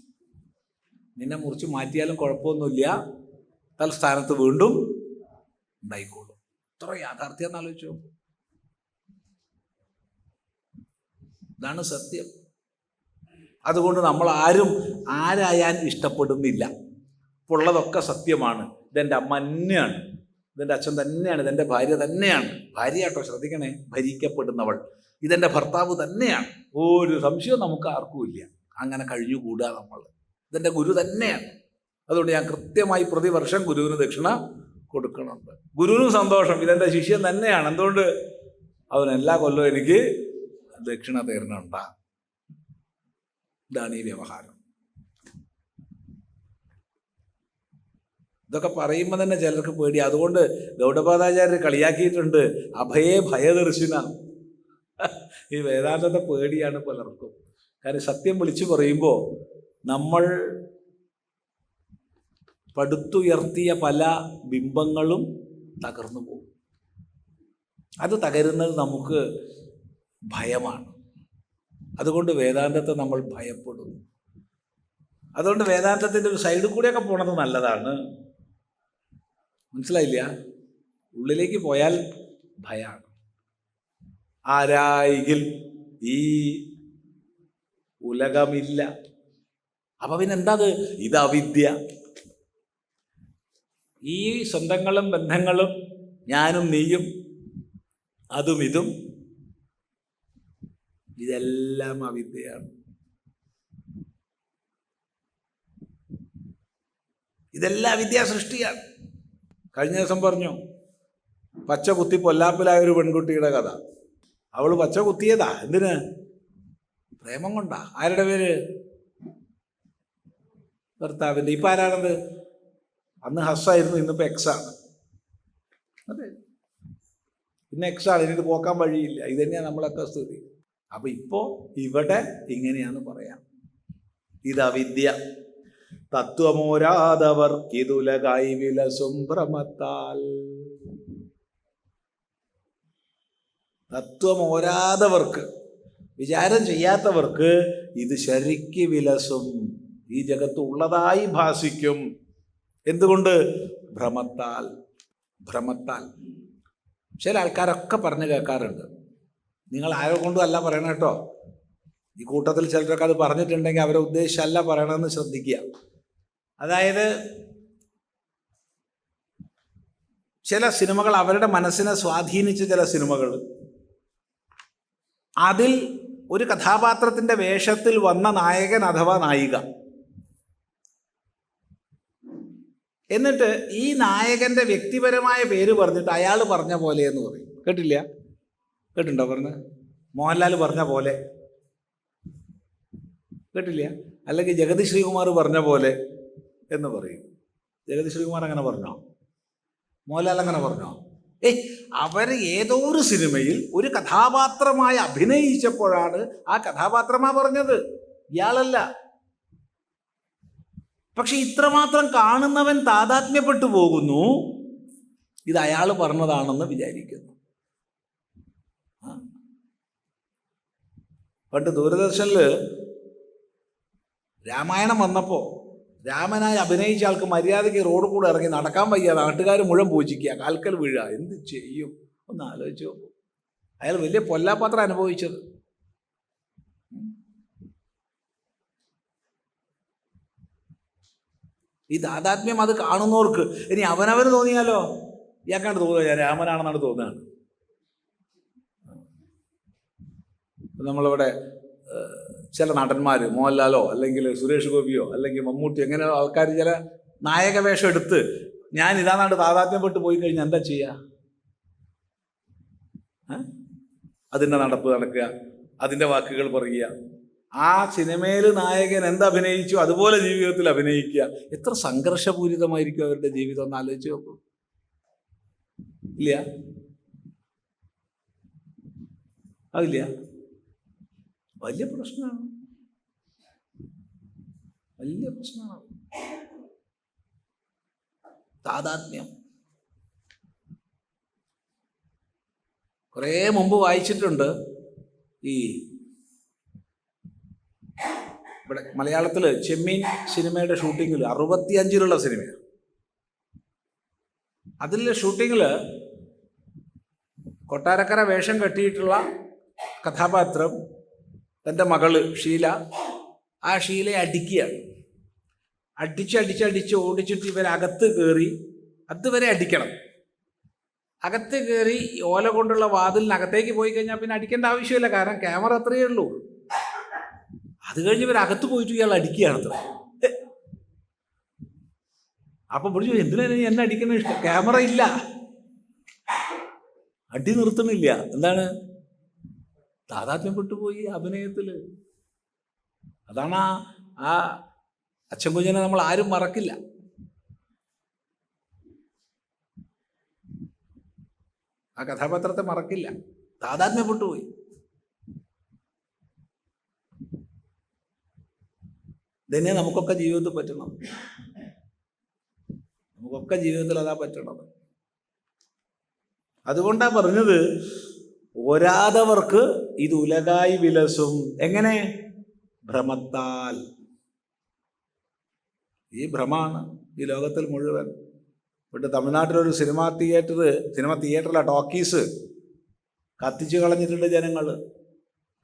നിന്നെ മുറിച്ച് മാറ്റിയാലും കുഴപ്പമൊന്നുമില്ല, തൽസ്ഥാനത്ത് വീണ്ടും ഉണ്ടായിക്കോളും. ഇത്ര യാഥാർത്ഥ്യം എന്നാലോചിച്ചോ. ഇതാണ് സത്യം. അതുകൊണ്ട് നമ്മൾ ആരായാൻ ഇഷ്ടപ്പെടുന്നില്ല. ഇപ്പോൾ ഉള്ളതൊക്കെ സത്യമാണ്. ഇതെൻ്റെ അമ്മ തന്നെയാണ്, ഇതെൻ്റെ അച്ഛൻ തന്നെയാണ്, ഇതെൻ്റെ ഭാര്യ തന്നെയാണ്. ഭാര്യ കേട്ടോ, ശ്രദ്ധിക്കണേ, ഭരിക്കപ്പെടുന്നവൾ. ഇതെൻ്റെ ഭർത്താവ് തന്നെയാണ്. ഒരു സംശയവും നമുക്ക് ആർക്കുമില്ല. അങ്ങനെ കഴിഞ്ഞുകൂടുക നമ്മൾ. ഇതെൻ്റെ ഗുരു തന്നെയാണ്. അതുകൊണ്ട് ഞാൻ കൃത്യമായി പ്രതിവർഷം ഗുരുവിന് ദക്ഷിണ കൊടുക്കണുണ്ട്. ഗുരുവിനും സന്തോഷം, ഇതെൻ്റെ ശിഷ്യൻ തന്നെയാണ്. എന്തുകൊണ്ട്? അവൻ എല്ലാ കൊല്ലവും എനിക്ക് ദക്ഷിണ തരുന്നുണ്ടാ. ഇതാണ് ഈ വ്യവഹാരം. ഇതൊക്കെ പറയുമ്പോൾ തന്നെ ചിലർക്ക് പേടി. അതുകൊണ്ട് ഗൗഡപാദാചാര്യർ കളിയാക്കിയിട്ടുണ്ട്, അഭയേ ഭയദർശിന. ഈ വേദാന്തത്തെ പേടിയാണ് പലർക്കും. കാരണം സത്യം വിളിച്ചു പറയുമ്പോൾ നമ്മൾ പടുത്തുയർത്തിയ പല ബിംബങ്ങളും തകർന്നു പോകും. അത് തകരുന്നത് നമുക്ക് ഭയമാണ്. അതുകൊണ്ട് വേദാന്തത്തെ നമ്മൾ ഭയപ്പെടുന്നു. അതുകൊണ്ട് വേദാന്തത്തിൻ്റെ ഒരു സൈഡിൽ കൂടെയൊക്കെ പോണത് നല്ലതാണ്. മനസ്സിലായില്ല? ഉള്ളിലേക്ക് പോയാൽ ഭയമാണ്. ആരായെങ്കിൽ ഈ ഉലകമില്ല. അപ്പൊ പിന്നെന്താ? ഇത് അവിദ്യ. ഈ സ്വന്തങ്ങളും ബന്ധങ്ങളും ഞാനും നീയും അതും ഇതും ഇതെല്ലാം അവിദ്യയാണ്. ഇതെല്ലാം അവിദ്യാ സൃഷ്ടിയാണ്. കഴിഞ്ഞ ദിവസം പറഞ്ഞു പച്ച കുത്തി പൊല്ലാപ്പിലായ ഒരു പെൺകുട്ടിയുടെ കഥ. അവള് പച്ച കുത്തിയതാ എന്തിന്? പ്രേമം കൊണ്ടാ. ആരുടെ പേര്? ഭർത്താവിൻ്റെ. ഇപ്പം ആരാണത്? അന്ന് ഹസ്സായിരുന്നു, ഇന്നിപ്പോൾ എക്സാണ്. അതെ, പിന്നെ എക്സാണ്. ഇനി ഇത് പോക്കാൻ വഴിയില്ല. ഇത് തന്നെയാണ് നമ്മളൊക്കെ സ്ഥിതി. അപ്പം ഇപ്പോൾ ഇവിടെ ഇങ്ങനെയാന്ന് പറയാം. ഇത് അവിദ്യ. തത്വമോരാതവർക്കിതുലകായി വിലസും ഭ്രമത്താൽ. തത്വമോരാതവർക്ക്, വിചാരം ചെയ്യാത്തവർക്ക് ഇത് ശരിക്ക് വിലസും, ഈ ജഗത്ത് ഉള്ളതായി ഭാസിക്കും. എന്തുകൊണ്ട്? ഭ്രമത്താൽ. ഭ്രമത്താൽ. ചില ആൾക്കാരൊക്കെ പറഞ്ഞു കേൾക്കാറുണ്ട്. നിങ്ങൾ ആരെ കൊണ്ടും അല്ല പറയണം കേട്ടോ. ഈ കൂട്ടത്തിൽ ചിലരൊക്കെ അത് പറഞ്ഞിട്ടുണ്ടെങ്കിൽ അവരെ ഉദ്ദേശിച്ചല്ല പറയണമെന്ന് ശ്രദ്ധിക്കുക. അതായത് ചില സിനിമകൾ അവരുടെ മനസ്സിനെ സ്വാധീനിച്ച ചില സിനിമകൾ, അതിൽ ഒരു കഥാപാത്രത്തിൻ്റെ വേഷത്തിൽ വന്ന നായകൻ അഥവാ നായിക, എന്നിട്ട് ഈ നായകൻ്റെ വ്യക്തിപരമായ പേര് പറഞ്ഞിട്ട് അയാൾ പറഞ്ഞ പോലെ എന്ന് പറയും. കേട്ടില്ല? കേട്ടിട്ടുണ്ടോ? പറഞ്ഞ് മോഹൻലാൽ പറഞ്ഞ പോലെ കേട്ടില്ല? അല്ലെങ്കിൽ ജഗതി ശ്രീകുമാർ പറഞ്ഞ പോലെ എന്ന് പറയും. ജഗതി ശ്രീകുമാർ അങ്ങനെ പറഞ്ഞോ? മോഹൻലാൽ അങ്ങനെ പറഞ്ഞോ? അവർ ഏതോ ഒരു സിനിമയിൽ ഒരു കഥാപാത്രമായി അഭിനയിച്ചപ്പോഴാണ് ആ കഥാപാത്രമാ പറഞ്ഞത്, ഇയാളല്ല. പക്ഷെ ഇത്രമാത്രം കാണുന്നവൻ താതാത്മ്യപ്പെട്ടു പോകുന്നു, ഇത് അയാൾ പറഞ്ഞതാണെന്ന് വിചാരിക്കുന്നു. പണ്ട് ദൂരദർശനിൽ രാമായണം വന്നപ്പോൾ രാമനായി അഭിനയിച്ച ആൾക്ക് മര്യാദയ്ക്ക് റോഡ് കൂടെ ഇറങ്ങി നടക്കാൻ വയ്യ, നാട്ടുകാർ മുഴുവൻ പൂജിക്കുക, കാൽക്കൽ വീഴുക. എന്ത് ചെയ്യും? ഒന്ന് ആലോചിച്ച് നോക്കും. അയാൾ വലിയ പൊല്ലാപാത്രം അനുഭവിച്ചത്. ഈ താതാത്മ്യം അത് കാണുന്നവർക്ക് ഇനി അവനവന് തോന്നിയാലോ? ഇയാൾക്കാണ്ട് തോന്നുക ഞാൻ രാമനാണെന്നാണ് തോന്നുകയാണ്. നമ്മളിവിടെ ചില നടന്മാർ, മോഹൻലാലോ അല്ലെങ്കിൽ സുരേഷ് ഗോപിയോ അല്ലെങ്കിൽ മമ്മൂട്ടി, അങ്ങനെ ആൾക്കാർ ചില നായക വേഷം എടുത്ത് ഞാൻ ഇതാണ്ട് താതാത്മ്യപ്പെട്ട് പോയി കഴിഞ്ഞാൽ എന്താ ചെയ്യുക? അതിൻ്റെ നടപ്പ് നടക്കുക, അതിൻ്റെ വാക്കുകൾ പറയുക, ആ സിനിമയിൽ നായകൻ എന്തഭിനയിച്ചു അതുപോലെ ജീവിതത്തിൽ അഭിനയിക്കുക. എത്ര സംഘർഷപൂരിതമായിരിക്കും അവരുടെ ജീവിതം എന്ന് ആലോചിച്ച് നോക്കൂ. ഇല്ല? അതില്ല. വലിയ പ്രശ്നമാണ്, വലിയ പ്രശ്നമാണ് താതാത്മ്യം. കുറേ മുമ്പ് വായിച്ചിട്ടുണ്ട്. ഈ ഇവിടെ മലയാളത്തിൽ ചെമ്മീൻ സിനിമയുടെ ഷൂട്ടിങ്ങിൽ 65-ലുള്ള സിനിമയാണ്. അതിലെ ഷൂട്ടിങ്ങിൽ കൊട്ടാരക്കര വേഷം കെട്ടിയിട്ടുള്ള കഥാപാത്രം തൻ്റെ മകള് ഷീല, ആ ഷീലയെ അടിക്കുകയാണ്. അടിച്ച് ഓടിച്ചിട്ട് ഇവരകത്ത് കയറി, അതുവരെ അടിക്കണം. അകത്ത് കയറി ഓല കൊണ്ടുള്ള വാതിലിനകത്തേക്ക് പോയി കഴിഞ്ഞാൽ പിന്നെ അടിക്കേണ്ട ആവശ്യമില്ല, കാരണം ക്യാമറ അത്രയേ ഉള്ളൂ. അത് കഴിഞ്ഞ് ഇവരകത്ത് പോയിട്ട് ഇയാൾ അടിക്കുകയാണ് അത്ര. അപ്പം പിടിച്ചു, എന്തിനാണ് എന്നെ അടിക്കുന്ന? ഇഷ്ടം ക്യാമറ ഇല്ല, അടി നിർത്തുന്നില്ല. എന്താണ്? താതാത്മ്യപ്പെട്ടു പോയി അഭിനയത്തിൽ. അതാണ് ആ അച്ഛൻ കുഞ്ഞിനെ നമ്മൾ ആരും മറക്കില്ല. ആ കഥാപാത്രത്തെ മറക്കില്ല. താതാത്മ്യപ്പെട്ടു പോയി. ഇതന്നെ നമുക്കൊക്കെ ജീവിതത്തിൽ പറ്റണം. നമുക്കൊക്കെ ജീവിതത്തിൽ അതാ പറ്റണത്. അതുകൊണ്ടാ പറഞ്ഞത് ഒരാതവർക്ക് ഇത് ഉലകായി വിലസും. എങ്ങനെ? ഭ്രമത്താൽ. ഈ ഭ്രമാണ് ഈ ലോകത്തിൽ മുഴുവൻ. ഇവിടെ തമിഴ്നാട്ടിലൊരു സിനിമ തിയേറ്ററല്ല, ടോക്കീസ് കത്തിച്ച് കളഞ്ഞിട്ടുണ്ട് ജനങ്ങൾ.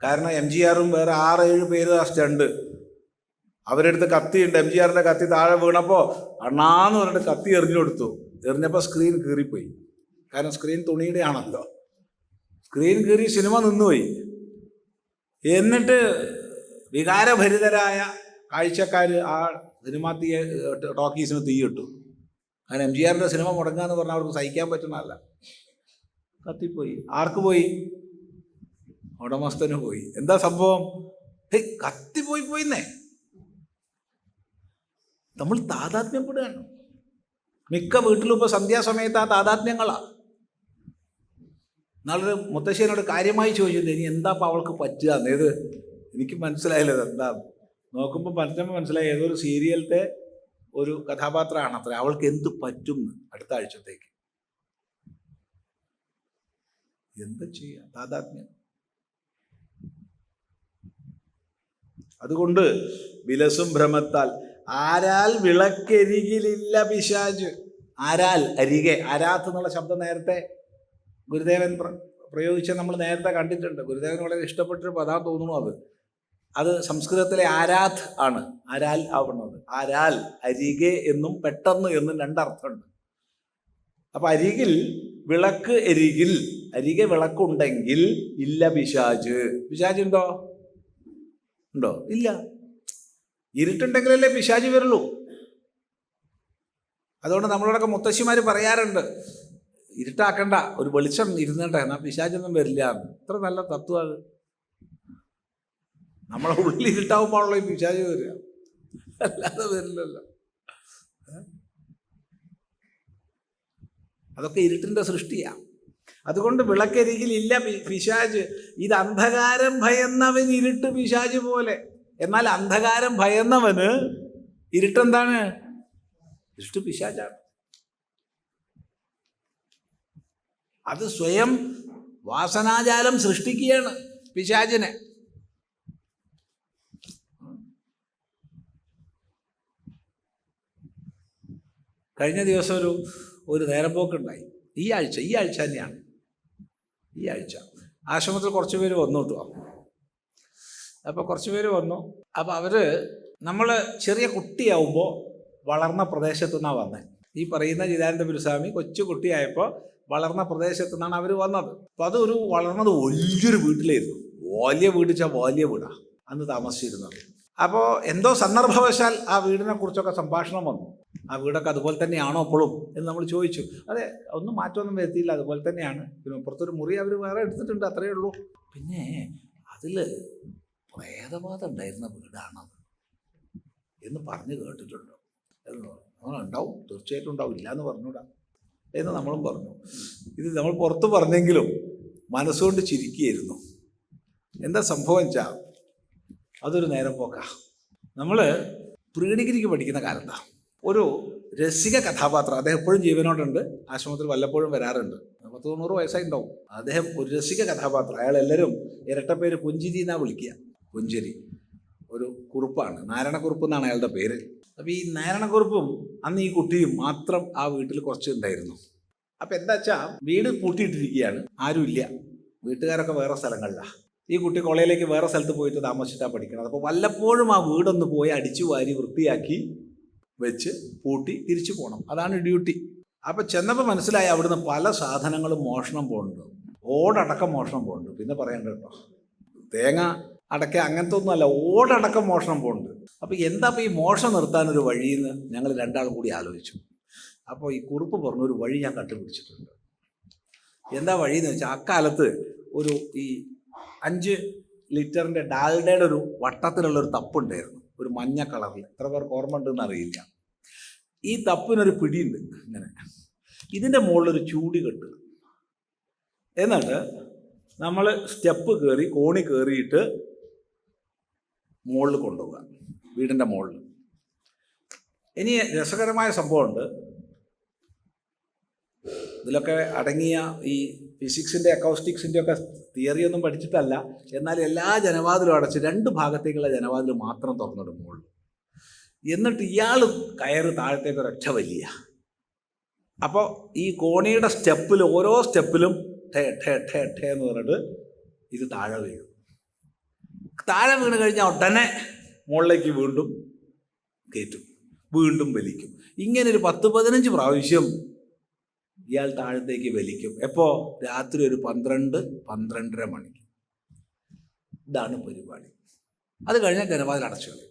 കാരണം MGRും വേറെ 6-7 പേര് ആ സ്റ്റണ്ട്, അവരെടുത്ത് കത്തിയുണ്ട്. MGRന്റെ കത്തി താഴെ വീണപ്പോൾ അണ്ണാന്ന് പറഞ്ഞിട്ട് കത്തി എറിഞ്ഞു കൊടുത്തു. എറിഞ്ഞപ്പോൾ സ്ക്രീൻ കീറിപ്പോയി. കാരണം സ്ക്രീൻ തുണിയുടെ ആണല്ലോ. സ്ക്രീൻ കയറി സിനിമ നിന്നുപോയി. എന്നിട്ട് വികാരഭരിതരായ കാഴ്ചക്കാർ ആ സിനിമ ടോക്കീസിന് തീയിട്ടു. അങ്ങനെ MGRന്റെ സിനിമ മുടങ്ങുക എന്ന് പറഞ്ഞാൽ അവർക്ക് സഹിക്കാൻ പറ്റുന്നതല്ല. കത്തിപ്പോയി. ആർക്ക് പോയി? ഉടമസ്ഥന് പോയി. എന്താ സംഭവം? കത്തിപ്പോയിന്നേ. നമ്മൾ താതാത്മ്യപ്പെടുകയാണ്. മിക്ക വീട്ടിലും ഇപ്പോൾ സന്ധ്യാസമയത്ത് ആ താതാത്മ്യങ്ങളാണ്. നാളൊരു മുത്തശ്ശിയോട് കാര്യമായി ചോദിച്ചത്, ഇനി എന്താ അപ്പോൾ അവൾക്ക് പറ്റുക ഏത് എനിക്ക് മനസ്സിലായില്ല എന്താ. നോക്കുമ്പോൾ പറ്റുമ്പോൾ മനസ്സിലായി ഏതൊരു സീരിയലത്തെ ഒരു കഥാപാത്രമാണ് അത്ര. അവൾക്ക് എന്ത് പറ്റും അടുത്ത ആഴ്ചത്തേക്ക്. എന്താ ചെയ്യാം? താതാത്മ്യം. അതുകൊണ്ട് വിലസും ഭ്രമത്താൽ ആരാൽ വിളക്കരികിലില്ല പിശാച്. ആരാൽ അരികെ. ആരാത്ത് എന്നുള്ള ശബ്ദം നേരത്തെ ഗുരുദേവൻ പ്രയോഗിച്ച നമ്മൾ നേരത്തെ കണ്ടിട്ടുണ്ട്. ഗുരുദേവൻ വളരെ ഇഷ്ടപ്പെട്ടൊരു പദം തോന്നുന്നു. അത് സംസ്കൃതത്തിലെ ആരാധ് ആണ്. ആരാൽ ആവുന്നത്. ആരാൽ അരികെ എന്നും പെട്ടെന്ന് എന്നും രണ്ടർത്ഥമുണ്ട്. അപ്പൊ അരികിൽ വിളക്ക്, എരികിൽ അരികെ വിളക്കുണ്ടെങ്കിൽ ഇല്ല പിശാച്. പിശാച് ഉണ്ടോ? ഇല്ല. ഇരുട്ടുണ്ടെങ്കിലല്ലേ പിശാച് വരുള്ളൂ. അതുകൊണ്ട് നമ്മളോടൊക്കെ മുത്തശ്ശിമാർ പറയാറുണ്ട്, ഇരുട്ടാക്കണ്ട, ഒരു വെളിച്ചം ഇരുന്നേണ്ട, എന്നാൽ പിശാചൊന്നും വരില്ല. ഇത്ര നല്ല തത്വം അത്. നമ്മളെ ഉള്ളിൽ ഇരുട്ടാവുമ്പോഴാണല്ലോ ഈ പിശാച് വരിക, അല്ലാതെ വരില്ലല്ലോ. അതൊക്കെ ഇരുട്ടിൻ്റെ സൃഷ്ടിയാണ്. അതുകൊണ്ട് വിളക്കരികിൽ ഇല്ല പിശാച്. ഇത് അന്ധകാരം ഭയന്നവൻ ഇരുട്ട് പിശാച് പോലെ. എന്നാൽ അന്ധകാരം ഭയന്നവന് ഇരുട്ടെന്താണ്? ഇരുട്ട് പിശാചാണ്. അത് സ്വയം വാസനാജാലം സൃഷ്ടിക്കുകയാണ് പിശാചിനെ. കഴിഞ്ഞ ദിവസം ഒരു നേരമ്പോക്കുണ്ടായി. ഈ ആഴ്ച തന്നെയാണ്. ഈ ആഴ്ച ആശ്രമത്തിൽ കുറച്ച് പേര് വന്നു കേട്ടോ. അപ്പോൾ കുറച്ച് പേര് വന്നു. അപ്പോൾ അവർ നമ്മൾ ചെറിയ കുട്ടിയാവുമ്പോൾ വളർന്ന പ്രദേശത്തു നിന്നാണ് വന്നത്. ഈ പറയുന്ന ചിദാനന്ദ ഗുരുസ്വാമി കൊച്ചു കുട്ടിയായപ്പോൾ വളർന്ന പ്രദേശത്തു നിന്നാണ് അവർ വന്നത്. അപ്പോൾ അതൊരു വളർന്നത് വലിയൊരു വീട്ടിലായിരുന്നു. വലിയ വീടിച്ചാൽ വലിയ വീടാണ് അന്ന് താമസിച്ചിരുന്നത്. അപ്പോൾ എന്തോ സന്ദർഭവശാൽ ആ വീടിനെ കുറിച്ചൊക്കെ സംഭാഷണം വന്നു. ആ വീടൊക്കെ അതുപോലെ തന്നെയാണോ അപ്പോഴും എന്ന് നമ്മൾ ചോദിച്ചു. അതെ, ഒന്നും മാറ്റമൊന്നും വരുത്തിയില്ല, അതുപോലെ തന്നെയാണ്. പിന്നെ പുറത്തൊരു മുറി അവർ വേറെ എടുത്തിട്ടുണ്ട്, അത്രയേ ഉള്ളൂ. പിന്നെ അതിൽ പ്രേതബാധ ഉണ്ടായിരുന്ന വീടാണത് എന്ന് പറഞ്ഞ് കേട്ടിട്ടുണ്ടോ? ഉണ്ടാവും, തീർച്ചയായിട്ടും ഉണ്ടാവും, ഇല്ല എന്ന് പറഞ്ഞൂടാ എന്ന് നമ്മളും പറഞ്ഞു. ഇത് നമ്മൾ പുറത്ത് പറഞ്ഞെങ്കിലും മനസ്സുകൊണ്ട് ചിരിക്കുകയായിരുന്നു. എന്താ സംഭവം വെച്ചാൽ അതൊരു നേരം പോക്കാ. നമ്മൾ പ്രീ ഡിഗ്രിക്ക് പഠിക്കുന്ന കാലത്താണ് ഒരു രസിക കഥാപാത്രം, അദ്ദേഹം എപ്പോഴും ജീവനോടുണ്ട്, ആശ്രമത്തിൽ വല്ലപ്പോഴും വരാറുണ്ട്, 90 വയസ്സായി ഉണ്ടാവും. അദ്ദേഹം ഒരു രസിക കഥാപാത്രം. അയാളെല്ലാവരും ഇരട്ടപ്പേര് പുഞ്ചിരി എന്നാണ് വിളിക്കുക. പുഞ്ചിരി ഒരു കുറുപ്പാണ്, നാരായണക്കുറുപ്പ് എന്നാണ് അയാളുടെ പേര്. അപ്പോൾ ഈ നാരായണക്കുറുപ്പും അന്ന് ഈ കുട്ടിയും മാത്രം ആ വീട്ടിൽ കുറച്ച് ഉണ്ടായിരുന്നു. അപ്പം എന്താ വെച്ചാൽ വീട് പൂട്ടിയിട്ടിരിക്കുകയാണ്, ആരുമില്ല, വീട്ടുകാരൊക്കെ വേറെ സ്ഥലങ്ങളിലാണ്. ഈ കുട്ടി കോളേജിലേക്ക് വേറെ സ്ഥലത്ത് പോയിട്ട് താമസിച്ചിട്ടാണ് പഠിക്കുന്നത്. അപ്പോൾ വല്ലപ്പോഴും ആ വീടൊന്ന് പോയി അടിച്ചു വാരി വൃത്തിയാക്കി വെച്ച് പൂട്ടി തിരിച്ചു പോകണം, അതാണ് ഡ്യൂട്ടി. അപ്പം ചെന്നപ്പോൾ മനസ്സിലായി അവിടുന്ന് പല സാധനങ്ങളും മോഷണം പോകുന്നുണ്ട്. ഓടടക്കം മോഷണം പോകുന്നുണ്ട്. പിന്നെ പറയണ്ട കേട്ടോ, തേങ്ങ അടക്ക അങ്ങനത്തെ ഒന്നുമല്ല, ഓടടക്കം മോഷണം പോകുന്നുണ്ട്. അപ്പോൾ എന്താ ഇപ്പോൾ ഈ മോഷണം നിർത്താനൊരു വഴിയെന്ന് ഞങ്ങൾ രണ്ടാളും കൂടി ആലോചിച്ചു. അപ്പോൾ ഈ കുറുപ്പ് പറഞ്ഞൊരു വഴി ഞാൻ കണ്ടുപിടിച്ചിട്ടുണ്ട്. എന്താ വഴിയെന്ന് വെച്ചാൽ, അക്കാലത്ത് ഈ 5 ലിറ്ററിൻ്റെ ഡാൽഡയുടെ ഒരു വട്ടത്തിലുള്ളൊരു തപ്പുണ്ടായിരുന്നു, ഒരു മഞ്ഞ കളറിൽ. എത്ര പേർക്ക് ഓർമ്മ ഉണ്ടെന്ന് അറിയില്ല. ഈ തപ്പിനൊരു പിടിയുണ്ട് ഇങ്ങനെ, ഇതിൻ്റെ മുകളിലൊരു ചൂടി കെട്ടുക. എന്നിട്ട് നമ്മൾ സ്റ്റെപ്പ് കയറി കോണി കയറിയിട്ട് മുകളിൽ കൊണ്ടുപോവുക, വീടിൻ്റെ മുകളിൽ. ഇനി രസകരമായ സംഭവമുണ്ട്. ഇതിലൊക്കെ അടങ്ങിയ ഈ ഫിസിക്സിൻ്റെ അക്കൗസ്റ്റിക്സിൻ്റെ ഒക്കെ തിയറി ഒന്നും പഠിച്ചിട്ടല്ല, എന്നാൽ എല്ലാ ജനവാതിലും അടച്ച് 2 ഭാഗത്തേക്കുള്ള ജനവാതിൽ മാത്രം തുറന്നിടും മുകളിൽ. എന്നിട്ട് ഇയാൾ കയറ് താഴത്തേക്ക് ഒരൊറ്റ വലിയ. അപ്പോൾ ഈ കോണിയുടെ സ്റ്റെപ്പിൽ ഓരോ സ്റ്റെപ്പിലും ഠേ ഠേ ഠേ ഠേ എന്ന് പറഞ്ഞിട്ട് ഇത് താഴെ വീഴും. താഴെ വീണ് കഴിഞ്ഞാൽ ഉടനെ മുകളിലേക്ക് വീണ്ടും കയറ്റും, വീണ്ടും വലിക്കും. ഇങ്ങനെ ഒരു 10-15 പ്രാവശ്യം ഇയാൾ താഴത്തേക്ക് വലിക്കും. എപ്പോ? രാത്രി ഒരു 12-12:30 മണിക്ക്. ഇതാണ് പരിപാടി. അത് കഴിഞ്ഞാൽ ജനവാതിൽ അടച്ചു കളയും.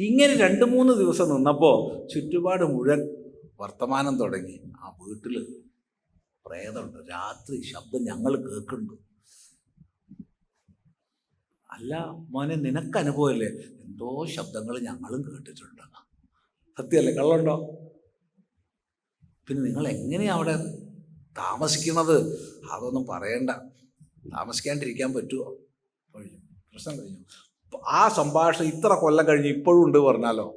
ഇങ്ങനെ 2-3 ദിവസം നിന്നപ്പോൾ ചുറ്റുപാട് മുഴുവൻ വർത്തമാനം തുടങ്ങി. ആ വീട്ടിൽ പ്രേതമുണ്ട്, രാത്രി ശബ്ദം ഞങ്ങൾ കേൾക്കുന്നുണ്ട്. അല്ല മോനെ, നിനക്ക് അനുഭവമല്ലേ? എന്തോ ശബ്ദങ്ങൾ ഞങ്ങളും കേട്ടിട്ടുണ്ട്. സത്യമല്ലേ? കള്ളുണ്ടോ? പിന്നെ നിങ്ങൾ എങ്ങനെയാ അവിടെ താമസിക്കുന്നത്? അതൊന്നും പറയണ്ട. താമസിക്കാണ്ടിരിക്കാൻ പറ്റുമോ? കഴിഞ്ഞു, പ്രശ്നം കഴിഞ്ഞു. ആ സംഭാഷണം ഇത്ര കൊല്ലം കഴിഞ്ഞ് ഇപ്പോഴും ഉണ്ട് പറഞ്ഞാലോ.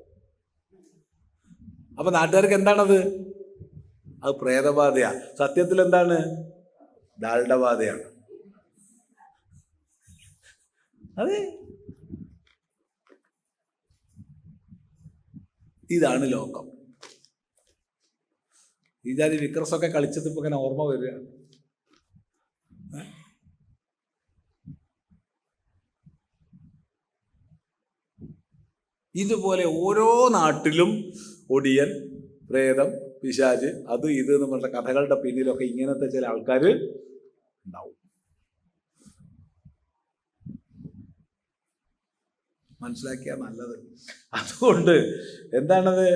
അപ്പൊ നാട്ടുകാർക്ക് എന്താണത്? അത് പ്രേതബാധയാ. സത്യത്തിൽ എന്താണ്? ഡാൽഡബാധയാണ്. അതെ, ഇതാണ് ലോകം. ഇതാര് വിക്രസൊക്കെ കളിച്ചത് ഇപ്പൊ ഇങ്ങനെ ഓർമ്മ വരികയാണ്. ഇതുപോലെ ഓരോ നാട്ടിലും ഒടിയൻ, പ്രേതം, പിശാച്, അത് ഇത് എന്ന് പറഞ്ഞ കഥകളുടെ പിന്നിലൊക്കെ ഇങ്ങനത്തെ ചില ആൾക്കാർ ഉണ്ടാവും. മനസ്സിലാക്കിയാ നല്ലത്. അതുകൊണ്ട് എന്താണത്?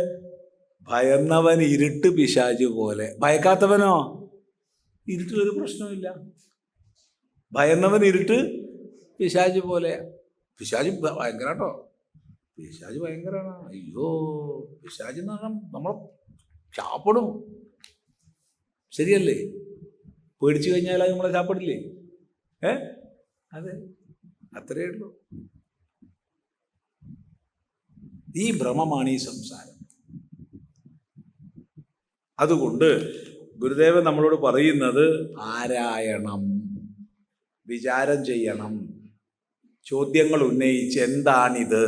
ഭയന്നവൻ ഇരുട്ട് പിശാച് പോലെ. ഭയക്കാത്തവനോ? ഇരുട്ടിലൊരു പ്രശ്നമില്ല. ഭയന്നവൻ ഇരുട്ട് പിശാച് പോലെ. പിശാച് ഭയങ്കര കേട്ടോ. പിശാച് ഭയങ്കരമാണ്. അയ്യോ, പിശാച് എന്ന് പറഞ്ഞാൽ നമ്മൾ ചാപ്പിടും. ശരിയല്ലേ? പേടിച്ചു കഴിഞ്ഞാൽ അത് നമ്മളെ ചാപ്പിടില്ലേ? അതെ, അത്രയേ ഉള്ളൂ. ഈ ഭ്രമമാണ് ഈ സംസാരം. അതുകൊണ്ട് ഗുരുദേവൻ നമ്മളോട് പറയുന്നത് ആരായണം, വിചാരം ചെയ്യണം, ചോദ്യങ്ങൾ ഉന്നയിച്ച് എന്താണിത്,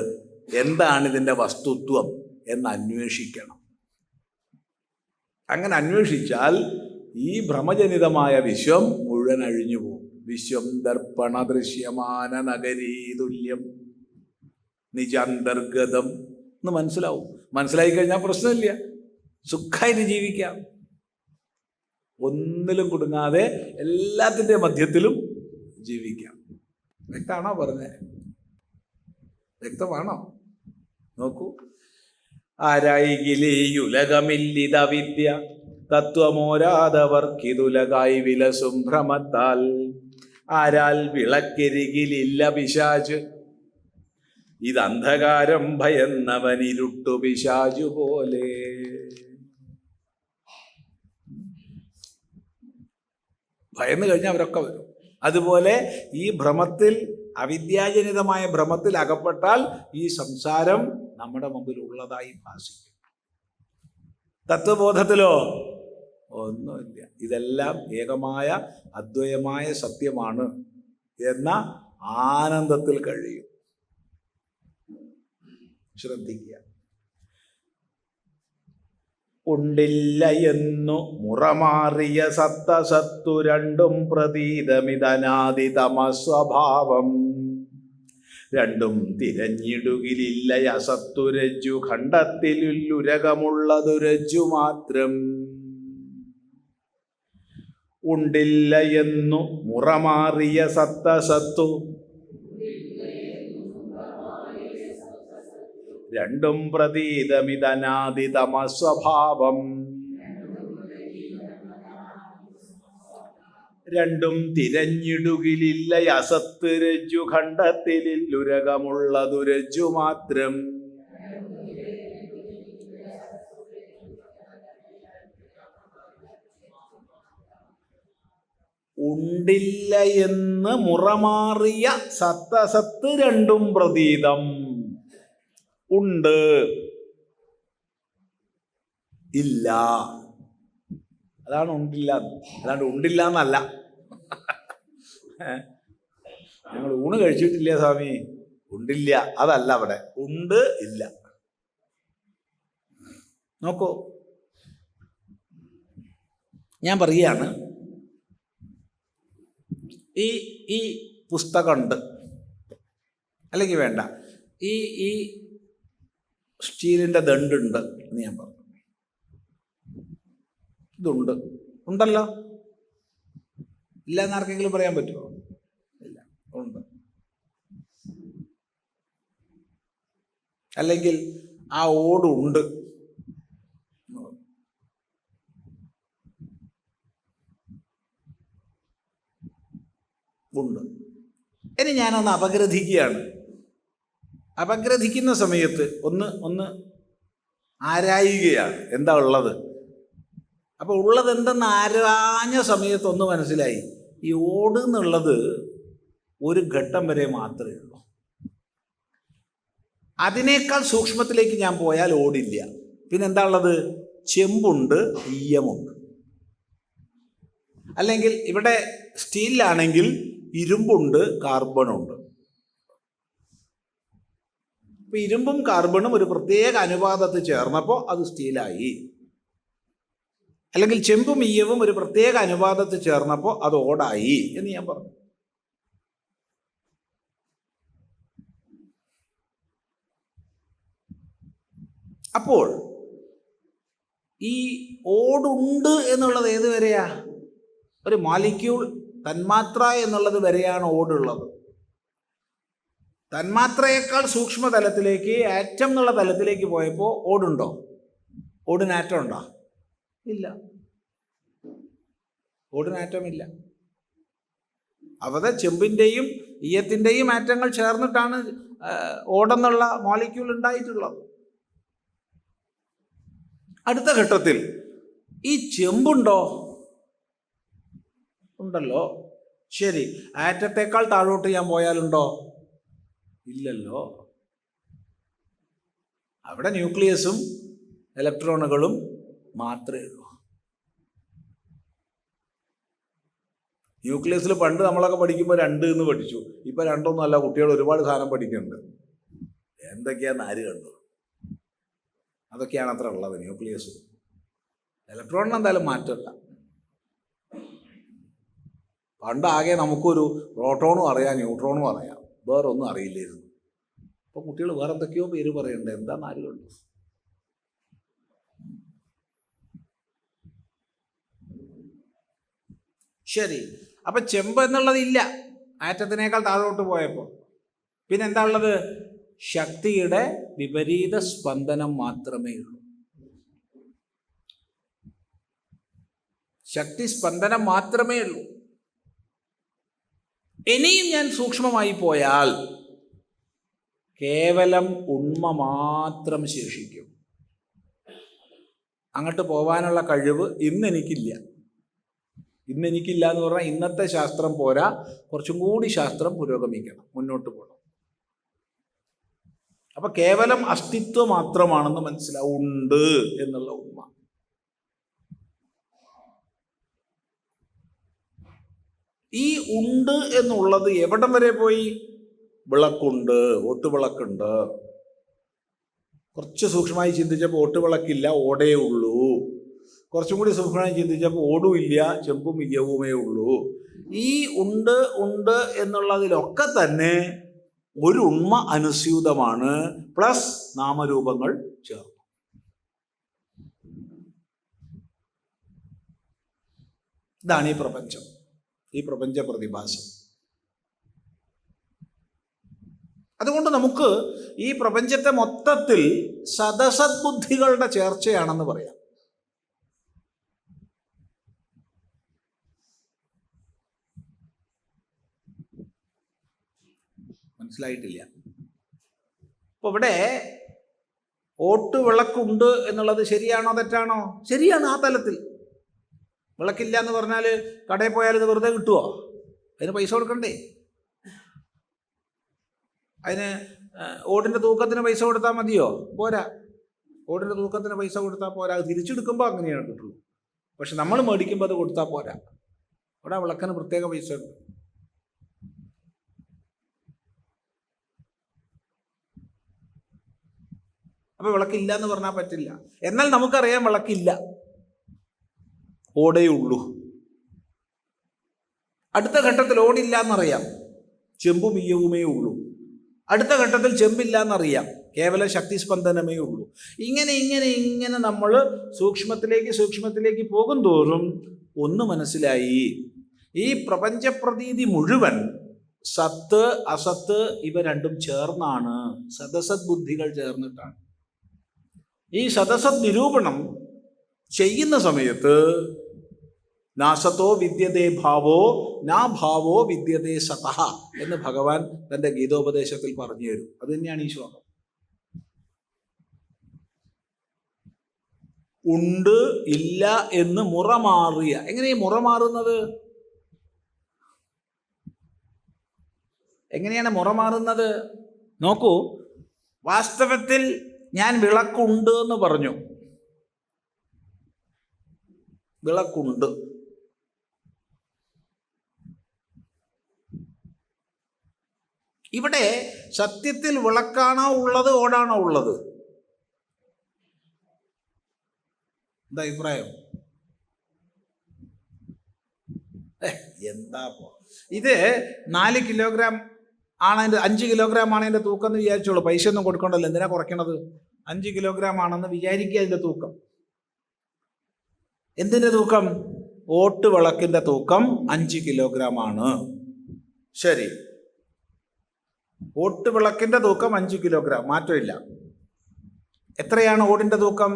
എന്താണിതിൻ്റെ വസ്തുത്വം എന്ന് അന്വേഷിക്കണം. അങ്ങനെ അന്വേഷിച്ചാൽ ഈ ഭ്രമജനിതമായ വിശ്വം മുഴുവൻ അഴിഞ്ഞു പോകും. വിശ്വം ദർപ്പണ ദൃശ്യമാന നഗരീ തുല്യം നിജാന്തർഗതം എന്ന് മനസ്സിലാവും. മനസ്സിലായി കഴിഞ്ഞാൽ പ്രശ്നമില്ല, സുഖമായിട്ട് ജീവിക്കാം. ഒന്നിലും കുടുങ്ങാതെ എല്ലാത്തിൻ്റെ മധ്യത്തിലും ജീവിക്കാം. വ്യക്തമാണോ പറഞ്ഞത്? വ്യക്തമാണോ? നോക്കൂ. ആരായികിലീയുലകമില്ലിത വിദ്യ തത്വമോരാതവർക്കിതുലകായി വിലസും ഭ്രമത്താൽ ആരാൽ വിളക്കരികിലില്ല പിശാച് ഇതന്ധകാരം ഭയന്നവനിരുട്ടു പിശാചു പോലെ. ഭയന്ന് കഴിഞ്ഞാൽ അവരൊക്കെ വരും. അതുപോലെ ഈ ഭ്രമത്തിൽ, അവിദ്യാജനിതമായ ഭ്രമത്തിൽ അകപ്പെട്ടാൽ ഈ സംസാരം നമ്മുടെ മുമ്പിൽ ഉള്ളതായി ഭാസിക്കും. തത്വബോധത്തിലോ ഒന്നുമില്ല. ഇതെല്ലാം ഏകമായ അദ്വയമായ സത്യമാണ് എന്ന ആനന്ദത്തിൽ കഴിയും. ശ്രദ്ധിക്കുക. ഉണ്ടില്ല എന്നു മുറമാറിയ സത്തസത്തു രണ്ടും പ്രതീതമിതനാദിതമസ്വഭാവം രണ്ടും തിരഞ്ഞിടുകിലില്ല അസത്തുരജ്ജു ഖണ്ഡത്തിലുരകമുള്ളതു രജ്ജു മാത്രം. ഉണ്ടില്ല എന്നു മുറമാറിയ സത്തസത്തു രണ്ടും പ്രതീതമിതനാദിതമസ്വഭാവം രണ്ടും തിരഞ്ഞിടുകിലില്ല അസത്ത് രജ്ജു ഖണ്ഡത്തിലുരകമുള്ളതു രജ്ജു മാത്രം. ഉണ്ടില്ല എന്ന് മുറമാറിയ സത്തസത്ത് രണ്ടും പ്രതീതം. ഉണ്ട്, ഇല്ല, അതാണ് ഉണ്ടില്ല. അല്ലാണ്ട് ഉണ്ടില്ല എന്നല്ല. ഞങ്ങൾ ഊണ് കഴിച്ചിട്ടില്ല സ്വാമി, ഉണ്ടില്ല, അതല്ല. അവിടെ ഉണ്ട്, ഇല്ല. നോക്കൂ, ഞാൻ പറയുകയാണ്, ഈ പുസ്തകമുണ്ട്, അല്ലെങ്കിൽ വേണ്ട, ഈ സ്റ്റീലിൻ്റെ ദണ്ടുണ്ട് എന്ന് ഞാൻ പറഞ്ഞു. ഇതുണ്ട്, ഉണ്ടല്ലോ. ഇല്ല എന്നാർക്കെങ്കിലും പറയാൻ പറ്റുമോ? ഇല്ല, ഉണ്ട്. അല്ലെങ്കിൽ ആ ഓടുണ്ട്. ഉണ്ട്. ഇനി ഞാനൊന്ന് അപഗ്രഥിക്കുകയാണ്. അപഗ്രഥിക്കുന്ന സമയത്ത് ഒന്ന് ആരായുകയാണ് എന്താ ഉള്ളത്. അപ്പോൾ ഉള്ളത് എന്തെന്ന് ആരാഞ്ഞ സമയത്ത് ഒന്ന് മനസ്സിലായി, ഈ ഓട് എന്നുള്ളത് ഒരു ഘട്ടം വരെ മാത്രമേ ഉള്ളൂ. അതിനേക്കാൾ സൂക്ഷ്മത്തിലേക്ക് ഞാൻ പോയാൽ ഓടില്ല. പിന്നെന്താ ഉള്ളത്? ചെമ്പുണ്ട്, ഈയമുണ്ട്. അല്ലെങ്കിൽ ഇവിടെ സ്റ്റീലിലാണെങ്കിൽ ഇരുമ്പുണ്ട്, കാർബണുണ്ട്. ഇപ്പം ഇരുമ്പും കാർബണും ഒരു പ്രത്യേക അനുപാതത്തിൽ ചേർന്നപ്പോൾ അത് സ്റ്റീലായി. അല്ലെങ്കിൽ ചെമ്പും ഈയവും ഒരു പ്രത്യേക അനുപാതത്തിൽ ചേർന്നപ്പോൾ അത് ഓടായി എന്ന് ഞാൻ പറഞ്ഞു. അപ്പോൾ ഈ ഓടുണ്ട് എന്നുള്ളത് ഏത് വരെയാ? ഒരു മോളിക്യൂൾ, തന്മാത്ര എന്നുള്ളത് വരെയാണ് ഓടുള്ളത്. തന്മാത്രയേക്കാൾ സൂക്ഷ്മതലത്തിലേക്ക്, ആറ്റം എന്നുള്ള തലത്തിലേക്ക് പോയപ്പോൾ ഓടുണ്ടോ? ഓടിന് ആറ്റം ഉണ്ടോ? ഇല്ല, ഓടിന് ആറ്റം ഇല്ല. അവിടെ ചെമ്പിൻ്റെയും ഈയത്തിൻ്റെയും ആറ്റങ്ങൾ ചേർന്നിട്ടാണ് ഓടെന്നുള്ള മോളിക്യൂൾ ഉണ്ടായിട്ടുള്ളത്. അടുത്ത ഘട്ടത്തിൽ ഈ ചെമ്പുണ്ടോ? ഉണ്ടല്ലോ. ശരി, ആറ്റത്തേക്കാൾ താഴോട്ട് ഞാൻ പോയാലുണ്ടോ? ഇല്ലല്ലോ. അവിടെ ന്യൂക്ലിയസും ഇലക്ട്രോണുകളും മാത്രമേ ഉള്ളൂ. ന്യൂക്ലിയസിൽ പണ്ട് നമ്മളൊക്കെ പഠിക്കുമ്പോൾ 2 എന്ന് പഠിച്ചു. ഇപ്പം 2 അല്ല, കുട്ടികൾ ഒരുപാട് സാധനം പഠിക്കുന്നുണ്ട്. എന്തൊക്കെയാന്ന് ആര് കണ്ടു? അതൊക്കെയാണ് അത്ര ഉള്ളത്. ന്യൂക്ലിയസ്, ഇലക്ട്രോണിന് എന്തായാലും മാറ്റമില്ല. പണ്ടാകെ നമുക്കൊരു പ്രോട്ടോണും അറിയാം, ന്യൂട്രോണും അറിയാം, വേറൊന്നും അറിയില്ലായിരുന്നു. അപ്പോൾ കുട്ടികൾ വേറെ എന്തൊക്കെയോ പേര് പറയണ്ടേ, എന്താന്ന് ആര് കണ്ടു? ശരി, അപ്പം ചെമ്പ് എന്നുള്ളത് ഇല്ല ആറ്റത്തിനേക്കാൾ താഴോട്ട് പോയപ്പോൾ. പിന്നെ എന്താ ഉള്ളത്? ശക്തിയുടെ വിപരീത സ്പന്ദനം മാത്രമേ ഉള്ളൂ. ശക്തി സ്പന്ദനം മാത്രമേ ഉള്ളൂ. ഇനിയും ഞാൻ സൂക്ഷ്മമായി പോയാൽ കേവലം ഉണ്മ മാത്രം ശേഷിക്കും. അങ്ങോട്ട് പോകാനുള്ള കഴിവ് ഇന്നെനിക്കില്ല. എന്ന് പറഞ്ഞാൽ ഇന്നത്തെ ശാസ്ത്രം പോരാ, കുറച്ചും കൂടി ശാസ്ത്രം പുരോഗമിക്കണം, മുന്നോട്ട് പോകണം. അപ്പൊ കേവലം അസ്തിത്വം മാത്രമാണെന്ന് മനസ്സിലാവും, ഉണ്ട് എന്നുള്ള ഉണ്മ. ഈ ഉണ്ട് എന്നുള്ളത് എവിടം വരെ പോയി? വിളക്കുണ്ട്, ഓട്ടുവിളക്കുണ്ട്. കുറച്ച് സൂക്ഷ്മമായി ചിന്തിച്ചപ്പോൾ ഓട്ടുവിളക്കില്ല, ഓടേ ഉള്ളൂ. കുറച്ചും കൂടി സൂക്ഷ്മമായി ചിന്തിച്ചപ്പോൾ ഓടും ഇല്ല, ചെമ്പും ഇയ്യവുമേ ഉള്ളൂ. ഈ ഉണ്ട് എന്നുള്ളതിലൊക്കെ തന്നെ ഒരു ഉണ്മ അനുസ്യൂതമാണ്, പ്ലസ് നാമരൂപങ്ങൾ ചേർന്നു. ഇതാണ് ഈ പ്രപഞ്ചം, ഈ പ്രപഞ്ച പ്രതിഭാസം. അതുകൊണ്ട് നമുക്ക് ഈ പ്രപഞ്ചത്തെ മൊത്തത്തിൽ സദസദ്ബുദ്ധികളുടെ ചേർച്ചയാണെന്ന് പറയാം. മനസ്സിലായിട്ടില്ല? അപ്പോൾ ഇവിടെ ഓട്ടുവിളക്കുണ്ട് എന്നുള്ളത് ശരിയാണോ തെറ്റാണോ? ശരിയാണ്. ആ തലത്തിൽ വിളക്കില്ല എന്ന് പറഞ്ഞാൽ കടയിൽ പോയാൽ ഇത് വെറുതെ കിട്ടുമോ? അതിന് പൈസ കൊടുക്കണ്ടേ? അതിന് ഓടിൻ്റെ തൂക്കത്തിന് പൈസ കൊടുത്താൽ മതിയോ? പോരാ. ഓടിൻ്റെ തൂക്കത്തിന് പൈസ കൊടുത്താൽ പോരാ, അത് തിരിച്ചെടുക്കുമ്പോൾ അങ്ങനെയാണ് കിട്ടുള്ളൂ. പക്ഷെ നമ്മൾ മേടിക്കുമ്പോൾ അത് കൊടുത്താൽ പോരാ. അവിടെ വിളക്കിന് പ്രത്യേക പൈസ ഉണ്ട്. അപ്പോൾ വിളക്കില്ല എന്ന് പറഞ്ഞാൽ പറ്റില്ല. എന്നാൽ നമുക്കറിയാം വിളക്കില്ല, ഓടേ ഉള്ളൂ. അടുത്ത ഘട്ടത്തിൽ ഓടില്ല എന്നറിയാം, ചെമ്പും ഈയവുമേ ഉള്ളൂ. അടുത്ത ഘട്ടത്തിൽ ചെമ്പില്ല എന്നറിയാം, കേവലം ശക്തിസ്പന്ദനമേ ഉള്ളൂ. ഇങ്ങനെ നമ്മൾ സൂക്ഷ്മത്തിലേക്ക് പോകും തോറും ഒന്ന് മനസ്സിലായി, ഈ പ്രപഞ്ചപ്രതീതി മുഴുവൻ സത്ത് അസത്ത് ഇവ രണ്ടും ചേർന്നാണ്, സദസത് ബുദ്ധികൾ ചേർന്നിട്ടാണ്. ഈ സദസത് നിരൂപണം ചെയ്യുന്ന സമയത്ത് നാസത്തോ വിദ്യതേ ഭാവോ നാ ഭാവോ വിദ്യതേ സതഃ എന്ന് ഭഗവാൻ തൻ്റെ ഗീതോപദേശത്തിൽ പറഞ്ഞു തരും. അത് തന്നെയാണ് ഈ ശ്ലോകം. ഉണ്ട് ഇല്ല എന്ന് മുറമാറിയ. എങ്ങനെയാണ് മുറമാറുന്നത്? എങ്ങനെയാണ് മുറമാറുന്നത്? നോക്കൂ, വാസ്തവത്തിൽ ഞാൻ വിളക്കുണ്ട് എന്ന് പറഞ്ഞു. വിളക്കുണ്ട്. ഇവിടെ സത്യത്തിൽ വിളക്കാണോ ഉള്ളത്, ഓടാണോ ഉള്ളത്? എന്താ അഭിപ്രായം? എന്താ ഇത് 4 കിലോഗ്രാം ആണ് അതിൻ്റെ, 5 കിലോഗ്രാം ആണ് അതിൻ്റെ തൂക്കം എന്ന് വിചാരിച്ചോളൂ. പൈസ ഒന്നും കൊടുക്കണ്ടല്ലോ, എന്തിനാ കുറയ്ക്കണത്? 5 കിലോഗ്രാം ആണെന്ന് വിചാരിക്കുക. അതിൻ്റെ തൂക്കം എന്തിൻ്റെ തൂക്കം? ഓട്ട് വിളക്കിൻ്റെ തൂക്കം 5 കിലോഗ്രാം ആണ്. ശരി, ഓട്ട് വിളക്കിൻ്റെ തൂക്കം 5 കിലോഗ്രാം, മാറ്റമില്ല. എത്രയാണ് ഓടിൻ്റെ തൂക്കം?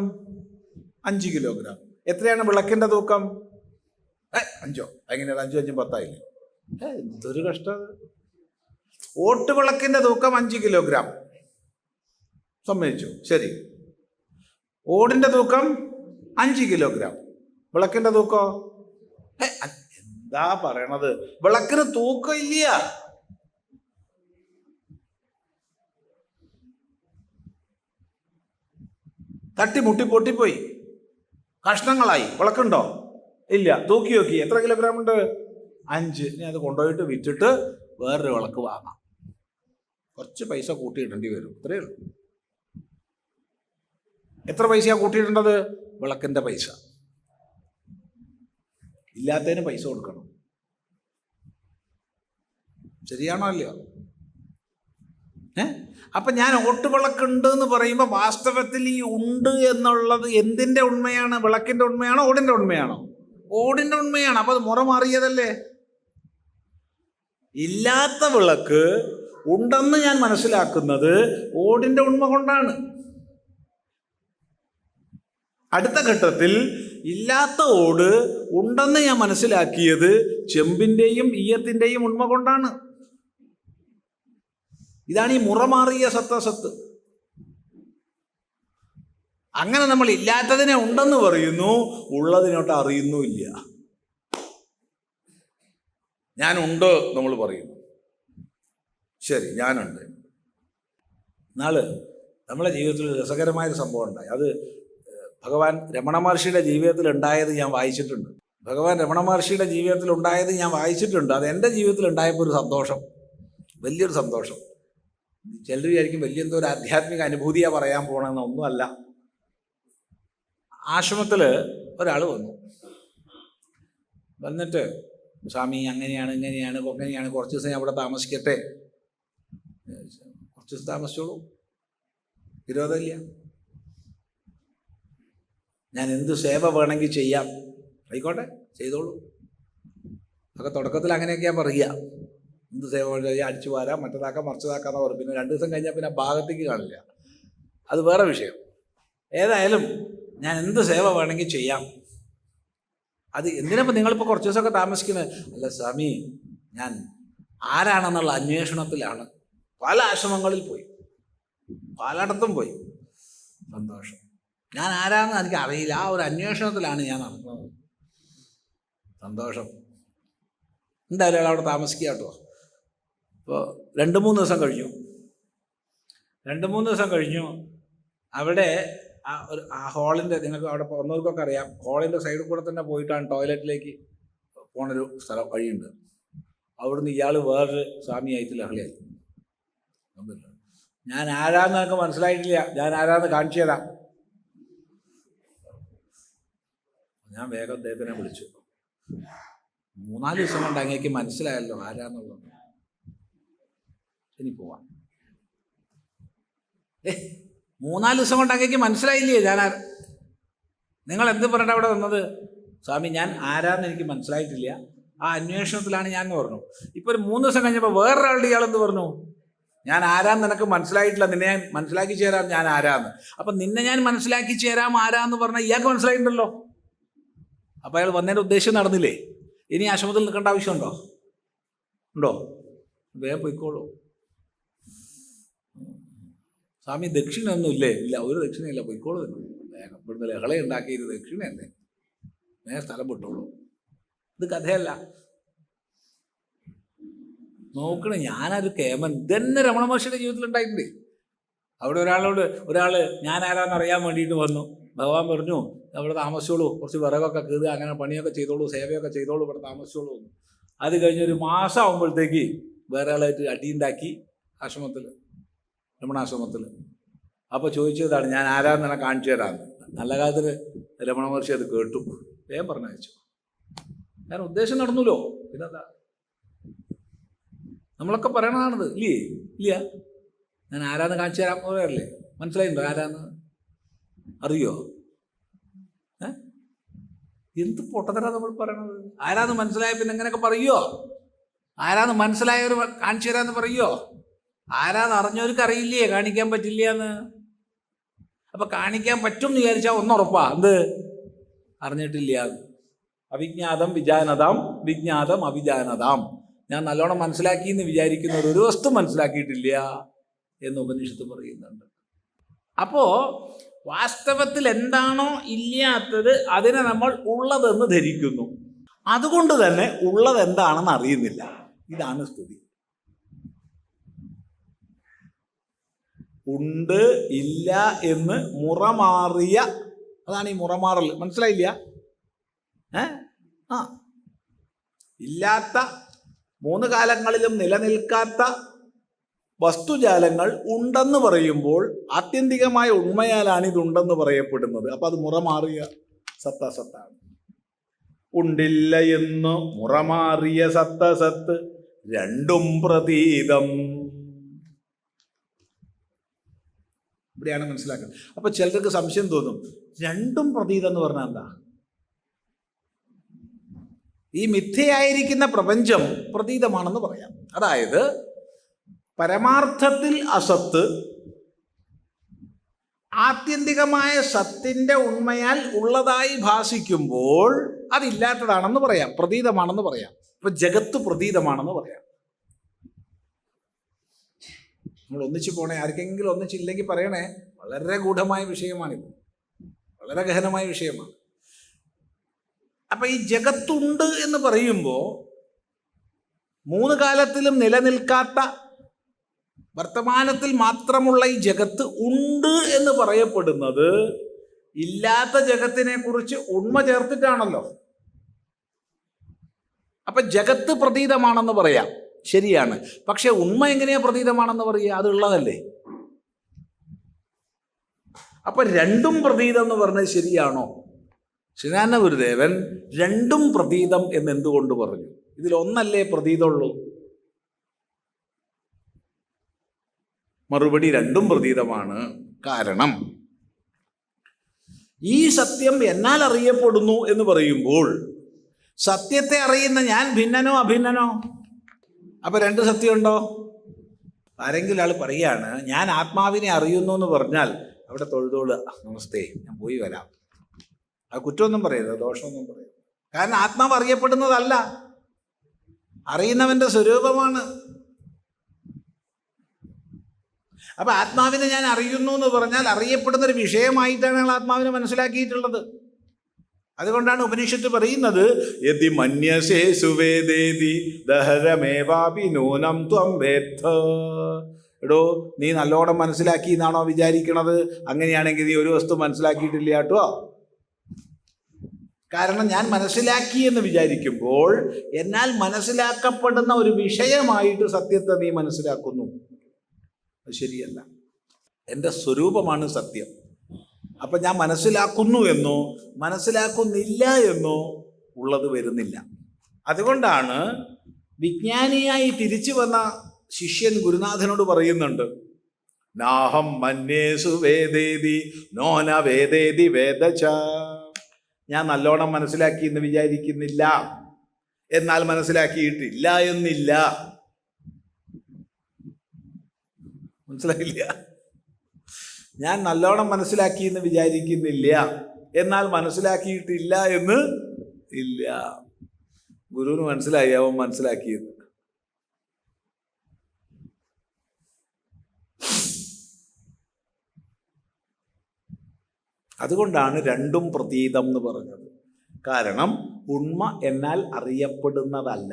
5 കിലോഗ്രാം. എത്രയാണ് വിളക്കിൻ്റെ തൂക്കം? 5. എങ്ങനെയാണ് 5 5 10 എന്തൊരു കഷ്ടം. ഓട്ട് വിളക്കിൻ്റെ തൂക്കം 5 കിലോഗ്രാം, സമ്മതിച്ചു. ശരി, ഓടിൻ്റെ തൂക്കം 5 കിലോഗ്രാം, വിളക്കിൻ്റെ തൂക്കോ? എന്താ പറയണത്? വിളക്കിന് തൂക്കം ഇല്ല. തട്ടിമുട്ടി പൊട്ടിപ്പോയി, കഷ്ണങ്ങളായി. വിളക്കുണ്ടോ? ഇല്ല. തൂക്കി നോക്കി, എത്ര കിലോഗ്രാം ഉണ്ട്? 5. ഇനി അത് കൊണ്ടുപോയിട്ട് വിറ്റിട്ട് വേറൊരു വിളക്ക് വാങ്ങാം. കുറച്ച് പൈസ കൂട്ടിയിടേണ്ടി വരും, ഇത്രയേ ഉള്ളൂ. എത്ര പൈസയാണ് കൂട്ടിയിടേണ്ടത്? വിളക്കിൻ്റെ പൈസ. ഇല്ലാത്തതിന് പൈസ കൊടുക്കണം. ശരിയാണോ അല്ലയോ? അപ്പം ഞാൻ ഓട്ടുവിളക്കുണ്ട് എന്ന് പറയുമ്പോൾ വാസ്തവത്തിൽ ഈ ഉണ്ട് എന്നുള്ളത് എന്തിൻ്റെ ഉണ്മയാണ്? വിളക്കിൻ്റെ ഉണ്മയാണോ ഓടിൻ്റെ ഉണ്മയാണോ? ഓടിൻ്റെ ഉണ്മയാണ്. അപ്പം അത് മുറ മാറിയതല്ലേ? ഇല്ലാത്ത വിളക്ക് ഉണ്ടെന്ന് ഞാൻ മനസ്സിലാക്കുന്നത് ഓടിൻ്റെ ഉണ്മ കൊണ്ടാണ്. അടുത്ത ഘട്ടത്തിൽ ഇല്ലാത്ത ഓട് ഉണ്ടെന്ന് ഞാൻ മനസ്സിലാക്കിയത് ചെമ്പിൻ്റെയും ഈയത്തിൻ്റെയും ഉണ്മ കൊണ്ടാണ്. ഇതാണ് ഈ മുറമാറിയ സത്തസത്ത്. അങ്ങനെ നമ്മൾ ഇല്ലാത്തതിനെ ഉണ്ടെന്ന് പറയുന്നു, ഉള്ളതിനോട്ട് അറിയുന്നുമില്ല. ഞാനുണ്ട് നമ്മൾ പറയുന്നു. ശരി, ഞാനുണ്ട്. നാള് നമ്മളെ ജീവിതത്തിൽ രസകരമായൊരു സംഭവം ഉണ്ടായി. അത് ഭഗവാൻ രമണ മഹർഷിയുടെ ജീവിതത്തിൽ ഉണ്ടായത് ഞാൻ വായിച്ചിട്ടുണ്ട്. അത് എൻ്റെ ജീവിതത്തിൽ ഉണ്ടായപ്പോൾ ഒരു സന്തോഷം, വലിയൊരു സന്തോഷം. ചിലർ വിചാരിക്കും വലിയ എന്തോ ഒരു ആധ്യാത്മിക അനുഭൂതിയാണ് പറയാൻ പോകണമെന്ന്. ഒന്നുമല്ല. ആശ്രമത്തിൽ ഒരാൾ വന്നിട്ട് സ്വാമി അങ്ങനെയാണ് ഇങ്ങനെയാണ് കുറച്ച് ദിവസം ഞാൻ അവിടെ താമസിക്കട്ടെ. കുറച്ച് ദിവസം താമസിച്ചോളൂ, വിരോധമില്ല. ഞാൻ എന്ത് സേവ വേണമെങ്കിൽ ചെയ്യാം. ആയിക്കോട്ടെ, ചെയ്തോളൂ. അതൊക്കെ തുടക്കത്തിൽ അങ്ങനെയൊക്കെയാ പറയുക. എന്ത് സേവ വേണമെങ്കിൽ അടിച്ചു വാരാം, മറ്റേതാക്കാം, മറിച്ചതാക്കാന്ന് പറയും. പിന്നെ 2 ദിവസം കഴിഞ്ഞാൽ പിന്നെ ഭാഗത്തേക്ക് കാണില്ല. അത് വേറെ വിഷയം. ഏതായാലും ഞാൻ എന്ത് സേവ വേണമെങ്കിൽ ചെയ്യാം. അത് എന്തിനപ്പോൾ നിങ്ങളിപ്പോൾ കുറച്ച് ദിവസമൊക്കെ താമസിക്കുന്നത്? അല്ല സ്വാമി, ഞാൻ ആരാണെന്നുള്ള അന്വേഷണത്തിലാണ്. പല ആശ്രമങ്ങളിൽ പോയി, പലയിടത്തും പോയി. സന്തോഷം. ഞാൻ ആരാണെന്ന് എനിക്ക് അറിയില്ല, ആ ഒരു അന്വേഷണത്തിലാണ് ഞാൻ നടക്കുന്നത്. സന്തോഷം. എന്തായാലും അവിടെ താമസിക്കുക കേട്ടോ. അപ്പോൾ 2-3 ദിവസം കഴിഞ്ഞു. അവിടെ ആ ഹാളിൻ്റെ, നിങ്ങൾക്ക് അവിടെ പോകുന്നവർക്കൊക്കെ അറിയാം, ഹാളിൻ്റെ സൈഡിൽ കൂടെ തന്നെ പോയിട്ടാണ് ടോയ്ലറ്റിലേക്ക് പോണൊരു സ്ഥലം, വഴിയുണ്ട്. അവിടുന്ന് ഇയാൾ വേറൊരു സ്വാമിയായിട്ട് ലഹളയായി. ഞാൻ ആരാന്ന് എനിക്ക് മനസ്സിലായിട്ടില്ല, ഞാൻ ആരാന്ന് കാണിച്ചു തരാം. ഞാൻ വേഗം അദ്ദേഹത്തിനെ വിളിച്ചു. 3-4 ദിവസം കൊണ്ട് അങ്ങേക്ക് മനസ്സിലായല്ലോ ആരാന്നുള്ളത്, ഇനി പോവാം. 3-4 ദിവസം കൊണ്ട് അങ്ങേക്ക് മനസ്സിലായില്ലേ ഞാൻ നിങ്ങൾ എന്ത് പറഞ്ഞിട്ട് അവിടെ വന്നത്? സ്വാമി ഞാൻ ആരാന്ന് എനിക്ക് മനസ്സിലായിട്ടില്ല, ആ അന്വേഷണത്തിലാണ് ഞാൻ പറഞ്ഞു. ഇപ്പോൾ ഒരു 3 ദിവസം കഴിഞ്ഞപ്പോൾ വേറൊരാളുടെ ഇയാളെന്ത് പറഞ്ഞു? ഞാൻ ആരാന്ന് നിനക്ക് മനസ്സിലായിട്ടില്ല, നിന്നെ ഞാൻ മനസ്സിലാക്കി ചേരാം ഞാൻ ആരാന്ന്. അപ്പം നിന്നെ ഞാൻ മനസ്സിലാക്കി ചേരാം ആരാന്ന് പറഞ്ഞാൽ ഇയാൾക്ക് മനസ്സിലായിട്ടുണ്ടല്ലോ. അപ്പം അയാൾ വന്നതിൻ്റെ ഉദ്ദേശം നടന്നില്ലേ? ഇനി ആശ്രമത്തിൽ നിൽക്കേണ്ട ആവശ്യമുണ്ടോ? ഉണ്ടോ? വേഗം പോയിക്കോളൂ. സ്വാമി ദക്ഷിണയൊന്നും ഇല്ലേ? ഇല്ല, ഒരു ദക്ഷിണയില്ല, പോയിക്കോളൂ. വേഗം ഇവിടുന്ന് ലഹള ഉണ്ടാക്കിയത് ദക്ഷിണ തന്നെ, വേഗം സ്ഥലം വിട്ടോളൂ. ഇത് കഥയല്ല. നോക്കണേ, ഞാനൊരു കേമൻ. ഇതന്നെ രമണ മഹർഷിയുടെ ജീവിതത്തിൽ ഉണ്ടായിട്ടുണ്ട്. അവിടെ ഒരാൾ ഞാൻ ആരാന്ന് അറിയാൻ വേണ്ടിയിട്ട് വന്നു. ഭഗവാൻ പറഞ്ഞു അവിടെ താമസിച്ചോളൂ, കുറച്ച് വിറകൊക്കെ കീറുക, അങ്ങനെ പണിയൊക്കെ ചെയ്തോളൂ, സേവയൊക്കെ ചെയ്തോളൂ, ഇവിടെ താമസിച്ചോളൂ എന്ന്. അത് കഴിഞ്ഞൊരു മാസം ആകുമ്പോഴത്തേക്ക് വേറെ ആളായിട്ട് അടിയുണ്ടാക്കി ആശ്രമത്തിൽ, രമണാശ്രമത്തിൽ. അപ്പോൾ ചോദിച്ചതാണ് ഞാൻ ആരാന്ന് എന്നെ കാണിച്ചു തരാമെന്ന്. നല്ല കാലത്തിൽ രമണ മഹർഷി അത് കേട്ടു, വേഗം പറഞ്ഞയച്ചു. ഞാൻ ഉദ്ദേശം നടന്നല്ലോ. പിന്നെന്താ, നമ്മളൊക്കെ പറയണതാണിത്, ഇല്ലേ? ഇല്ല, ഞാൻ ആരാന്ന് കാണിച്ചു തരാൻ പോയല്ലേ. മനസ്സിലായിട്ടുണ്ടോ ആരാന്ന്? അറിയോ? എന്ത് പൊട്ടത്തരാ നമ്മൾ പറയണത്? ആരാന്ന് മനസ്സിലായ പിന്നെ എങ്ങനെയൊക്കെ പറയുമോ? ആരാന്ന് മനസ്സിലായവർ കാണിച്ചു തരാന്ന് പറയുമോ? ആരാന്ന് അറിഞ്ഞവർക്ക് അറിയില്ലേ കാണിക്കാൻ പറ്റില്ല എന്ന്. അപ്പൊ കാണിക്കാൻ പറ്റും എന്ന് വിചാരിച്ചാൽ ഒന്നുറപ്പാ, എന്ത്? അറിഞ്ഞിട്ടില്ല. അവിജ്ഞാതം വിജാനതാം വിജ്ഞാതം അവിജാനതാം. ഞാൻ നല്ലോണം മനസ്സിലാക്കി എന്ന് വിചാരിക്കുന്നവർ ഒരു വസ്തു മനസ്സിലാക്കിയിട്ടില്ല എന്ന് ഉപനിഷത്ത് പറയുന്നുണ്ട്. അപ്പോ വാസ്തവത്തിൽ എന്താണോ ഇല്ലാത്തത് അതിനെ നമ്മൾ ഉള്ളതെന്ന് ധരിക്കുന്നു. അതുകൊണ്ട് തന്നെ ഉള്ളത് എന്താണെന്ന് അറിയുന്നില്ല. ഇതാണ് സ്ഥിതി. ഉണ്ട് ഇല്ല എന്ന് മുറമാറിയ, അതാണ് ഈ മുറമാറൽ. മനസ്സിലായില്ല? ഇല്ലാത്ത, 3 കാലങ്ങളിലും നിലനിൽക്കാത്ത വസ്തുജാലങ്ങൾ ഉണ്ടെന്ന് പറയുമ്പോൾ ആത്യന്തികമായ ഉണ്മയാലാണ് ഇതുണ്ടെന്ന് പറയപ്പെടുന്നത്. അപ്പൊ അത് മുറമാറിയ സത്താസത്താണ്. ഉണ്ടില്ല എന്ന് മുറമാറിയ സത്തസത്ത് രണ്ടും പ്രതീതം. ഇവിടെയാണ് മനസ്സിലാക്കുന്നത്. അപ്പൊ ചിലർക്ക് സംശയം തോന്നും, രണ്ടും പ്രതീതം എന്ന് പറഞ്ഞാൽ എന്താ? ഈ മിഥ്യയായിരിക്കുന്ന പ്രപഞ്ചം പ്രതീതമാണെന്ന് പറയാം. അതായത് പരമാർത്ഥത്തിൽ അസത്ത് ആത്യന്തികമായ സത്തിന്റെ ഉണ്മയാൽ ഉള്ളതായി ഭാസിക്കുമ്പോൾ അതില്ലാത്തതാണെന്ന് പറയാം, പ്രതീതമാണെന്ന് പറയാം. ഇപ്പൊ ജഗത്ത് പ്രതീതമാണെന്ന് പറയാം. നമ്മൾ ഒന്നിച്ചു പോണേ, ആർക്കെങ്കിലും ഒന്നിച്ചില്ലെങ്കിൽ പറയണേ. വളരെ ഗൂഢമായ വിഷയമാണിത്, വളരെ ഗഹനമായ വിഷയമാണ്. അപ്പൊ ഈ ജഗത്തുണ്ട് എന്ന് പറയുമ്പോൾ 3 കാലത്തിലും നിലനിൽക്കാത്ത വർത്തമാനത്തിൽ മാത്രമുള്ള ഈ ജഗത്ത് ഉണ്ട് എന്ന് പറയപ്പെടുന്നത് ഇല്ലാത്ത ജഗത്തിനെ കുറിച്ച് ഉണ്മ ചേർത്തിട്ടാണല്ലോ. അപ്പൊ ജഗത്ത് പ്രതീതമാണെന്ന് പറയാം, ശരിയാണ്. പക്ഷെ ഉണ്മ എങ്ങനെയാ പ്രതീതമാണെന്ന് പറയുക? അത് ഉള്ളതല്ലേ. അപ്പൊ രണ്ടും പ്രതീതം എന്ന് പറഞ്ഞത് ശരിയാണോ? ശ്രീനാരായണ ഗുരുദേവൻ രണ്ടും പ്രതീതം എന്ന് എന്തുകൊണ്ട് പറഞ്ഞു? ഇതിലൊന്നല്ലേ പ്രതീതമുള്ളൂ? മറുപടി രണ്ടും പ്രതീതമാണ്. കാരണം ഈ സത്യം എന്നാൽ അറിയപ്പെടുന്നു എന്ന് പറയുമ്പോൾ സത്യത്തെ അറിയുന്ന ഞാൻ ഭിന്നനോ അഭിന്നനോ? അപ്പൊ 2 സത്യമുണ്ടോ? ആരെങ്കിലും ആൾ പറയാണ് ഞാൻ ആത്മാവിനെ അറിയുന്നു എന്ന് പറഞ്ഞാൽ അവിടെ തൊഴുതോളുക, നമസ്തേ ഞാൻ പോയി വരാം. ആ കുറ്റമൊന്നും പറയരുത്, ദോഷമൊന്നും പറയരുത്. കാരണം ആത്മാവ് അറിയപ്പെടുന്നതല്ല, അറിയുന്നവന്റെ സ്വരൂപമാണ്. അപ്പൊ ആത്മാവിനെ ഞാൻ അറിയുന്നു എന്ന് പറഞ്ഞാൽ അറിയപ്പെടുന്നൊരു വിഷയമായിട്ടാണ് ഞങ്ങൾ ആത്മാവിനെ മനസ്സിലാക്കിയിട്ടുള്ളത്. അതുകൊണ്ടാണ് ഉപനിഷത്ത് പറയുന്നത് യദി മന്യസേ സുവേദേതി ദഹരമേവാപി നൂനം ത്വം വേത്ത. എടോ, നീ നല്ലോണം മനസ്സിലാക്കി എന്നാണോ വിചാരിക്കണത്? അങ്ങനെയാണെങ്കിൽ നീ ഒരു വസ്തു മനസ്സിലാക്കിയിട്ടില്ല കേട്ടോ. കാരണം ഞാൻ മനസ്സിലാക്കി എന്ന് വിചാരിക്കുമ്പോൾ എന്നാൽ മനസ്സിലാക്കപ്പെടുന്ന ഒരു വിഷയമായിട്ട് സത്യത്തെ നീ മനസ്സിലാക്കുന്നു. അത് ശരിയല്ല. എൻ്റെ സ്വരൂപമാണ് സത്യം. അപ്പം ഞാൻ മനസ്സിലാക്കുന്നു എന്നോ മനസ്സിലാക്കുന്നില്ല എന്നോ ഉള്ളത് വരുന്നില്ല. അതുകൊണ്ടാണ് വിജ്ഞാനിയായി തിരിച്ചു വന്ന ശിഷ്യൻ ഗുരുനാഥനോട് പറയുന്നുണ്ട്, നാഹം മന്യേസു വേദേതി നോന വേദേതി വേദച. ഞാൻ നല്ലോണം മനസ്സിലാക്കി എന്ന് വിചാരിക്കുന്നില്ല, എന്നാൽ മനസ്സിലാക്കിയിട്ടില്ല എന്നില്ല. മനസ്സിലായില്ല? ഞാൻ നല്ലോണം മനസ്സിലാക്കി എന്ന് വിചാരിക്കുന്നില്ല, എന്നാൽ മനസ്സിലാക്കിയിട്ടില്ല എന്ന് ഇല്ല. ഗുരുവിന് മനസ്സിലായി അവൻ മനസ്സിലാക്കിയത്. അതുകൊണ്ടാണ് രണ്ടും പ്രതീതം എന്ന് പറഞ്ഞത്. കാരണം ഉണ്മ എന്നാൽ അറിയപ്പെടുന്നതല്ല,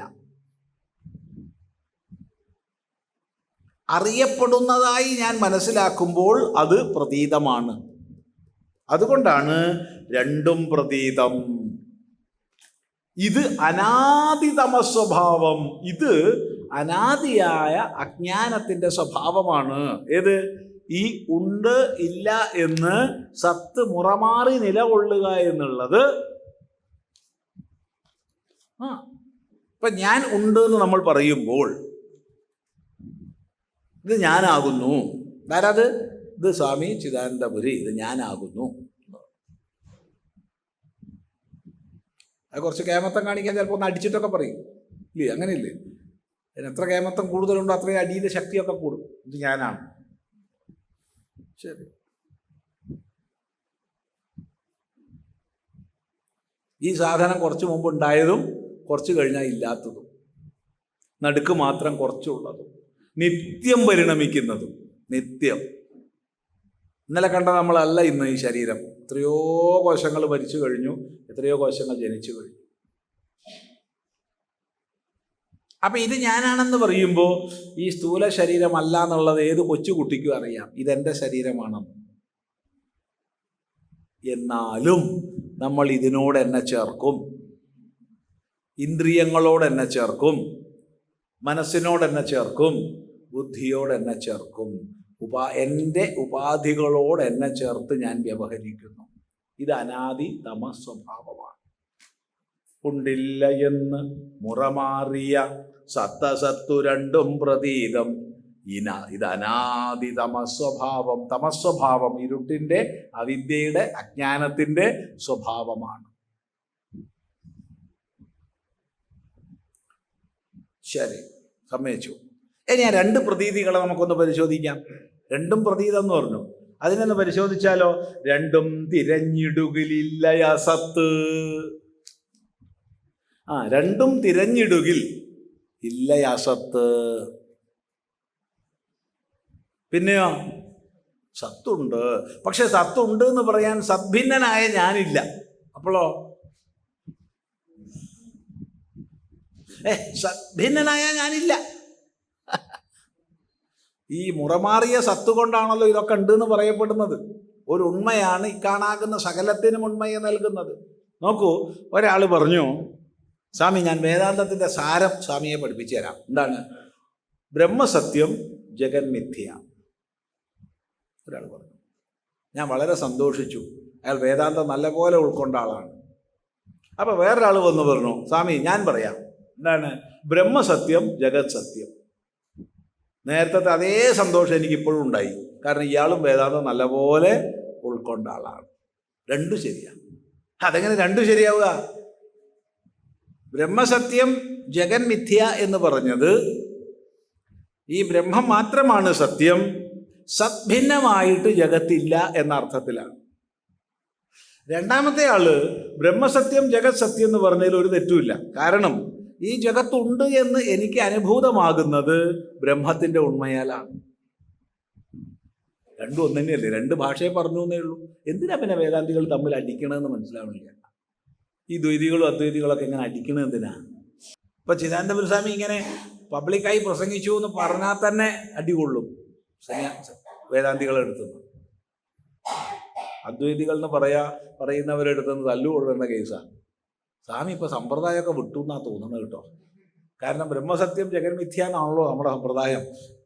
അറിയപ്പെടുന്നതായി ഞാൻ മനസ്സിലാക്കുമ്പോൾ അത് പ്രതീതമാണ്. അതുകൊണ്ടാണ് രണ്ടും പ്രതീതം. ഇത് അനാദിതമ സ്വഭാവം, ഇത് അനാദിയായ അജ്ഞാനത്തിൻ്റെ സ്വഭാവമാണ്. ഏത്? ഈ ഉണ്ട് ഇല്ല എന്ന് സത്ത് മുറമാറി നിലകൊള്ളുക എന്നുള്ളത്. ഇപ്പൊ ഞാൻ ഉണ്ട് എന്ന് നമ്മൾ പറയുമ്പോൾ ഇത് ഞാനാകുന്നു. ആരാത്? ഇത് സ്വാമി ചിദാനന്ദപുരി, ഇത് ഞാനാകുന്നു. അത് കുറച്ച് കേമത്തം കാണിക്കാൻ ചിലപ്പോൾ ഒന്ന് അടിച്ചിട്ടൊക്കെ പറയും, ഇല്ലേ? അങ്ങനെയില്ലേ? അതിന് എത്ര കേമത്തം കൂടുതലുണ്ടോ അത്രയും അടിയുടെ ശക്തിയൊക്കെ കൂടും. ഇത് ഞാനാണ്. ശരി, ഈ സാധനം കുറച്ച് മുമ്പ് ഉണ്ടായതും കുറച്ച് കഴിഞ്ഞാൽ ഇല്ലാത്തതും, നടുക്ക് മാത്രം കുറച്ചുള്ളതും, നിത്യം പരിണമിക്കുന്നതും. നിത്യം. ഇന്നലെ കണ്ട നമ്മളല്ല ഇന്ന് ഈ ശരീരം. എത്രയോ കോശങ്ങൾ മരിച്ചു കഴിഞ്ഞു, എത്രയോ കോശങ്ങൾ ജനിച്ചു കഴിഞ്ഞു. അപ്പം ഇത് ഞാനാണെന്ന് പറയുമ്പോൾ ഈ സ്ഥൂല ശരീരമല്ല എന്നുള്ളത് ഏത് കൊച്ചുകുട്ടിക്കും അറിയാം, ഇതെൻ്റെ ശരീരമാണെന്ന്. എന്നാലും നമ്മൾ ഇതിനോട് എന്നെ ചേർക്കും, ഇന്ദ്രിയങ്ങളോട് എന്നെ ചേർക്കും, മനസ്സിനോട് എന്നെ ചേർക്കും, ബുദ്ധിയോട് എന്നെ ചേർക്കും, എൻ്റെ ഉപാധികളോട് എന്നെ ചേർത്ത് ഞാൻ വ്യവഹരിക്കുന്നു. ഇത് അനാദി തമ സ്വഭാവമാണ്. ഉണ്ടില്ല എന്ന് മുറമാറിയ സത്തസത്തു രണ്ടും പ്രതീതം. ഇത് അനാദി തമസ്വഭാവം. തമസ്വഭാവം ഇരുട്ടിൻ്റെ, അവിദ്യയുടെ, അജ്ഞാനത്തിൻ്റെ സ്വഭാവമാണ്. ശരി, സമ്മതിച്ചു. ഇനി ആ രണ്ട് പ്രതീതികളെ നമുക്കൊന്ന് പരിശോധിക്കാം. രണ്ടും പ്രതീതം എന്ന് പറഞ്ഞു, അതിനൊന്ന് പരിശോധിച്ചാലോ? രണ്ടും തിരഞ്ഞിടുകിലില്ല അസത്ത്. രണ്ടും തിരഞ്ഞിടുകിൽ ഇല്ല അസത്ത്. പിന്നെയോ? സത്തുണ്ട്. പക്ഷെ സത്തുണ്ട് എന്ന് പറയാൻ സദ്ഭിന്നനായ ഞാനില്ല. അപ്പോഴോ? സദ്ഭിന്നനായ ഞാനില്ല. ഈ മുറമാറിയ സത്ത് കൊണ്ടാണല്ലോ ഇതൊക്കെ ഉണ്ട് എന്ന് പറയപ്പെടുന്നത്. ഒരു ഉണ്മയാണ് ഇക്കാണാകുന്ന സകലത്തിനും ഉണ്മയെ നൽകുന്നത്. നോക്കൂ, ഒരാൾ പറഞ്ഞു, സ്വാമി ഞാൻ വേദാന്തത്തിൻ്റെ സാരം സ്വാമിയെ പഠിപ്പിച്ചു തരാം. എന്താണ്? ബ്രഹ്മസത്യം ജഗന്മിഥ്യ. ഒരാൾ പറഞ്ഞു. ഞാൻ വളരെ സന്തോഷിച്ചു. അയാൾ വേദാന്തം നല്ലപോലെ ഉൾക്കൊണ്ട ആളാണ്. അപ്പോൾ വേറൊരാൾ വന്ന് പറഞ്ഞു, സ്വാമി ഞാൻ പറയാം. എന്താണ്? ബ്രഹ്മസത്യം ജഗത് സത്യം. നേരത്തെ അതേ സന്തോഷം എനിക്കിപ്പോഴും ഉണ്ടായി. കാരണം ഇയാളും വേദാന്തം നല്ലപോലെ ഉൾക്കൊണ്ട ആളാണ്. രണ്ടും ശരിയാണ്. അതെങ്ങനെ രണ്ടും ശരിയാവുക? ബ്രഹ്മസത്യം ജഗന്മിഥ്യ എന്ന് പറഞ്ഞത് ഈ ബ്രഹ്മം മാത്രമാണ് സത്യം, സദ്ഭിന്നമായിട്ട് ജഗത്തില്ല എന്ന അർത്ഥത്തിലാണ്. രണ്ടാമത്തെ ആള് ബ്രഹ്മസത്യം ജഗത് സത്യം എന്ന് പറഞ്ഞതിൽ ഒരു തെറ്റുമില്ല. കാരണം ഈ ജഗത്തുണ്ട് എന്ന് എനിക്ക് അനുഭൂതമാകുന്നത് ബ്രഹ്മത്തിൻ്റെ ഉണ്മയാലാണ്. രണ്ടും ഒന്ന് തന്നെയല്ലേ? രണ്ട് ഭാഷയെ പറഞ്ഞു എന്നേ ഉള്ളൂ. എന്തിനാ പിന്നെ വേദാന്തികൾ തമ്മിൽ അടിക്കണമെന്ന് മനസ്സിലാവണില്ല. ഈ ദ്വൈതികളും അദ്വൈതികളൊക്കെ ഇങ്ങനെ അടിക്കണത് എന്തിനാ? ഇപ്പം ചിദാനന്ദപുരി സ്വാമി ഇങ്ങനെ പബ്ലിക്കായി പ്രസംഗിച്ചു എന്ന് പറഞ്ഞാൽ തന്നെ അടികൊള്ളും വേദാന്തികളെടുത്തുനിന്ന്. അദ്വൈതികൾ എന്ന് പറയുന്നവരെടുത്തുനിന്ന് തല്ലുകൊള്ളുന്ന കേസാണ്. സ്വാമി ഇപ്പോൾ സമ്പ്രദായമൊക്കെ വിട്ടു എന്നാണ് തോന്നുന്നത് കേട്ടോ. കാരണം ബ്രഹ്മസത്യം ജഗന്മിഥ്യ എന്നാണല്ലോ നമ്മുടെ സമ്പ്രദായം.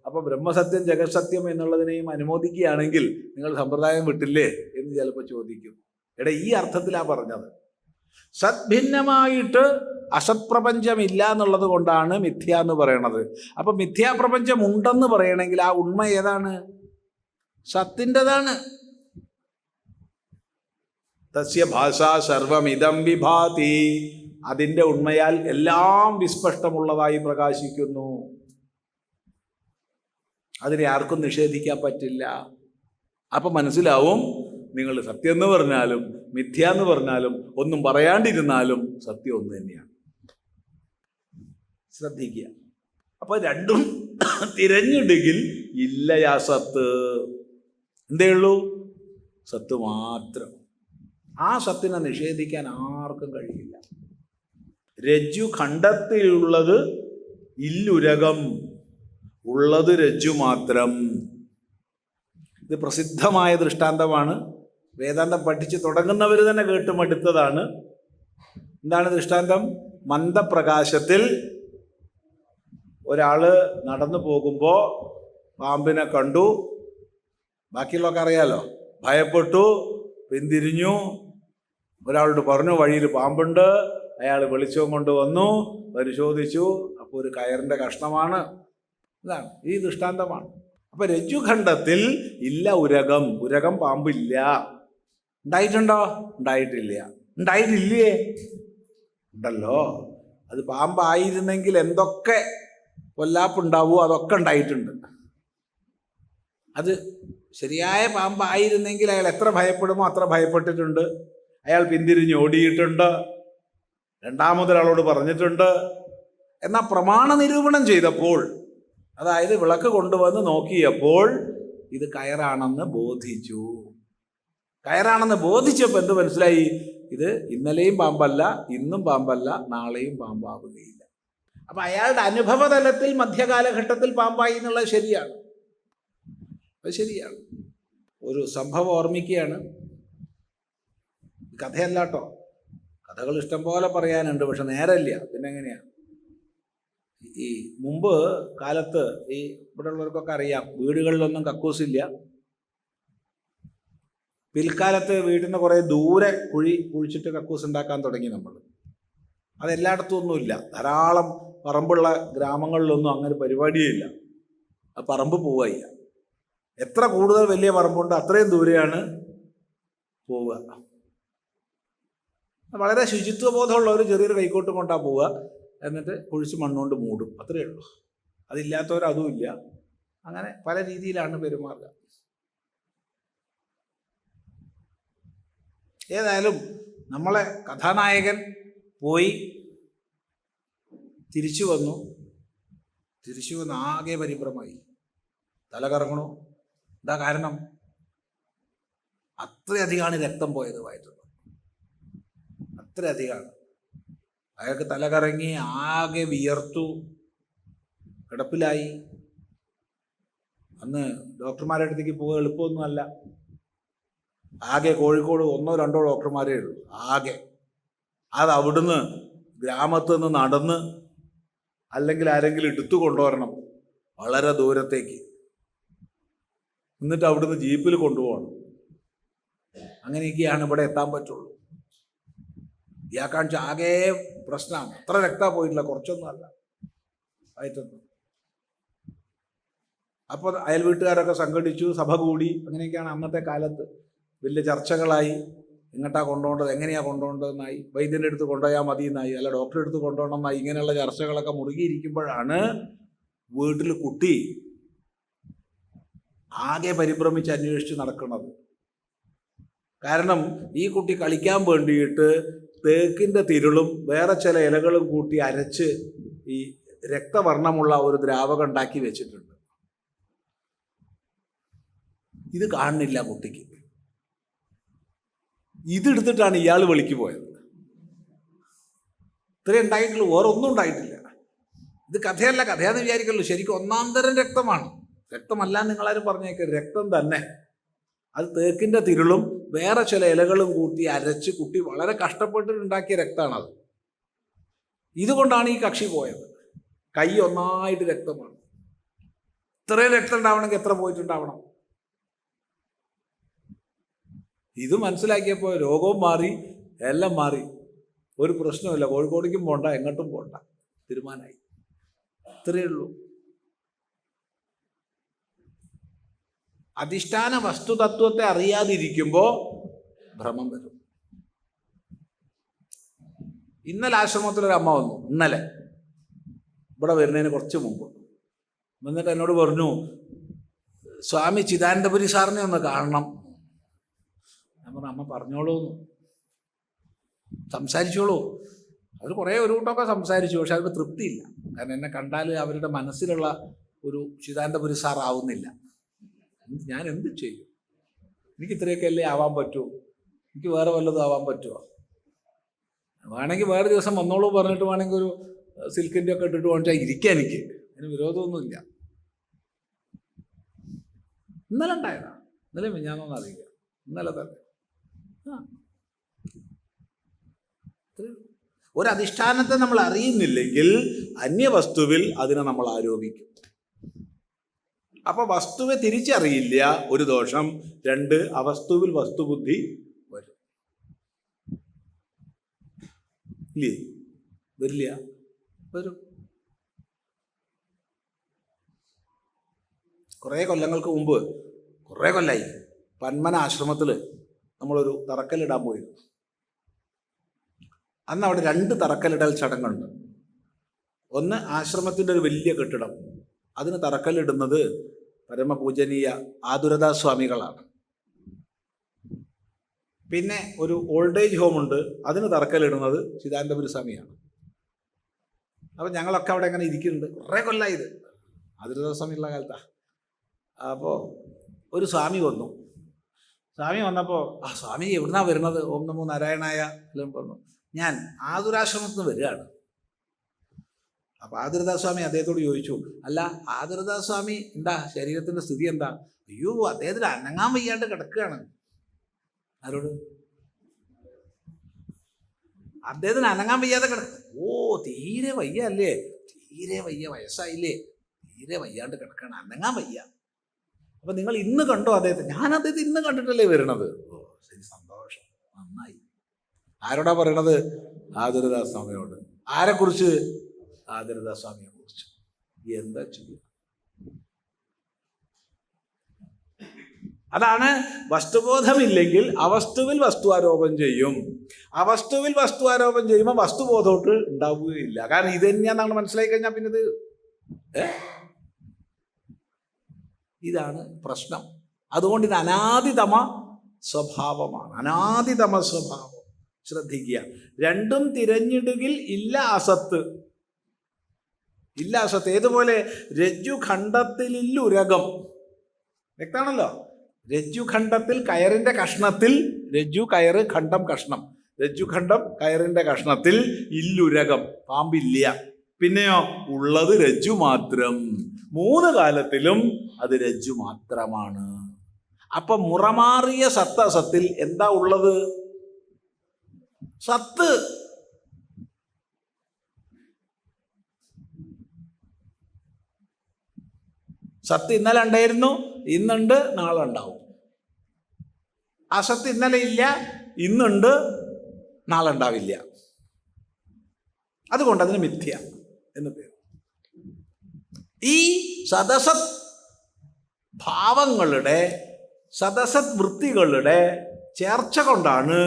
അപ്പോൾ ബ്രഹ്മസത്യം ജഗത് സത്യം എന്നുള്ളതിനെയും അനുമോദിക്കുകയാണെങ്കിൽ നിങ്ങൾ സമ്പ്രദായം വിട്ടില്ലേ എന്ന് ചിലപ്പോൾ ചോദിക്കും. എടാ, ഈ അർത്ഥത്തിലാണ് പറഞ്ഞത്. സദ്ഭിന്നമായിട്ട് അസത്പ്രപഞ്ചമില്ല എന്നുള്ളത് കൊണ്ടാണ് മിഥ്യ എന്ന് പറയണത്. അപ്പം മിഥ്യാപ്രപഞ്ചം ഉണ്ടെന്ന് പറയണമെങ്കിൽ ആ ഉണ്മ ഏതാണ്? സത്തിൻ്റെതാണ്. തസ്യ ഭാഷ സർവമിതം വിഭാതി, അതിൻ്റെ ഉണ്മയാൽ എല്ലാം വിസ്പഷ്ടമുള്ളതായി പ്രകാശിക്കുന്നു. അതിനെ ആർക്കും നിഷേധിക്കാൻ പറ്റില്ല. അപ്പം മനസ്സിലാവും, നിങ്ങൾ സത്യം എന്ന് പറഞ്ഞാലും മിഥ്യ എന്ന് പറഞ്ഞാലും ഒന്നും പറയാണ്ടിരുന്നാലും സത്യം ഒന്ന് തന്നെയാണ്. ശ്രദ്ധിക്കുക. അപ്പൊ രണ്ടും തിരഞ്ഞെടുക്കിൽ ഇല്ലയാ സത്ത്. എന്തേ ഉള്ളൂ? സത്ത് മാത്രം. ആ സത്തിനെ നിഷേധിക്കാൻ ആർക്കും കഴിയില്ല. രജ്ജു ഖണ്ഡത്തിലുള്ളത് ഇല്ലുരകം, ഉള്ളത് രജ്ജു മാത്രം. ഇത് പ്രസിദ്ധമായ ദൃഷ്ടാന്തമാണ്. വേദാന്തം പഠിച്ച് തുടങ്ങുന്നവർ തന്നെ കേട്ട് മടുത്തതാണ്. എന്താണ് ദൃഷ്ടാന്തം? മന്ദപ്രകാശത്തിൽ ഒരാള് നടന്നു പോകുമ്പോൾ പാമ്പിനെ കണ്ടു. ബാക്കിയുള്ളതൊക്കെ അറിയാലോ. ഭയപ്പെട്ടു, പിന്തിരിഞ്ഞു. ഒരാളോട് പറഞ്ഞു വഴിയിൽ പാമ്പുണ്ട്. അയാൾ വെളിച്ചവും കൊണ്ട് വന്നു, പരിശോധിച്ചു. അപ്പോൾ ഒരു കയറിൻ്റെ കഷ്ണമാണ്. ഇതാണ് ഈ ദൃഷ്ടാന്തമാണ്. അപ്പൊ രജ്ജുഖണ്ഡത്തിൽ ഇല്ല ഉരകം. ഉരകം പാമ്പില്ല. ഉണ്ടായിട്ടുണ്ടോ? ഉണ്ടായിട്ടില്ല. ഉണ്ടായിട്ടില്ലേ? ഉണ്ടല്ലോ. അത് പാമ്പായിരുന്നെങ്കിൽ എന്തൊക്കെ കൊല്ലാപ്പുണ്ടാവുമോ അതൊക്കെ ഉണ്ടായിട്ടുണ്ട്. അത് ശരിയായ പാമ്പായിരുന്നെങ്കിൽ അയാൾ എത്ര ഭയപ്പെടുമോ അത്ര ഭയപ്പെട്ടിട്ടുണ്ട്. അയാൾ പിന്തിരിഞ്ഞ് ഓടിയിട്ടുണ്ട്. രണ്ടാമതൊരാളോട് പറഞ്ഞിട്ടുണ്ട്. എന്നാൽ പ്രമാണ നിരൂപണം ചെയ്തപ്പോൾ, അതായത് വിളക്ക് കൊണ്ടുവന്ന് നോക്കിയപ്പോൾ ഇത് കയറാണെന്ന് ബോധിച്ചു. കയറാണെന്ന് ബോധിച്ചപ്പോൾ എന്ത് മനസ്സിലായി? ഇത് ഇന്നലെയും പാമ്പല്ല, ഇന്നും പാമ്പല്ല, നാളെയും പാമ്പാവുകയില്ല. അപ്പം അയാളുടെ അനുഭവതലത്തിൽ മധ്യകാലഘട്ടത്തിൽ പാമ്പായി എന്നുള്ളത് ശരിയാണ്. അത് ശരിയാണ്. ഒരു സംഭവം ഓർമ്മിക്കുകയാണ്. കഥയല്ല കേട്ടോ. കഥകൾ ഇഷ്ടം പോലെ പറയാനുണ്ട്, പക്ഷെ നേരമില്ല. പിന്നെ എങ്ങനെയാണ്? ഈ മുമ്പ് കാലത്ത് ഈ ഇവിടെ ഉള്ളവർക്കൊക്കെ അറിയാം, വീടുകളിലൊന്നും കക്കൂസില്ല. പിൽക്കാലത്ത് വീട്ടിൽ നിന്ന് കുറേ ദൂരെ കുഴിച്ചിട്ട് കക്കൂസ് ഉണ്ടാക്കാൻ തുടങ്ങി നമ്മൾ. അതെല്ലായിടത്തും ഒന്നുമില്ല. ധാരാളം പറമ്പുള്ള ഗ്രാമങ്ങളിലൊന്നും അങ്ങനെ പരിപാടിയേ ഇല്ല. ആ പറമ്പ് പോവുകയില്ല. എത്ര കൂടുതൽ വലിയ പറമ്പുണ്ട് അത്രയും ദൂരെയാണ് പോവുക. വളരെ ശുചിത്വബോധമുള്ളവർ ചെറിയൊരു കൈക്കോട്ടും കൊണ്ടാണ് പോവുക. എന്നിട്ട് കുഴിച്ച് മണ്ണുകൊണ്ട് മൂടും. അത്രയേ ഉള്ളൂ. അതില്ലാത്തവർ അതുമില്ല. അങ്ങനെ പല രീതിയിലാണ് പെരുമാറുക. ഏതായാലും നമ്മളെ കഥാനായകൻ പോയി തിരിച്ചു വന്നു. ആകെ പരിഭ്രമായി, തല കറങ്ങണു. എന്താ കാരണം? അത്രയധികമാണ് രക്തം പോയത് വയറ്റിൽ. അത്രയധികമാണ്. അയാൾക്ക് തല കറങ്ങി, ആകെ വിയർത്തു, കിടപ്പിലായി. അന്ന് ഡോക്ടർമാരുടെ അടുത്തേക്ക് പോകുക എളുപ്പമൊന്നുമല്ല. ആകെ കോഴിക്കോട് 1-2 ഡോക്ടർമാരേ ഉള്ളൂ ആകെ. അത് അവിടുന്ന് ഗ്രാമത്തിൽ നിന്ന് നടന്ന് അല്ലെങ്കിൽ ആരെങ്കിലും എടുത്തു കൊണ്ടുവരണം വളരെ ദൂരത്തേക്ക്. എന്നിട്ട് അവിടുന്ന് ജീപ്പിൽ കൊണ്ടുപോകണം. അങ്ങനെയൊക്കെയാണ് ഇവിടെ എത്താൻ പറ്റുള്ളൂ. ഇയാൾക്കാണിച്ച ആകെ പ്രശ്നമാണ്. അത്ര രക്തം പോയിട്ടില്ല, കുറച്ചൊന്നും അല്ല ആയിട്ടൊന്നും. അപ്പോൾ അയൽ വീട്ടുകാരൊക്കെ സംഘടിച്ചു, സഭ കൂടി. അങ്ങനെയൊക്കെയാണ് അന്നത്തെ കാലത്ത്. വലിയ ചർച്ചകളായി. എങ്ങോട്ടാ കൊണ്ടുപോകേണ്ടത്, എങ്ങനെയാണ് കൊണ്ടുപോകേണ്ടതെന്നായി. വൈദ്യൻ്റെ അടുത്ത് കൊണ്ടുപോയാൽ മതി എന്നായി, അല്ല ഡോക്ടറെ അടുത്ത് കൊണ്ടുപോകണമെന്നായി. ഇങ്ങനെയുള്ള ചർച്ചകളൊക്കെ മുറുകിയിരിക്കുമ്പോഴാണ് വീട്ടിൽ കുട്ടി ആകെ പരിഭ്രമിച്ച് അന്വേഷിച്ച് നടക്കുന്നത്. കാരണം ഈ കുട്ടി കളിക്കാൻ വേണ്ടിയിട്ട് തേക്കിൻ്റെ തിരുളും വേറെ ചില ഇലകളും കൂട്ടി അരച്ച് ഈ രക്തവർണ്ണമുള്ള ഒരു ദ്രാവകം ഉണ്ടാക്കി വെച്ചിട്ടുണ്ട്. ഇത് കാണുന്നില്ല കുട്ടിക്ക്. ഇതെടുത്തിട്ടാണ് ഇയാൾ വെളിക്ക് പോയത്. ഇത്രയും ഉണ്ടായിട്ടുള്ളൂ, വേറെ ഒന്നും ഉണ്ടായിട്ടില്ല. ഇത് കഥയല്ല, കഥയാന്ന് വിചാരിക്കല്ലോ. ശരിക്കും 1-ാം തരം രക്തമാണ്. രക്തമല്ല നിങ്ങളാരും പറഞ്ഞേക്കരുത്, രക്തം തന്നെ. അത് തേക്കിൻ്റെ തിരുളും വേറെ ചില ഇലകളും കൂട്ടി അരച്ച് കുട്ടി വളരെ കഷ്ടപ്പെട്ടിട്ടുണ്ടാക്കിയ രക്തമാണത്. ഇതുകൊണ്ടാണ് ഈ കക്ഷി പോയത്. കൈ ഒന്നായിട്ട് രക്തമാണ്. ഇത്രയും രക്തം ഉണ്ടാവണമെങ്കിൽ എത്ര പോയിട്ടുണ്ടാവണം? ഇത് മനസ്സിലാക്കിയപ്പോൾ രോഗവും മാറി, എല്ലാം മാറി. ഒരു പ്രശ്നമില്ല. കോഴിക്കോടേക്കും പോണ്ട, എങ്ങോട്ടും പോണ്ട, തീരുമാനമായി. ഇത്രയേ ഉള്ളൂ. അധിഷ്ഠാന വസ്തുതത്വത്തെ അറിയാതിരിക്കുമ്പോൾ ഭ്രമം വരും. ഇന്നലെ ആശ്രമത്തിലൊരു അമ്മ വന്നു, ഇന്നലെ ഇവിടെ വരുന്നതിന് കുറച്ച് മുമ്പ് വന്നിട്ട് എന്നോട് പറഞ്ഞു, സ്വാമി ചിദാനന്ദപുരി സാറിനെ ഒന്ന് കാണണം. ഞാൻ പറഞ്ഞു, അമ്മ പറഞ്ഞോളൂ, സംസാരിച്ചോളൂ. അവർ കുറേ ഒരു കൂട്ടമൊക്കെ സംസാരിച്ചു, പക്ഷെ അവർക്ക് തൃപ്തിയില്ല. കാരണം എന്നെ കണ്ടാൽ അവരുടെ മനസ്സിലുള്ള ഒരു ചിദാനന്ദപുരി സാർ ആവുന്നില്ല. ഞാൻ എന്ത് ചെയ്യും? എനിക്ക് ഇത്രയൊക്കെ അല്ലേ ആവാൻ പറ്റൂ, എനിക്ക് വേറെ വല്ലതും ആവാൻ പറ്റുമോ? വേണമെങ്കിൽ വേറെ ദിവസം വന്നോളൂ പറഞ്ഞിട്ട് വേണമെങ്കിൽ ഒരു സിൽക്കിൻ്റെ ഒക്കെ ഇട്ടിട്ട് വേണിച്ചാൽ ഇരിക്കാം, എനിക്ക് അതിന് വിരോധമൊന്നുമില്ല. ഇന്നലെ ഉണ്ടായതാ, ഇന്നലെ മിഞ്ഞാന്നൊന്നും അറിയില്ല, ഇന്നലെ തന്നെ. ഒരധിഷ്ഠാനത്തെ നമ്മൾ അറിയുന്നില്ലെങ്കിൽ അന്യവസ്തുവിൽ അതിനെ നമ്മൾ ആരോപിക്കും. അപ്പൊ വസ്തുവെ തിരിച്ചറിയില്ല, ഒരു ദോഷം. രണ്ട്, അവസ്തുവിൽ വസ്തുബുദ്ധി വരും. ഇല്ലേ? വരില്ല? വരും. കുറേ കൊല്ലങ്ങൾക്ക് മുമ്പ്, കുറേ കൊല്ലായി, പന്മന ആശ്രമത്തിൽ നമ്മളൊരു തറക്കല്ലിടാൻ പോയിരുന്നു. അന്ന് അവിടെ 2 തറക്കല്ലിടൽ ചടങ്ങുണ്ട്. ഒന്ന്, ആശ്രമത്തിൻ്റെ ഒരു വലിയ കെട്ടിടം, അതിന് തറക്കല്ലിടുന്നത് പരമപൂജനീയ ആതുരദാസ് സ്വാമികളാണ്. പിന്നെ ഒരു ഓൾഡ് ഏജ് ഹോം ഉണ്ട്, അതിന് തറക്കല്ലിടുന്നത് ചിദാനന്ദപുരി സ്വാമിയാണ്. അപ്പം ഞങ്ങളൊക്കെ അവിടെ ഇങ്ങനെ ഇരിക്കുന്നുണ്ട്, കുറേ കൊല്ലമായി ഇത്, ആതുരദാസ് സ്വാമിയുള്ള കാലത്താണ്. അപ്പോൾ ഒരു സ്വാമി വന്നു. സ്വാമി വന്നപ്പോൾ, ആ സ്വാമി എവിടുന്നാണ് വരുന്നത്? ഓം നമോ നാരായണായ എല്ലാം പറഞ്ഞു. ഞാൻ ആതുരാശ്രമത്തിൽ നിന്ന് വരികയാണ്. അപ്പോൾ ആതുരദാസ് സ്വാമി അദ്ദേഹത്തോട് ചോദിച്ചു, അല്ല ആതുരദാസ് സ്വാമി എന്താ, ശരീരത്തിൻ്റെ സ്ഥിതി എന്താ? അയ്യോ, അദ്ദേഹത്തിന് അനങ്ങാൻ വയ്യാണ്ട് കിടക്കുകയാണ്. ആരോട്? അദ്ദേഹത്തിന് അനങ്ങാൻ വയ്യാതെ കിടക്കുക. ഓ, തീരെ വയ്യ അല്ലേ? തീരെ വയ്യ, വയസ്സായില്ലേ? തീരെ വയ്യാണ്ട് കിടക്കുകയാണ്, അനങ്ങാൻ വയ്യ. അപ്പം നിങ്ങൾ ഇന്ന് കണ്ടോ അദ്ദേഹത്തെ? ഞാൻ അദ്ദേഹത്തെ ഇന്ന് കണ്ടിട്ടല്ലേ വരുന്നത്. ഓ ശരി, സന്തോഷം, നന്നായി. ആരോടാ പറയണത്? ആതുരദാസ് സ്വാമിയോട്. ആരെക്കുറിച്ച്? ആതുരദാസ് സ്വാമിയെ കുറിച്ച്. എന്താ ചെയ്യുക? അതാണ് വസ്തുബോധമില്ലെങ്കിൽ അവസ്തുവിൽ വസ്തുവാരോപം ചെയ്യും. അവസ്തുവിൽ വസ്തുവാരോപം ചെയ്യുമ്പോൾ വസ്തുബോധോട്ട് ഉണ്ടാവുകയില്ല. കാരണം ഇത് തന്നെയാണെന്ന് മനസ്സിലാക്കി കഴിഞ്ഞാൽ പിന്നെ ഇത് ഇതാണ് പ്രശ്നം. അതുകൊണ്ട് ഇത് അനാദിതമ സ്വഭാവമാണ്, അനാദിതമ സ്വഭാവം. ശ്രദ്ധിക്കുക. രണ്ടും തിരഞ്ഞിടുകിൽ ഇല്ല അസത്ത്, ഇല്ല അസത്ത്. ഏതുപോലെ രജ്ജു ഖണ്ഡത്തിലുരകം. വ്യക്തമാണല്ലോ. രജ്ജു ഖണ്ഡത്തിൽ കയറിന്റെ കഷ്ണത്തിൽ, രജ്ജു കയറ് ഖണ്ഡം കഷ്ണം, രജ്ജു ഖണ്ഡം കയറിന്റെ കഷ്ണത്തിൽ ഇല്ലുരകം, പാമ്പില്ല. പിന്നെയോ ഉള്ളത് രജ്ജു മാത്രം. 3 കാലത്തിലും അത് രജ്ജു മാത്രമാണ്. അപ്പൊ മുറമാറിയ സത്തസത്തിൽ എന്താ ഉള്ളത്? സത്ത്. സത്ത് ഇന്നലെ ഉണ്ടായിരുന്നു, ഇന്നുണ്ട്, നാളെ ഉണ്ടാവും. അസത്ത് ഇന്നലെ ഇല്ല, ഇന്നുണ്ട്, നാളെ ഉണ്ടാവില്ല. അതുകൊണ്ട് അതിന് മിഥ്യ എന്ന് പേര്. ഈ സദസത് ഭാവങ്ങളുടെ, സദസത് വൃത്തികളുടെ ചേർച്ച കൊണ്ടാണ്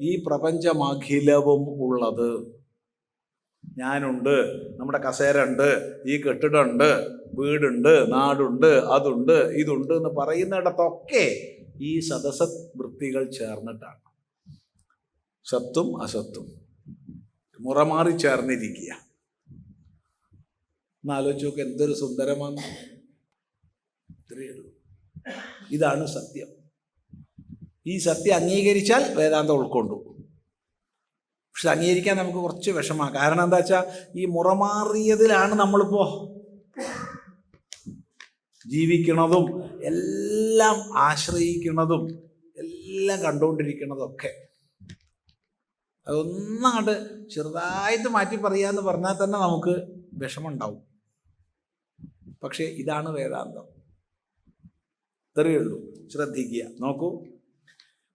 ഈ പ്രപഞ്ചമഖിലവും ഉള്ളത്. ഞാനുണ്ട്, നമ്മുടെ കസേര ഉണ്ട്, ഈ കെട്ടിടമുണ്ട്, വീടുണ്ട്, നാടുണ്ട്, അതുണ്ട്, ഇതുണ്ട് എന്ന് പറയുന്നിടത്തൊക്കെ ഈ സദസത് വൃത്തികൾ ചേർന്നിട്ടാണ്. സത്തും അസത്തും മുറമാറി ചേർന്നിരിക്കുക. എന്നാലോചിച്ച് നോക്ക്, എന്തൊരു സുന്ദരമാണ്. ഇത്രയേ ഉള്ളൂ. ഇതാണ് സത്യം. ഈ സത്യം അംഗീകരിച്ചാൽ വേദാന്തം ഉൾക്കൊണ്ടു. പക്ഷെ അംഗീകരിക്കാൻ നമുക്ക് കുറച്ച് വിഷമമാണ്. കാരണം എന്താ വെച്ചാൽ ഈ മുറമാറിയതിലാണ് നമ്മളിപ്പോൾ ജീവിക്കണതും എല്ലാം ആശ്രയിക്കുന്നതും എല്ലാം കണ്ടുകൊണ്ടിരിക്കുന്നതൊക്കെ. അതൊന്നങ്ങോട്ട് ചെറുതായിട്ട് മാറ്റി പറയാന്ന് പറഞ്ഞാൽ തന്നെ നമുക്ക് വിഷമമുണ്ടാവും. പക്ഷേ ഇതാണ് വേദാന്തം. ഇത്രയേ ഉള്ളൂ. ശ്രദ്ധിക്കുക. നോക്കൂ,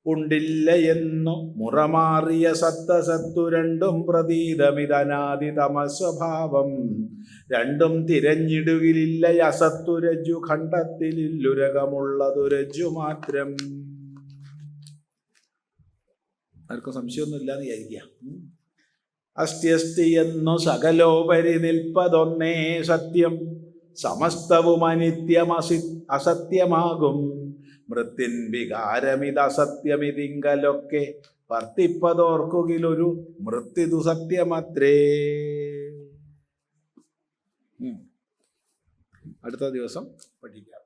ഉണ്ടില്ല എന്നു മുറമാറിയ സത്തസത്തു രണ്ടും പ്രതീതമിതനാദി തമസ്വഭാവം രണ്ടും തിരഞ്ഞിടുകിലില്ല അസത്തു രജ്ജു ഖണ്ഡത്തിലില്ലുരകമുള്ളതു രജ്ജു മാത്രം. ആർക്കും സംശയമൊന്നുമില്ല എന്ന് വിചാരിക്കുക. അസ്ത്യസ്തി എന്നു സകലോപരി നിൽപ്പതൊന്നേ സത്യം, സമസ്തവും അനിത്യം അസത്യമാകും. മൃത്തിൻ വികാരമിതസത്യമിതിങ്കലൊക്കെ വർത്തിപ്പതോർക്കുകിലൊരു മൃത്യുതു സത്യമത്രേ. അടുത്ത ദിവസം പഠിക്കാം.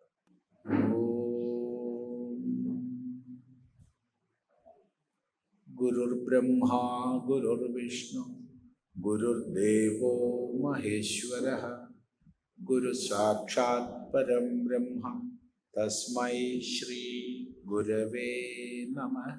ഗുരുർബ്രഹ്മാ ഗുരുർവിഷ്ണു ഗുരുർദേവോ മഹേശ്വരഃ ഗുരു സാക്ഷാത് പരം ബ്രഹ്മ തസ്മൈ ശ്രീ ഗുരവേ നമഃ.